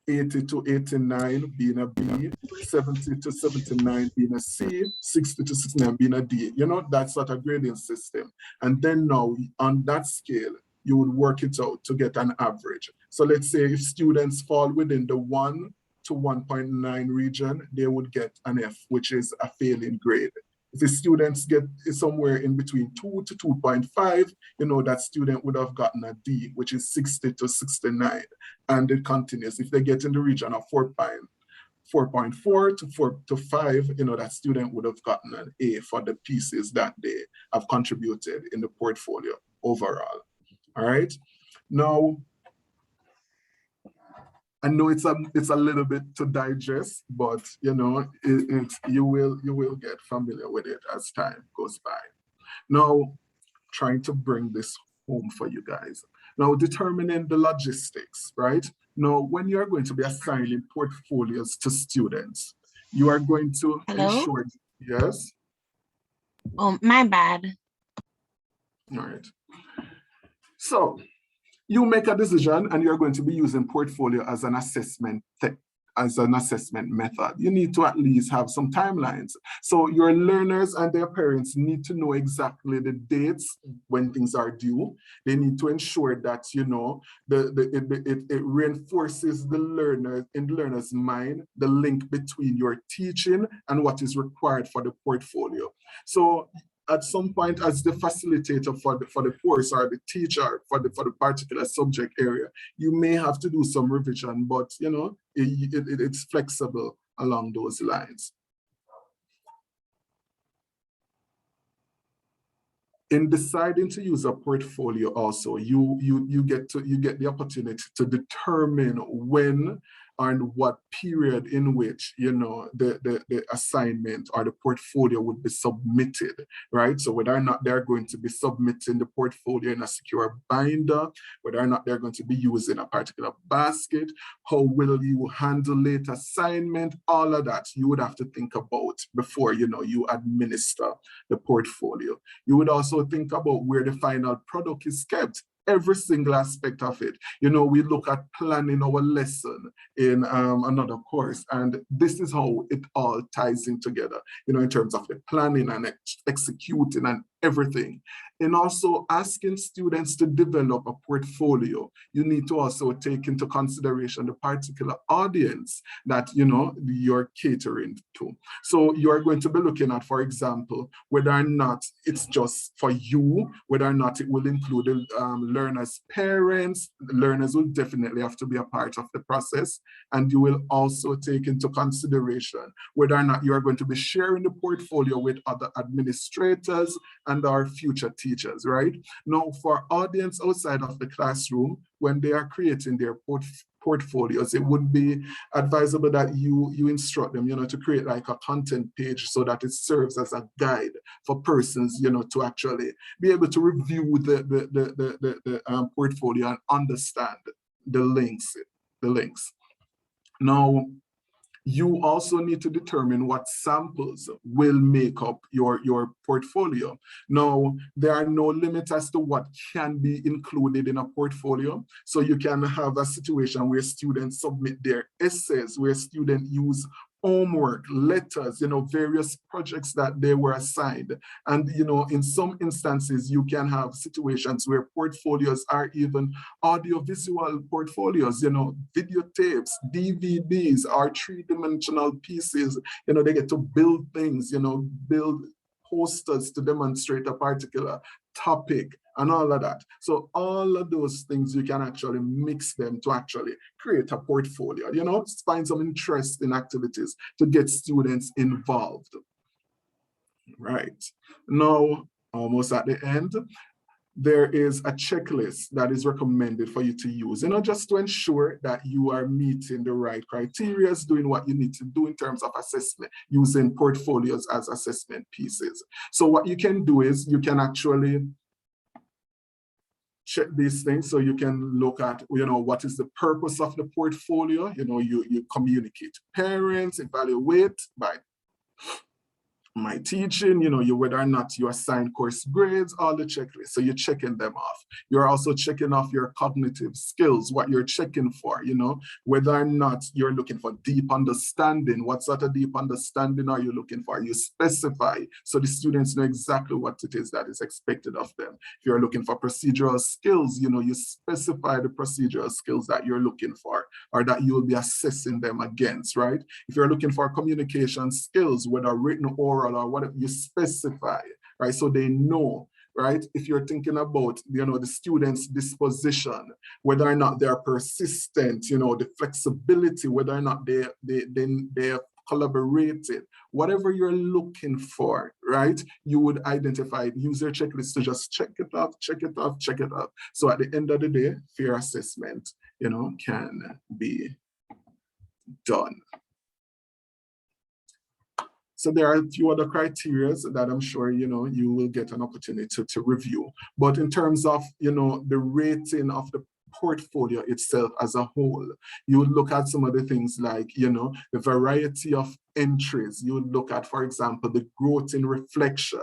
80 to 89 being a B, 70 to 79 being a C, 60 to 69 being a D, that sort of grading system. And then now, on that scale, you would work it out to get an average. So let's say if students fall within the 1 to 1.9 region, they would get an F, which is a failing grade. If the students get somewhere in between 2 to 2.5, that student would have gotten a D, which is 60 to 69. And it continues. If they get in the region of 4.4 to 4 to 5, that student would have gotten an A for the pieces that they have contributed in the portfolio overall. All right. Now, I know it's a little bit to digest, but you will get familiar with it as time goes by. Now, trying to bring this home for you guys. Now, determining the logistics, right? Now, when you are going to be assigning portfolios to students, you are going to ensure. Yes. Oh, my bad. All right. So you make a decision and you're going to be using portfolio as an assessment as an assessment method. You need to at least have some timelines. So your learners and their parents need to know exactly the dates when things are due. They need to ensure that, you know, it reinforces the learner in the learner's mind, the link between your teaching and what is required for the portfolio. So at some point, as the facilitator for the course or the teacher for the particular subject area, you may have to do some revision, but you know, it's flexible along those lines. In deciding to use a portfolio also, you get the opportunity to determine when and what period in which, you know, the assignment or the portfolio would be submitted, right? So whether or not they're going to be submitting the portfolio in a secure binder, whether or not they're going to be using a particular basket, how will you handle late assignment, all of that you would have to think about before, you know, you administer the portfolio. You would also think about where the final product is kept. Every single aspect of it. You know, we look at planning our lesson in another course, and this is how it all ties in together, you know, in terms of the planning and executing and everything. And also asking students to develop a portfolio, you need to also take into consideration the particular audience that, you know, you're catering to. So you're going to be looking at, for example, whether or not it's just for you, whether or not it will include learners' parents. Learners will definitely have to be a part of the process. And you will also take into consideration whether or not you are going to be sharing the portfolio with other administrators and our future teachers, right? Now, for audience outside of the classroom, when they are creating their portfolios, it would be advisable that you instruct them, you know, to create like a content page so that it serves as a guide for persons, you know, to actually be able to review the portfolio and understand the links. Now, you also need to determine what samples will make up your portfolio. Now, there are no limits as to what can be included in a portfolio. So you can have a situation where students submit their essays, where students use homework, letters, you know, various projects that they were assigned. And, you know, in some instances, you can have situations where portfolios are even audiovisual portfolios, you know, videotapes, DVDs, or three-dimensional pieces. You know, they get to build things, you know, build posters to demonstrate a particular topic and all of that. So all of those things, you can actually mix them to actually create a portfolio, you know, find some interesting activities to get students involved. Right. Now, almost at the end, there is a checklist that is recommended for you to use, you know, just to ensure that you are meeting the right criteria, doing what you need to do in terms of assessment, using portfolios as assessment pieces. So what you can do is you can actually check these things. So you can look at, you know, what is the purpose of the portfolio? You know, you communicate to parents, evaluate by my teaching, you know, whether or not you assign course grades, all the checklists. So you're checking them off. You're also checking off your cognitive skills, what you're checking for, you know, whether or not you're looking for deep understanding. What sort of deep understanding are you looking for? You specify so the students know exactly what it is that is expected of them. If you're looking for procedural skills, you know, you specify the procedural skills that you're looking for or that you will be assessing them against, right? If you're looking for communication skills, whether written, oral, or whatever, you specify, right? So they know, right? If you're thinking about, you know, the student's disposition, whether or not they're persistent, you know, the flexibility, whether or not they have collaborated, whatever you're looking for, right? You would identify, use your checklist to just check it off, check it off, check it off. So at the end of the day, fair assessment, you know, can be done. So there are a few other criteria that I'm sure, you know, you will get an opportunity to review. But in terms of, you know, the rating of the portfolio itself as a whole, you would look at some of the things like, you know, the variety of entries. You would look at, for example, the growth in reflection.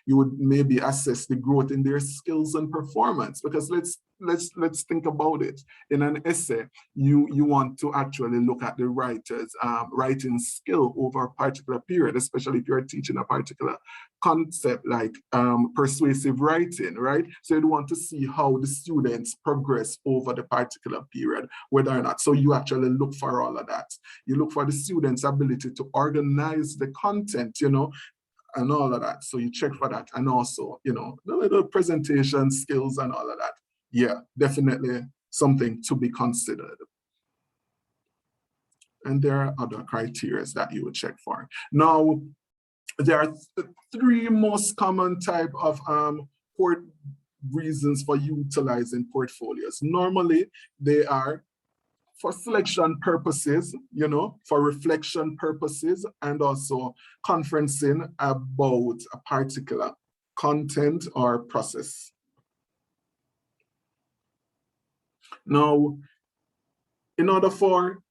You would maybe assess the growth in their skills and performance, because let's let's think about it. In an essay, you want to actually look at the writer's writing skill over a particular period, especially if you're teaching a particular concept like persuasive writing, right? So you'd want to see how the students progress over the particular period, whether or not. So you actually look for all of that. You look for the students' ability to organize the content, you know, and all of that. So you check for that. And also, you know, the little presentation skills and all of that. Yeah, definitely something to be considered. And there are other criteria that you would check for. Now, there are three most common type of reasons for utilizing portfolios. Normally, they are for selection purposes, you know, for reflection purposes, and also conferencing about a particular content or process. Now, in order for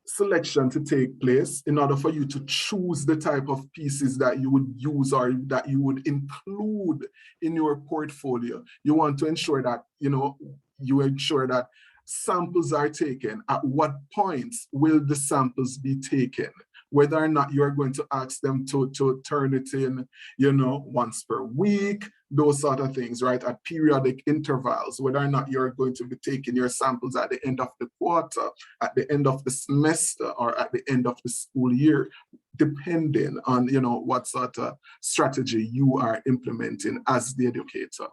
selection to take place, in order for you to choose the type of pieces that you would use or that you would include in your portfolio, you want to ensure that, you know, you ensure that samples are taken. At what points will the samples be taken? Whether or not you're going to ask them to turn it in, you know, once per week, those sort of things, right? At periodic intervals, whether or not you're going to be taking your samples at the end of the quarter, at the end of the semester, or at the end of the school year, depending on, you know, what sort of strategy you are implementing as the educator.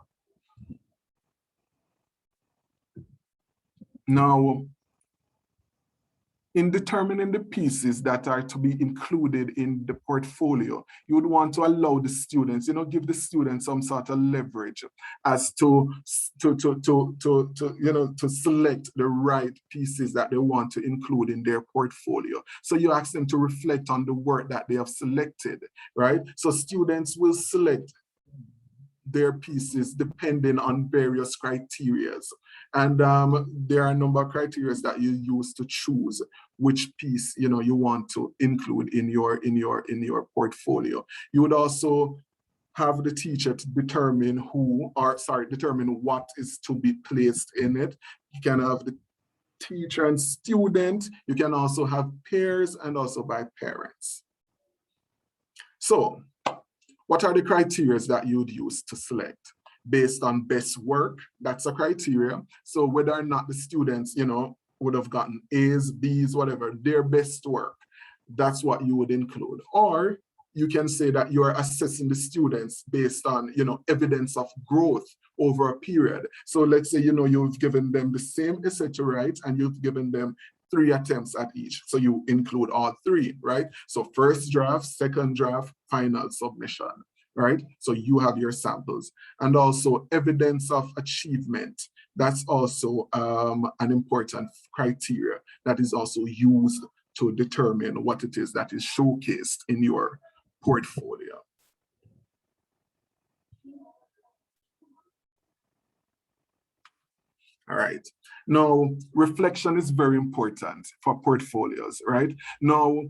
Now, in determining the pieces that are to be included in the portfolio, you would want to allow the students, you know, give the students some sort of leverage as to select the right pieces that they want to include in their portfolio. So you ask them to reflect on the work that they have selected, right? So students will select their pieces depending on various criteria. And there are a number of criteria that you use to choose which piece, you know, you want to include in your portfolio. You would also have the teacher to determine determine what is to be placed in it. You can have the teacher and student. You can also have peers and also by parents. So, what are the criteria that you would use to select? Based on best work, that's a criteria. So whether or not the students, you know, would have gotten A's, B's, whatever, their best work, that's what you would include. Or you can say that you're assessing the students based on, you know, evidence of growth over a period. So let's say, you know, you've given them the same essay to write and you've given them 3 attempts at each. So you include all 3, right? So first draft, second draft, final submission, right? So you have your samples. And also evidence of achievement. That's also an important criteria that is also used to determine what it is that is showcased in your portfolio. All right. Now, reflection is very important for portfolios, right? Now,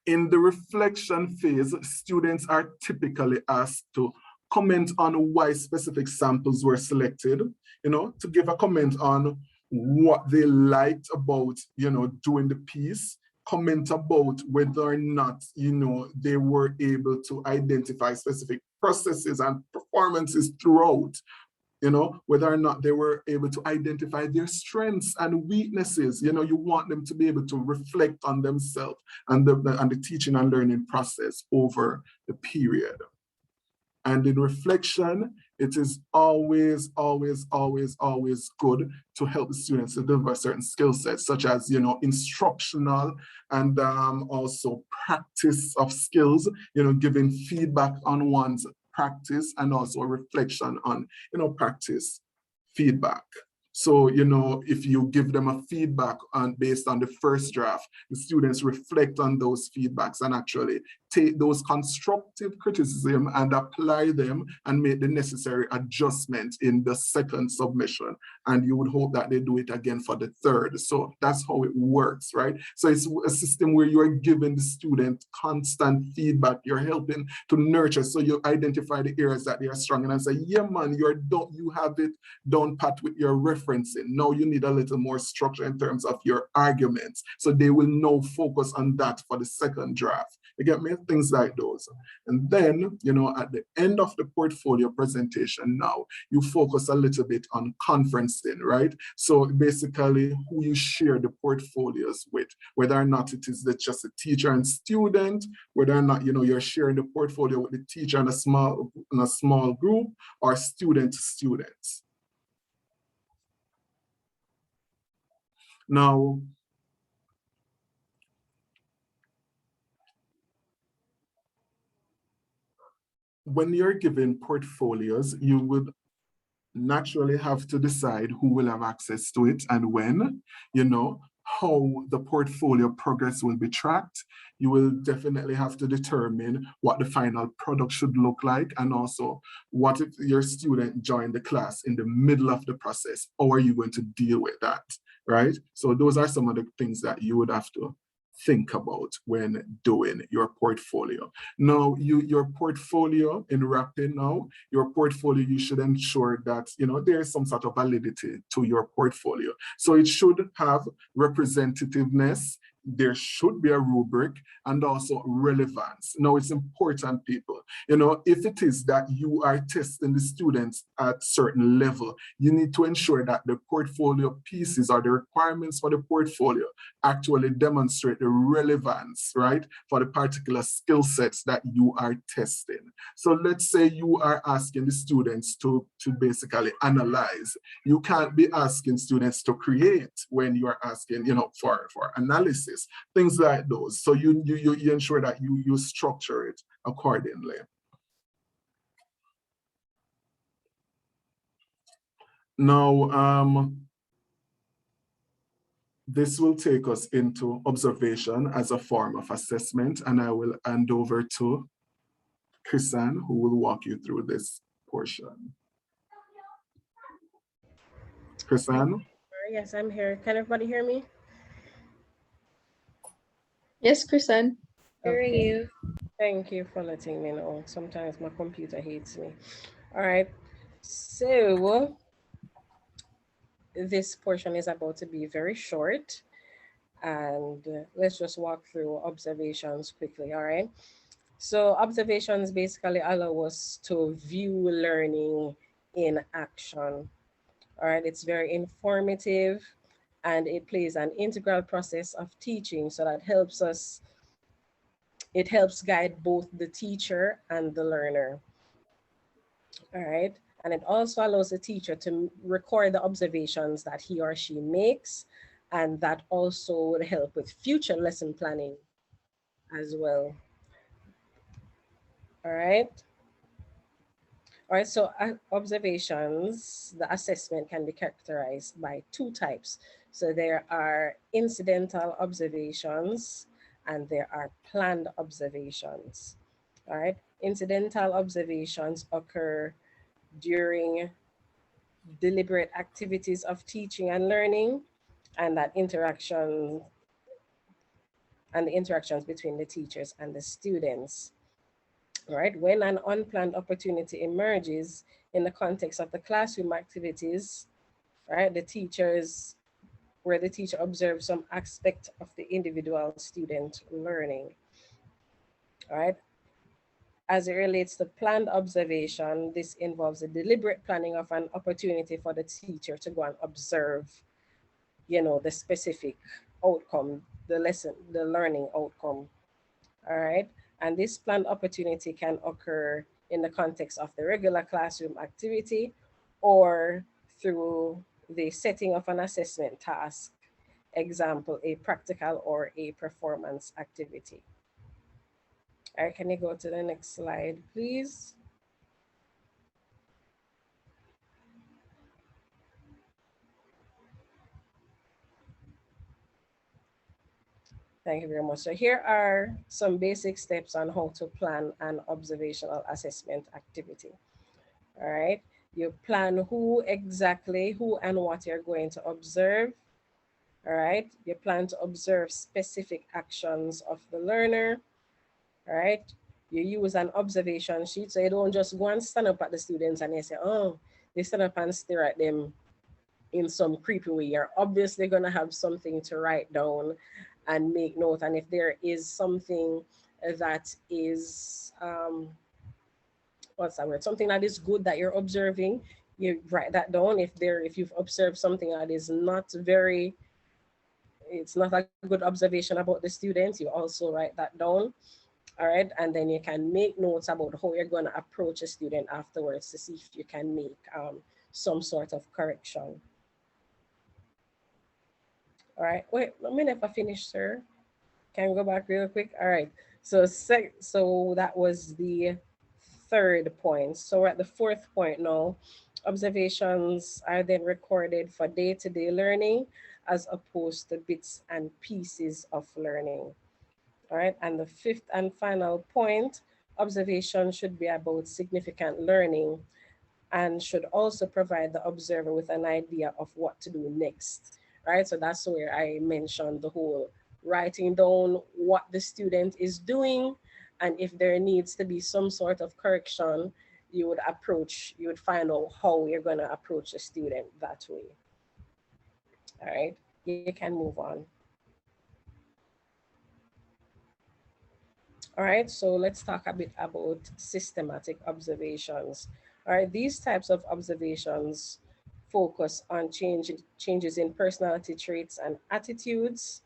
in the reflection phase, students are typically asked to comment on why specific samples were selected, you know, to give a comment on what they liked about, you know, doing the piece, comment about whether or not, you know, they were able to identify specific processes and performances throughout, you know, whether or not they were able to identify their strengths and weaknesses. You know, you want them to be able to reflect on themselves and the teaching and learning process over the period. And in reflection, it is always, always, always, always good to help the students to develop certain skill sets, such as, you know, instructional and also practice of skills, you know, giving feedback on one's practice and also reflection on, you know, practice feedback. So, you know, if you give them a feedback based on the first draft, the students reflect on those feedbacks and actually take those constructive criticism and apply them and make the necessary adjustment in the second submission. And you would hope that they do it again for the third. So that's how it works, right? So it's a system where you are giving the student constant feedback. You're helping to nurture. So you identify the areas that they are strong in and say, yeah, man, you have it down pat with your referencing. Now you need a little more structure in terms of your arguments. So they will now focus on that for the second draft. You get me? Things like those. And then, you know, at the end of the portfolio presentation now, you focus a little bit on conferencing, right? So basically who you share the portfolios with, whether or not it is just a teacher and student, whether or not, you know, you're sharing the portfolio with the teacher in a small group, or student to students. Now, when you're given portfolios, you would naturally have to decide who will have access to it and when, you know, how the portfolio progress will be tracked. You will definitely have to determine what the final product should look like, and also what if your student joined the class in the middle of the process. How are you going to deal with that, right? So those are some of the things that you would have to think about when doing your portfolio. Now, your portfolio, in wrapping now, your portfolio, you should ensure that, you know, there is some sort of validity to your portfolio. So it should have representativeness, there should be a rubric, and also relevance. Now, it's important, people, you know, if it is that you are testing the students at certain level, you need to ensure that the portfolio pieces or the requirements for the portfolio actually demonstrate the relevance, right, for the particular skill sets that you are testing. So let's say you are asking the students to basically analyze. You can't be asking students to create when you are asking, you know, for analysis, things like those. So you ensure that you structure it accordingly. Now, this will take us into observation as a form of assessment, and I will hand over to Chrisanne, who will walk you through this portion. Chrisanne? Yes, I'm here. Can everybody hear me? Yes, Chrisanne. Hearing Okay. you. Thank you for letting me know. Sometimes my computer hates me. All right. So this portion is about to be very short, and let's just walk through observations quickly. All right. So observations basically allow us to view learning in action. All right. It's very informative, and it plays an integral process of teaching. So that helps us. It helps guide both the teacher and the learner. All right. And it also allows the teacher to record the observations that he or she makes, and that also would help with future lesson planning as well. All right. All right, so observations, the assessment can be characterized by two types. So there are incidental observations and there are planned observations. All right, incidental observations occur during deliberate activities of teaching and learning, and that interaction and the interactions between the teachers and the students. All right, when an unplanned opportunity emerges in the context of the classroom activities, right, where the teacher observes some aspect of the individual student learning. All right. As it relates to planned observation, this involves the deliberate planning of an opportunity for the teacher to go and observe, you know, the specific outcome, the lesson, the learning outcome. All right. And this planned opportunity can occur in the context of the regular classroom activity or through the setting of an assessment task, example, a practical or a performance activity. All right, can you go to the next slide, please? Thank you very much. So here are some basic steps on how to plan an observational assessment activity. All right. You plan who and what you're going to observe. All right. You plan to observe specific actions of the learner. All right. You use an observation sheet. So you don't just go and stand up at the students and they say, oh, they stand up and stare at them in some creepy way. You're obviously going to have something to write down and make note. And if there is something that is, what's that word? Something that is good that you're observing, you write that down. If you've observed something that is not very, it's not a good observation about the students, you also write that down. All right, and then you can make notes about how you're going to approach a student afterwards to see if you can make some sort of correction. All right, wait, let me never finish, sir. Can we go back real quick? All right, so that was the third point. So we're at the fourth point now. Observations are then recorded for day-to-day learning as opposed to bits and pieces of learning. All right, and the fifth and final point, observation should be about significant learning and should also provide the observer with an idea of what to do next, right? So that's where I mentioned the whole writing down what the student is doing, and if there needs to be some sort of correction, you would find out how you're going to approach a student that way. All right, you can move on. All right, so let's talk a bit about systematic observations. All right, these types of observations focus on changes in personality traits and attitudes.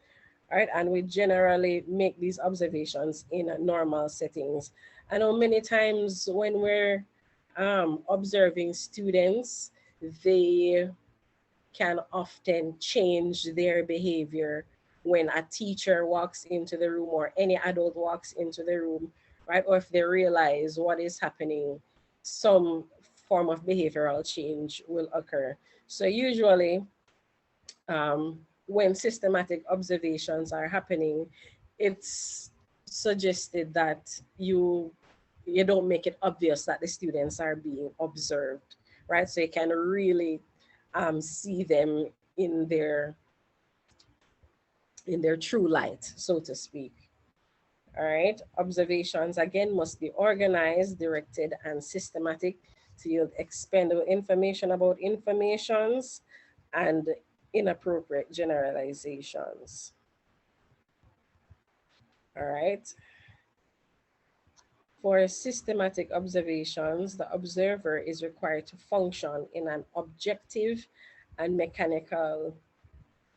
All right, and we generally make these observations in normal settings. I know many times when we're observing students, they can often change their behavior when a teacher walks into the room or any adult walks into the room, right? Or if they realize what is happening, some form of behavioral change will occur. So usually, when systematic observations are happening, it's suggested that you don't make it obvious that the students are being observed, right? So you can really see them in their true light, so to speak. All right, observations again must be organized, directed, and systematic to yield expendable information about informations and inappropriate generalizations. All right. For systematic observations, the observer is required to function in an objective and mechanical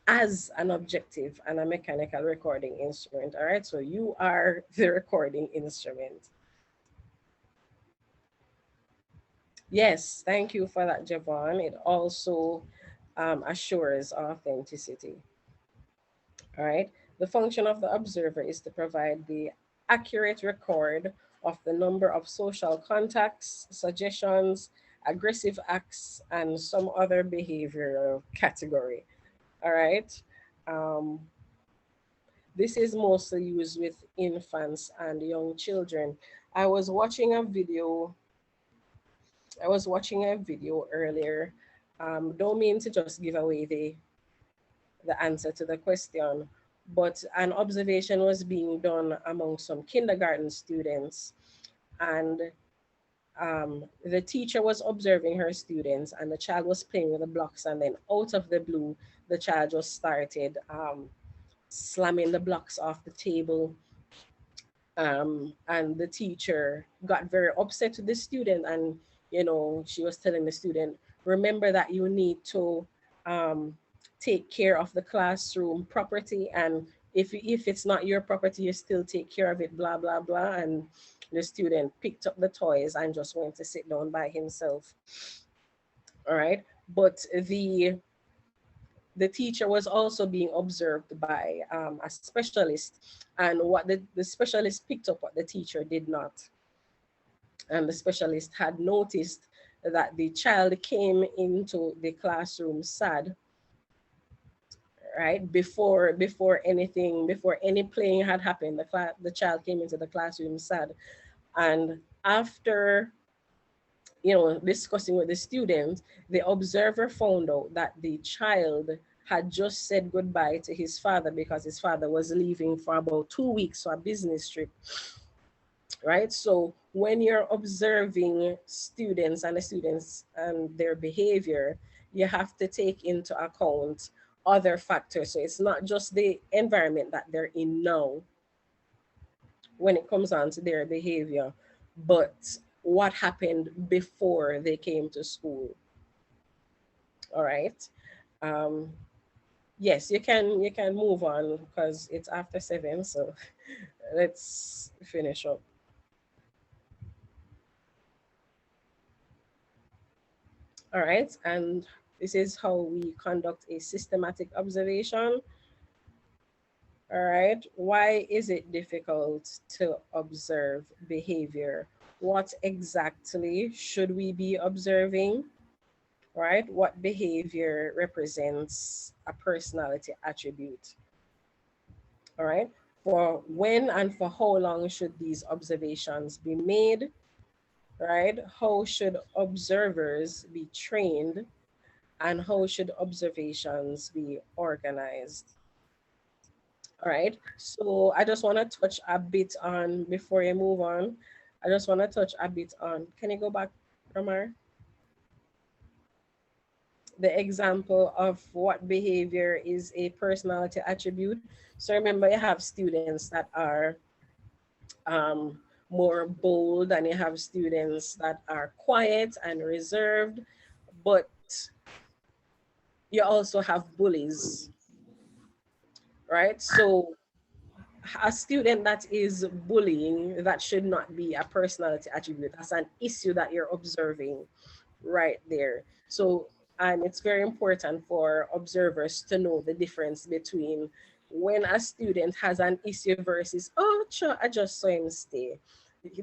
as an objective and a mechanical recording instrument. All right, so you are the recording instrument. Yes, thank you for that, Javon. It also assures authenticity. All right, the function of the observer is to provide the accurate record of the number of social contacts, suggestions, aggressive acts, and some other behavioral category. All right. This is mostly used with infants and young children. I was watching a video earlier. Don't mean to just give away the answer to the question, but an observation was being done among some kindergarten students, and the teacher was observing her students, and the child was playing with the blocks, and then out of the blue, the child just started slamming the blocks off the table. And the teacher got very upset with the student, and she was telling the student, remember that you need to take care of the classroom property, and if it's not your property, you still take care of it, blah blah blah. And the student picked up the toys and just went to sit down by himself. All right, but the teacher was also being observed by a specialist, and what the specialist picked up what the teacher did not. And the specialist had noticed that the child came into the classroom sad, right? Before anything, before any playing had happened, the child came into the classroom sad. And after, you know, discussing with the student, the observer found out that the child had just said goodbye to his father because his father was leaving for about 2 weeks for a business trip, right? So when you're observing students and the students and their behavior, you have to take into account other factors. So it's not just the environment that they're in now when it comes on to their behavior, but what happened before they came to school. All right. Yes, you can move on because it's after 7, so let's finish up. All right, and this is how we conduct a systematic observation. All right, why is it difficult to observe behavior? What exactly should we be observing? Right, what behavior represents a personality attribute? All right, for when and for how long should these observations be made? Right, how should observers be trained? And how should observations be organized? All right, so I just want to touch a bit on, before you move on, I just want to touch a bit on, can you go back, Ramar? The example of what behavior is a personality attribute. So remember, you have students that are more bold, and you have students that are quiet and reserved, but you also have bullies, right? So a student that is bullying, that should not be a personality attribute. That's an issue that you're observing right there. So, and it's very important for observers to know the difference between when a student has an issue versus, oh, sure, I just saw him stay.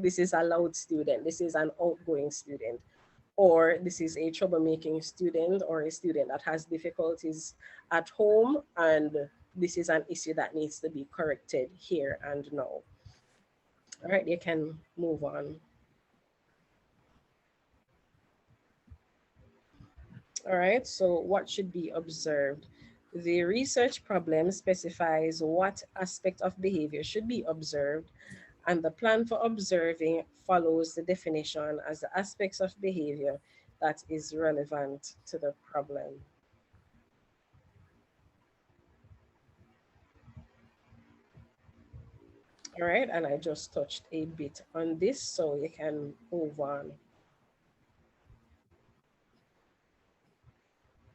This is a loud student. This is an outgoing student. Or this is a troublemaking student, or a student that has difficulties at home, and this is an issue that needs to be corrected here and now. All right, you can move on. All right, so what should be observed? The research problem specifies what aspect of behavior should be observed, and the plan for observing follows the definition as the aspects of behavior that is relevant to the problem. All right, and I just touched a bit on this, so you can move on.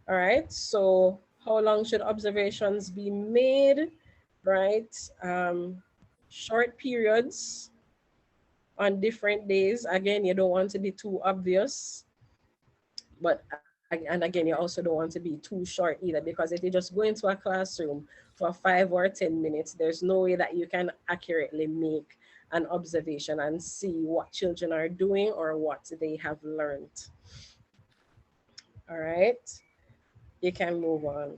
All right, so how long should observations be made, right? Short periods on different days. Again, you don't want to be too obvious, but, and again, you also don't want to be too short either, because if you just go into a classroom for 5 or 10 minutes, there's no way that you can accurately make an observation and see what children are doing or what they have learned. All right, you can move on.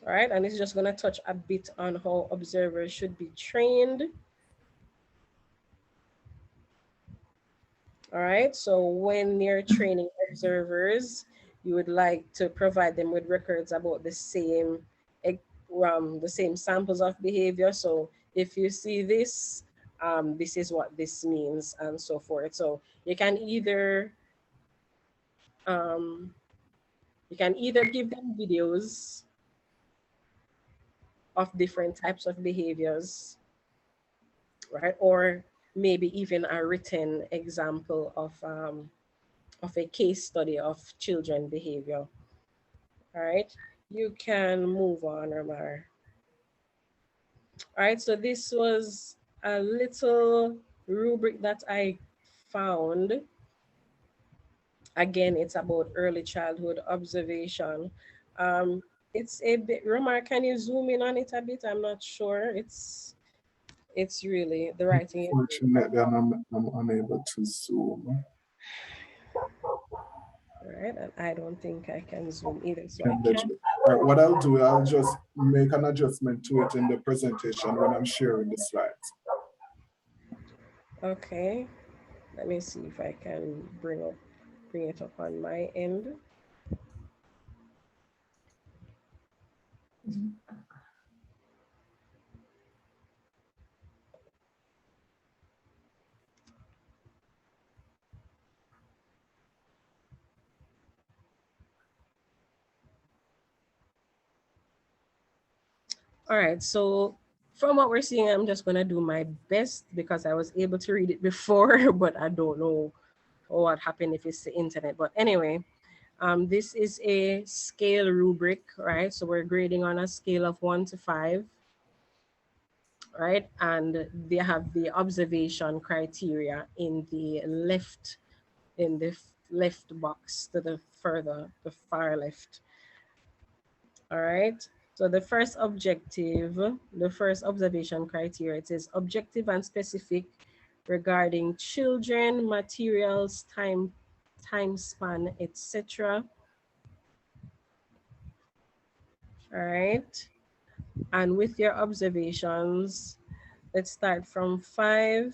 All right, and it's just going to touch a bit on how observers should be trained. All right, so when you're training observers, you would like to provide them with records about the same samples of behavior. So if you see this, this is what this means, and so forth. So you can either give them videos of different types of behaviors, right? Or maybe even a written example of a case study of children behavior. All right, you can move on, Ramar. All right, so this was a little rubric that I found. Again, it's about early childhood observation. It's a bit, Ramar, can you zoom in on it a bit? I'm not sure. It's really, the writing. Unfortunately, I'm unable to zoom. All right, and I don't think I can zoom either, so I All can. right, what I'll do, I'll just make an adjustment to it in the presentation when I'm sharing the slides. Okay, let me see if I can bring it up on my end. All right, so from what we're seeing, I'm just gonna do my best because I was able to read it before, but I don't know what happened if it's the internet. But anyway, this is a scale rubric, right? So we're grading on a scale of 1 to 5, right? And they have the observation criteria in the left box to the far left. All right. So the first objective, the first observation criteria, it is objective and specific regarding children, materials, time span, etc. All right. And with your observations, let's start from 5.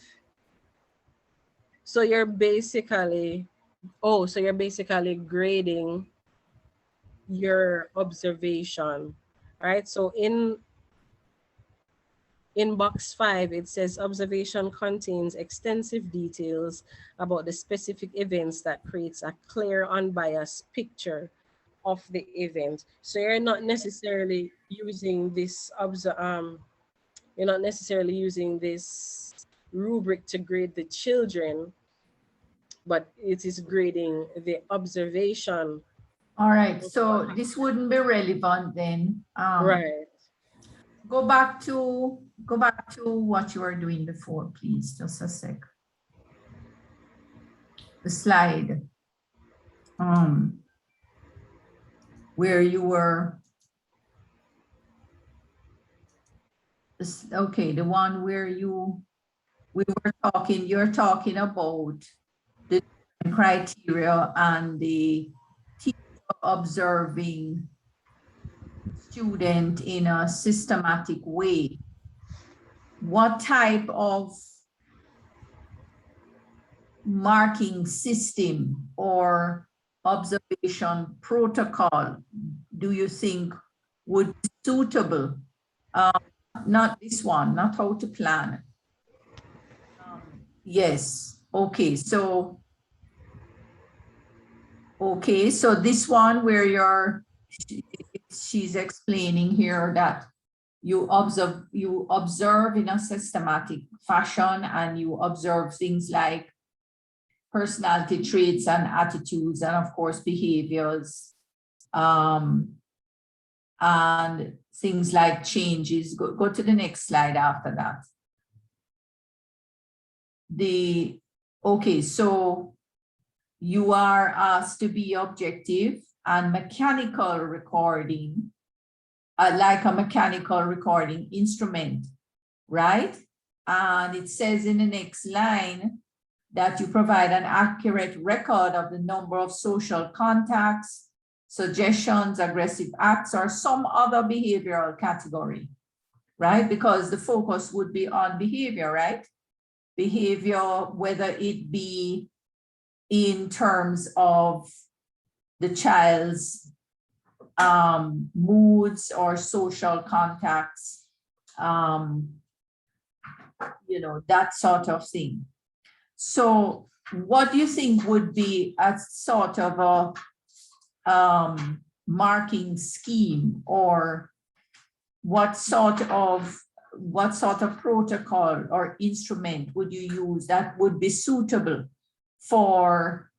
So you're basically, grading your observation, right? So in box 5, it says observation contains extensive details about the specific events that creates a clear, unbiased picture of the event. So you're not necessarily using this rubric to grade the children, but it is grading the observation. All right, so this wouldn't be relevant then. Right. Go back to what you were doing before, please, just a sec. The slide where you were, okay, the one where you're talking about the criteria and the teacher observing student in a systematic way. What type of marking system or observation protocol do you think would be suitable? Not this one, not how to plan. Yes, okay, so this one where she's explaining here that you observe in a systematic fashion, and you observe things like personality traits and attitudes, and of course behaviors, and things like changes. Go to the next slide after that. Okay, so you are asked to be objective and mechanical recording, like a mechanical recording instrument, right? And it says in the next line that you provide an accurate record of the number of social contacts, suggestions, aggressive acts, or some other behavioral category, right? Because the focus would be on behavior, right? Behavior, whether it be in terms of the child's moods or social contacts, that sort of thing. So what do you think would be a sort of a marking scheme, or what sort of protocol or instrument would you use that would be suitable for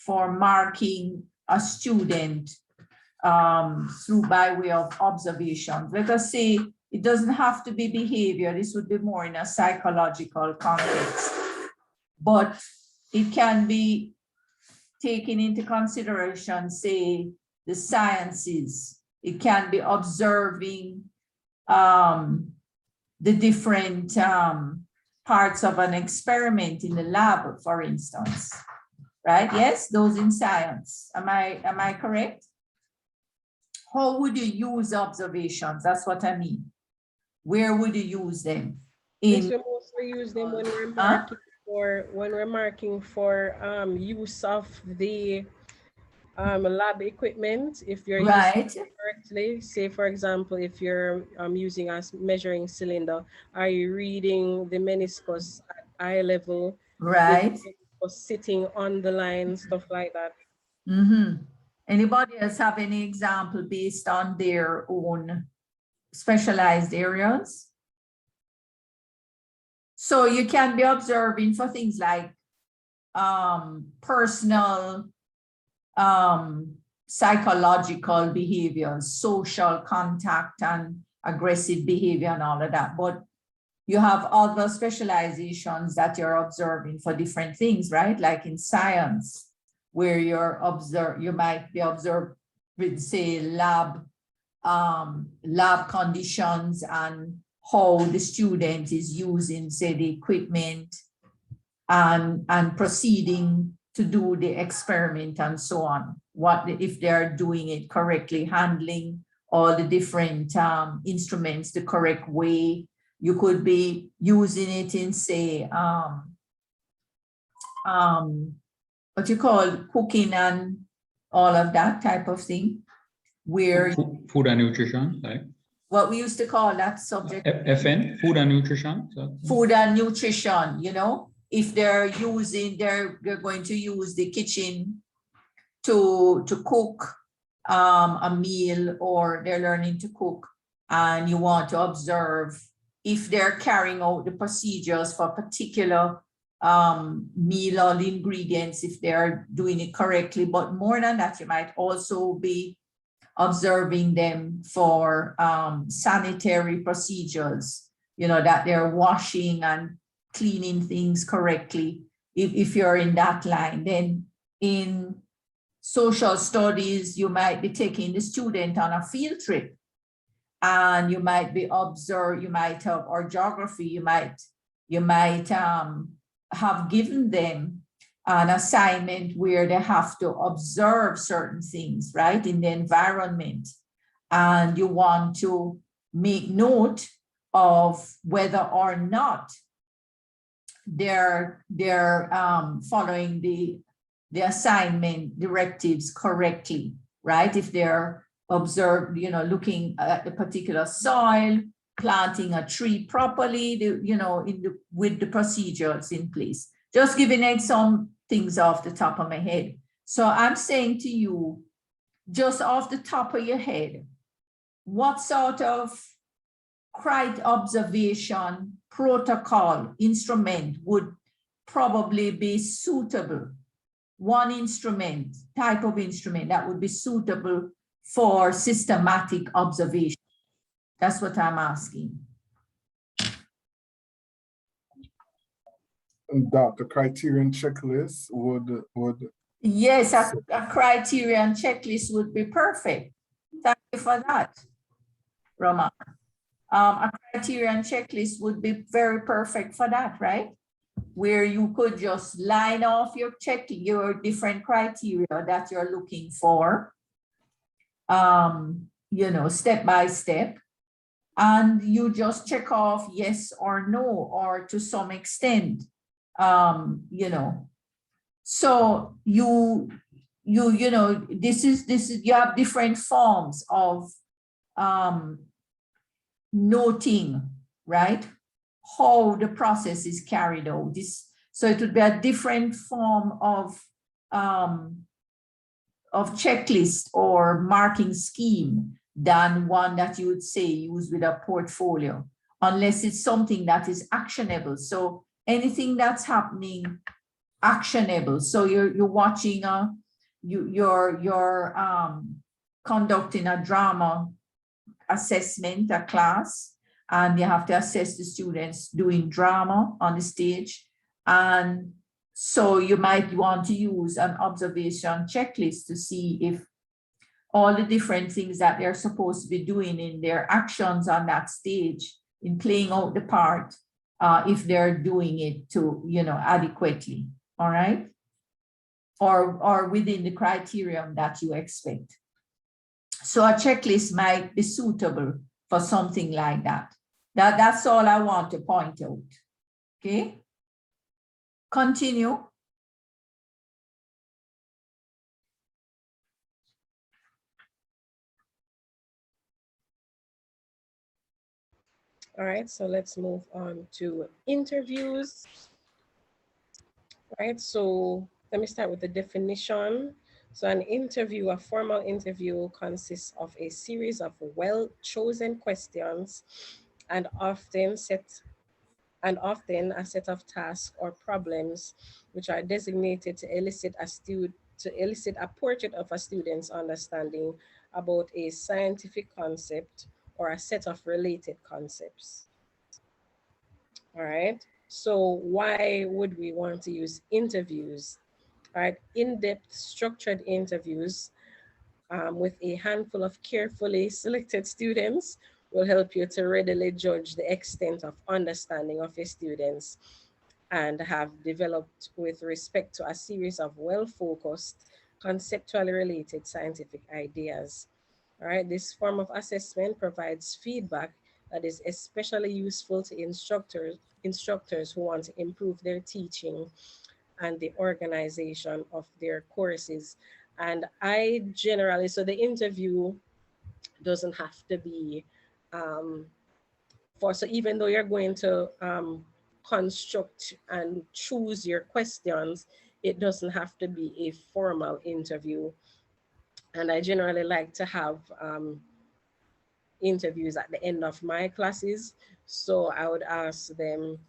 marking a student through by way of observation? Let us say it doesn't have to be behavior. This would be more in a psychological context, but it can be taken into consideration, say, the sciences. It can be observing the different parts of an experiment in the lab, for instance. right? Yes, those in science. Am I correct? How would you use observations? That's what I mean. Where would you use them? Yes, we mostly use them when we're marking for use of the lab equipment. If you're using it correctly, say for example, if you're using a measuring cylinder, are you reading the meniscus at eye level? Right. Or sitting on the line, stuff like that. Mm-hmm. Anybody else have any example based on their own specialized areas? So you can be observing for things like personal, psychological behaviors, social contact and aggressive behavior and all of that. But you have other specializations that you're observing for different things, right? Like in science, where you might be observed with, say, lab conditions and how the student is using, say, the equipment and proceeding to do the experiment and so on. What if they're doing it correctly, handling all the different instruments the correct way. You could be using it in, say, what you call cooking and all of that type of thing, where Food and nutrition, like what we used to call that subject. FN, food and nutrition. So. Food and nutrition, you know, if they're going to use the kitchen to cook a meal, or they're learning to cook, and you want to observe if they're carrying out the procedures for a particular meal or the ingredients, if they're doing it correctly. But more than that, you might also be observing them for sanitary procedures, you know, that they're washing and cleaning things correctly. If you're in that line, then in social studies, you might be taking the student on a field trip, and you might be or geography, you might have given them an assignment where they have to observe certain things, right, in the environment. And you want to make note of whether or not they're following the assignment directives correctly, right? If they're observed, you know, looking at the particular soil, planting a tree properly, with the procedures in place. Just giving some things off the top of my head. So I'm saying to you, just off the top of your head, what sort of observation, protocol, instrument would probably be suitable? One instrument, type of instrument that would be suitable for systematic observation. That's what I'm asking. Dr. Criterion checklist would. Yes, a criterion checklist would be perfect. Thank you for that, Roma. A criterion checklist would be very perfect for that, right? Where you could just line off your different criteria that you're looking for, step by step, and you just check off yes or no, or to some extent, So this is you have different forms of noting, right? How the process is carried out. So it would be a different form of checklist or marking scheme than one that you would say use with a portfolio, unless it's something that is actionable. So anything that's happening actionable. So you're watching you're conducting a drama assessment, a class, and you have to assess the students doing drama on the stage. And so you might want to use an observation checklist to see if all the different things that they're supposed to be doing in their actions on that stage, in playing out the part, if they're doing it adequately. All right. or within the criterion that you expect. So a checklist might be suitable for something like that. That's all I want to point out. Okay. Continue. All right, so let's move on to interviews. All right, so let me start with the definition. So an interview, a formal interview, consists of a series of well-chosen questions and often a set of tasks or problems which are designated to elicit a portrait of a student's understanding about a scientific concept or a set of related concepts. All right, so why would we want to use interviews? All right, in-depth structured interviews with a handful of carefully selected students will help you to readily judge the extent of understanding of your students and have developed with respect to a series of well-focused, conceptually related scientific ideas. All right, this form of assessment provides feedback that is especially useful to instructors who want to improve their teaching and the organization of their courses. And I generally, so the interview doesn't have to be so even though you're going to construct and choose your questions, it doesn't have to be a formal interview. And I generally like to have interviews at the end of my classes. So I would ask them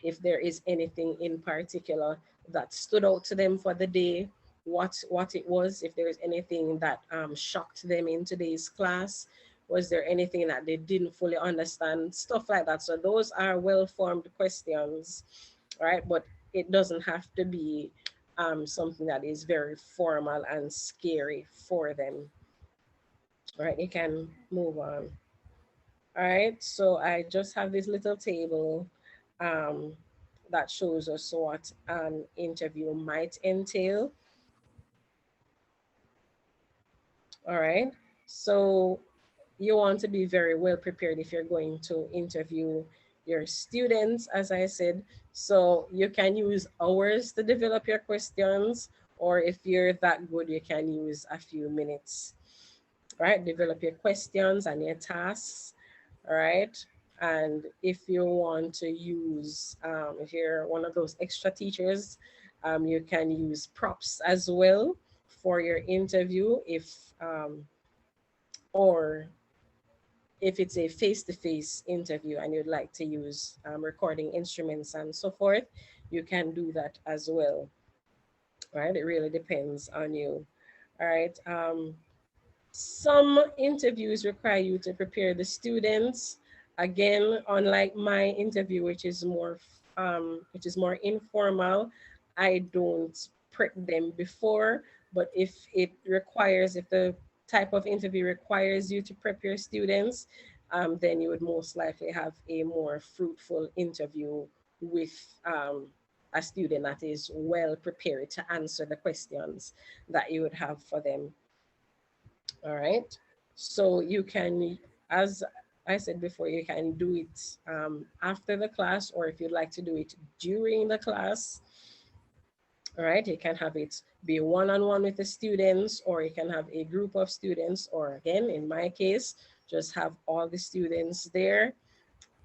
if there is anything in particular that stood out to them for the day, what it was, if there is anything that shocked them in today's class, was there anything that they didn't fully understand, stuff like that. So those are well-formed questions, right? But it doesn't have to be something that is very formal and scary for them. All right, you can move on. All right, so I just have this little table that shows us what an interview might entail. All right, so you want to be very well prepared if you're going to interview your students, as I said. So you can use hours to develop your questions, or if you're that good, you can use a few minutes. All right, develop your questions and your tasks. All right. And if you want to use, if you're one of those extra teachers, you can use props as well for your interview or if it's a face-to-face interview and you'd like to use recording instruments and so forth, you can do that as well. All right, it really depends on you. All right. Some interviews require you to prepare the students. Again, unlike my interview, which is more informal, I don't prep them before. But if the type of interview requires you to prep your students, then you would most likely have a more fruitful interview with a student that is well prepared to answer the questions that you would have for them. All right, so you can, as I said before, you can do it after the class, or if you'd like to do it during the class. All right, you can have it be one-on-one with the students, or you can have a group of students, or again, in my case, just have all the students there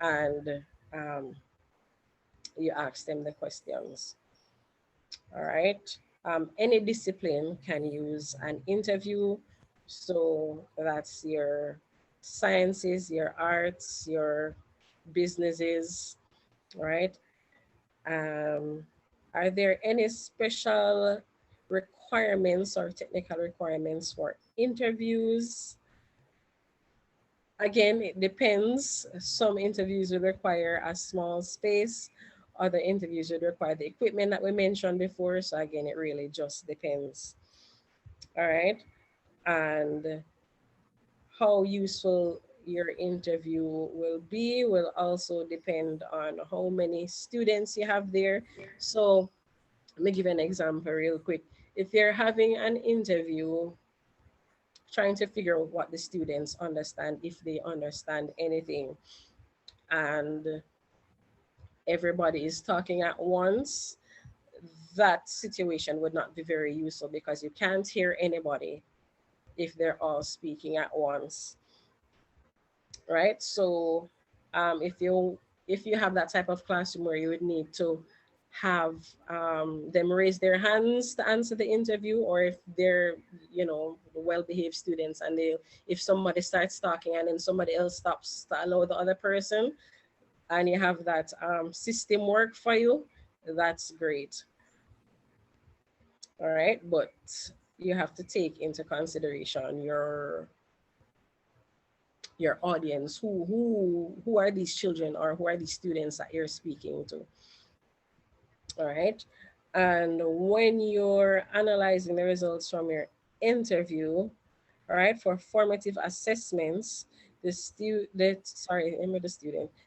and you ask them the questions. All right, any discipline can use an interview. So that's your sciences, your arts, your businesses, right? Are there any special requirements or technical requirements for interviews? Again, it depends. Some interviews will require a small space. Other interviews would require the equipment that we mentioned before. So again, it really just depends. All right. And how useful your interview will be will also depend on how many students you have there. So Let me give you an example real quick. If you're having an interview, trying to figure out what the students understand, if they understand anything, and everybody is talking at once, that situation would not be very useful because you can't hear anybody if they're all speaking at once, right? So if you have that type of classroom where you would need to have them raise their hands to answer the interview, or if they're, you know, well-behaved students, and if somebody starts talking and then somebody else stops to allow the other person, and you have that system work for you, that's great. All right, but you have to take into consideration your audience. Who are these children, or who are these students that you're speaking to? All right, and when you're analyzing the results from your interview, all right, for formative assessments, the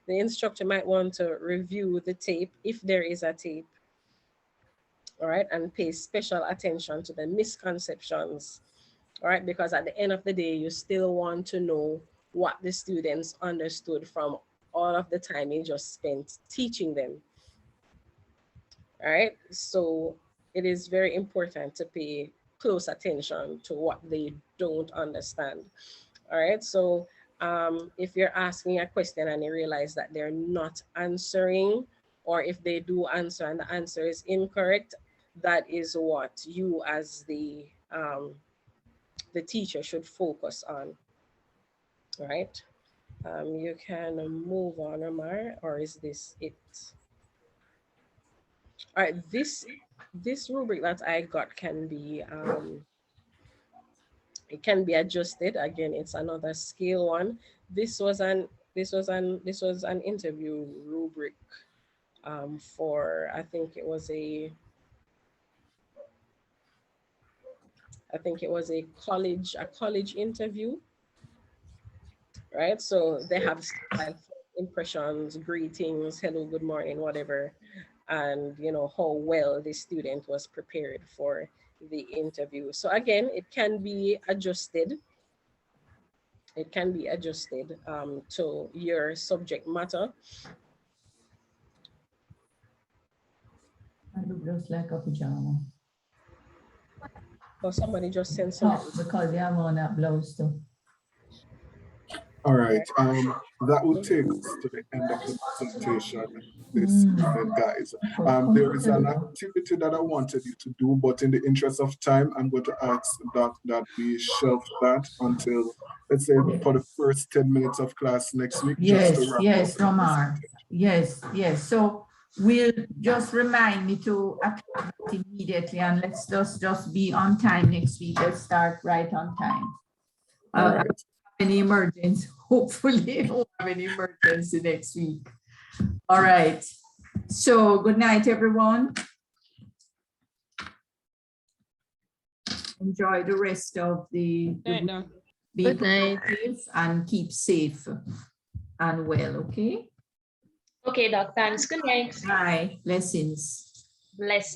instructor might want to review the tape, if there is a tape, all right, and pay special attention to the misconceptions, all right, because at the end of the day, you still want to know what the students understood from all of the time you just spent teaching them. All right, so it is very important to pay close attention to what they don't understand. All right, so if you're asking a question and you realize that they're not answering, or if they do answer and the answer is incorrect, that is what you as the teacher should focus on. All right, you can move on, Omar, or is this it? All right, this rubric that I got can be it can be adjusted. Again, it's another scale one. This was an interview rubric for, I think it was a college interview, right? So they have like impressions, greetings, hello, good morning, whatever, and you know how well the student was prepared for the interview. So again, it can be adjusted. It can be adjusted to your subject matter. I look just like a pajama. Or somebody just sent something. Oh, because they have on that blouse too. All right, that will take us to the end of the presentation this evening, guys. There is an activity that I wanted you to do, but in the interest of time, I'm going to ask that we shelve that until, let's say, for the first 10 minutes of class next week. Yes, yes, Omar. Yes, yes. So we'll just remind me to attend immediately, and let's just be on time next week. Let's start right on time. Any emergency, hopefully don't have any emergency next week. All right, so good night, everyone. Enjoy the rest of the week. Be Good night. productive and keep safe and well, okay? Okay, Doc, thanks. Good night. Bye. Blessings. Blessings.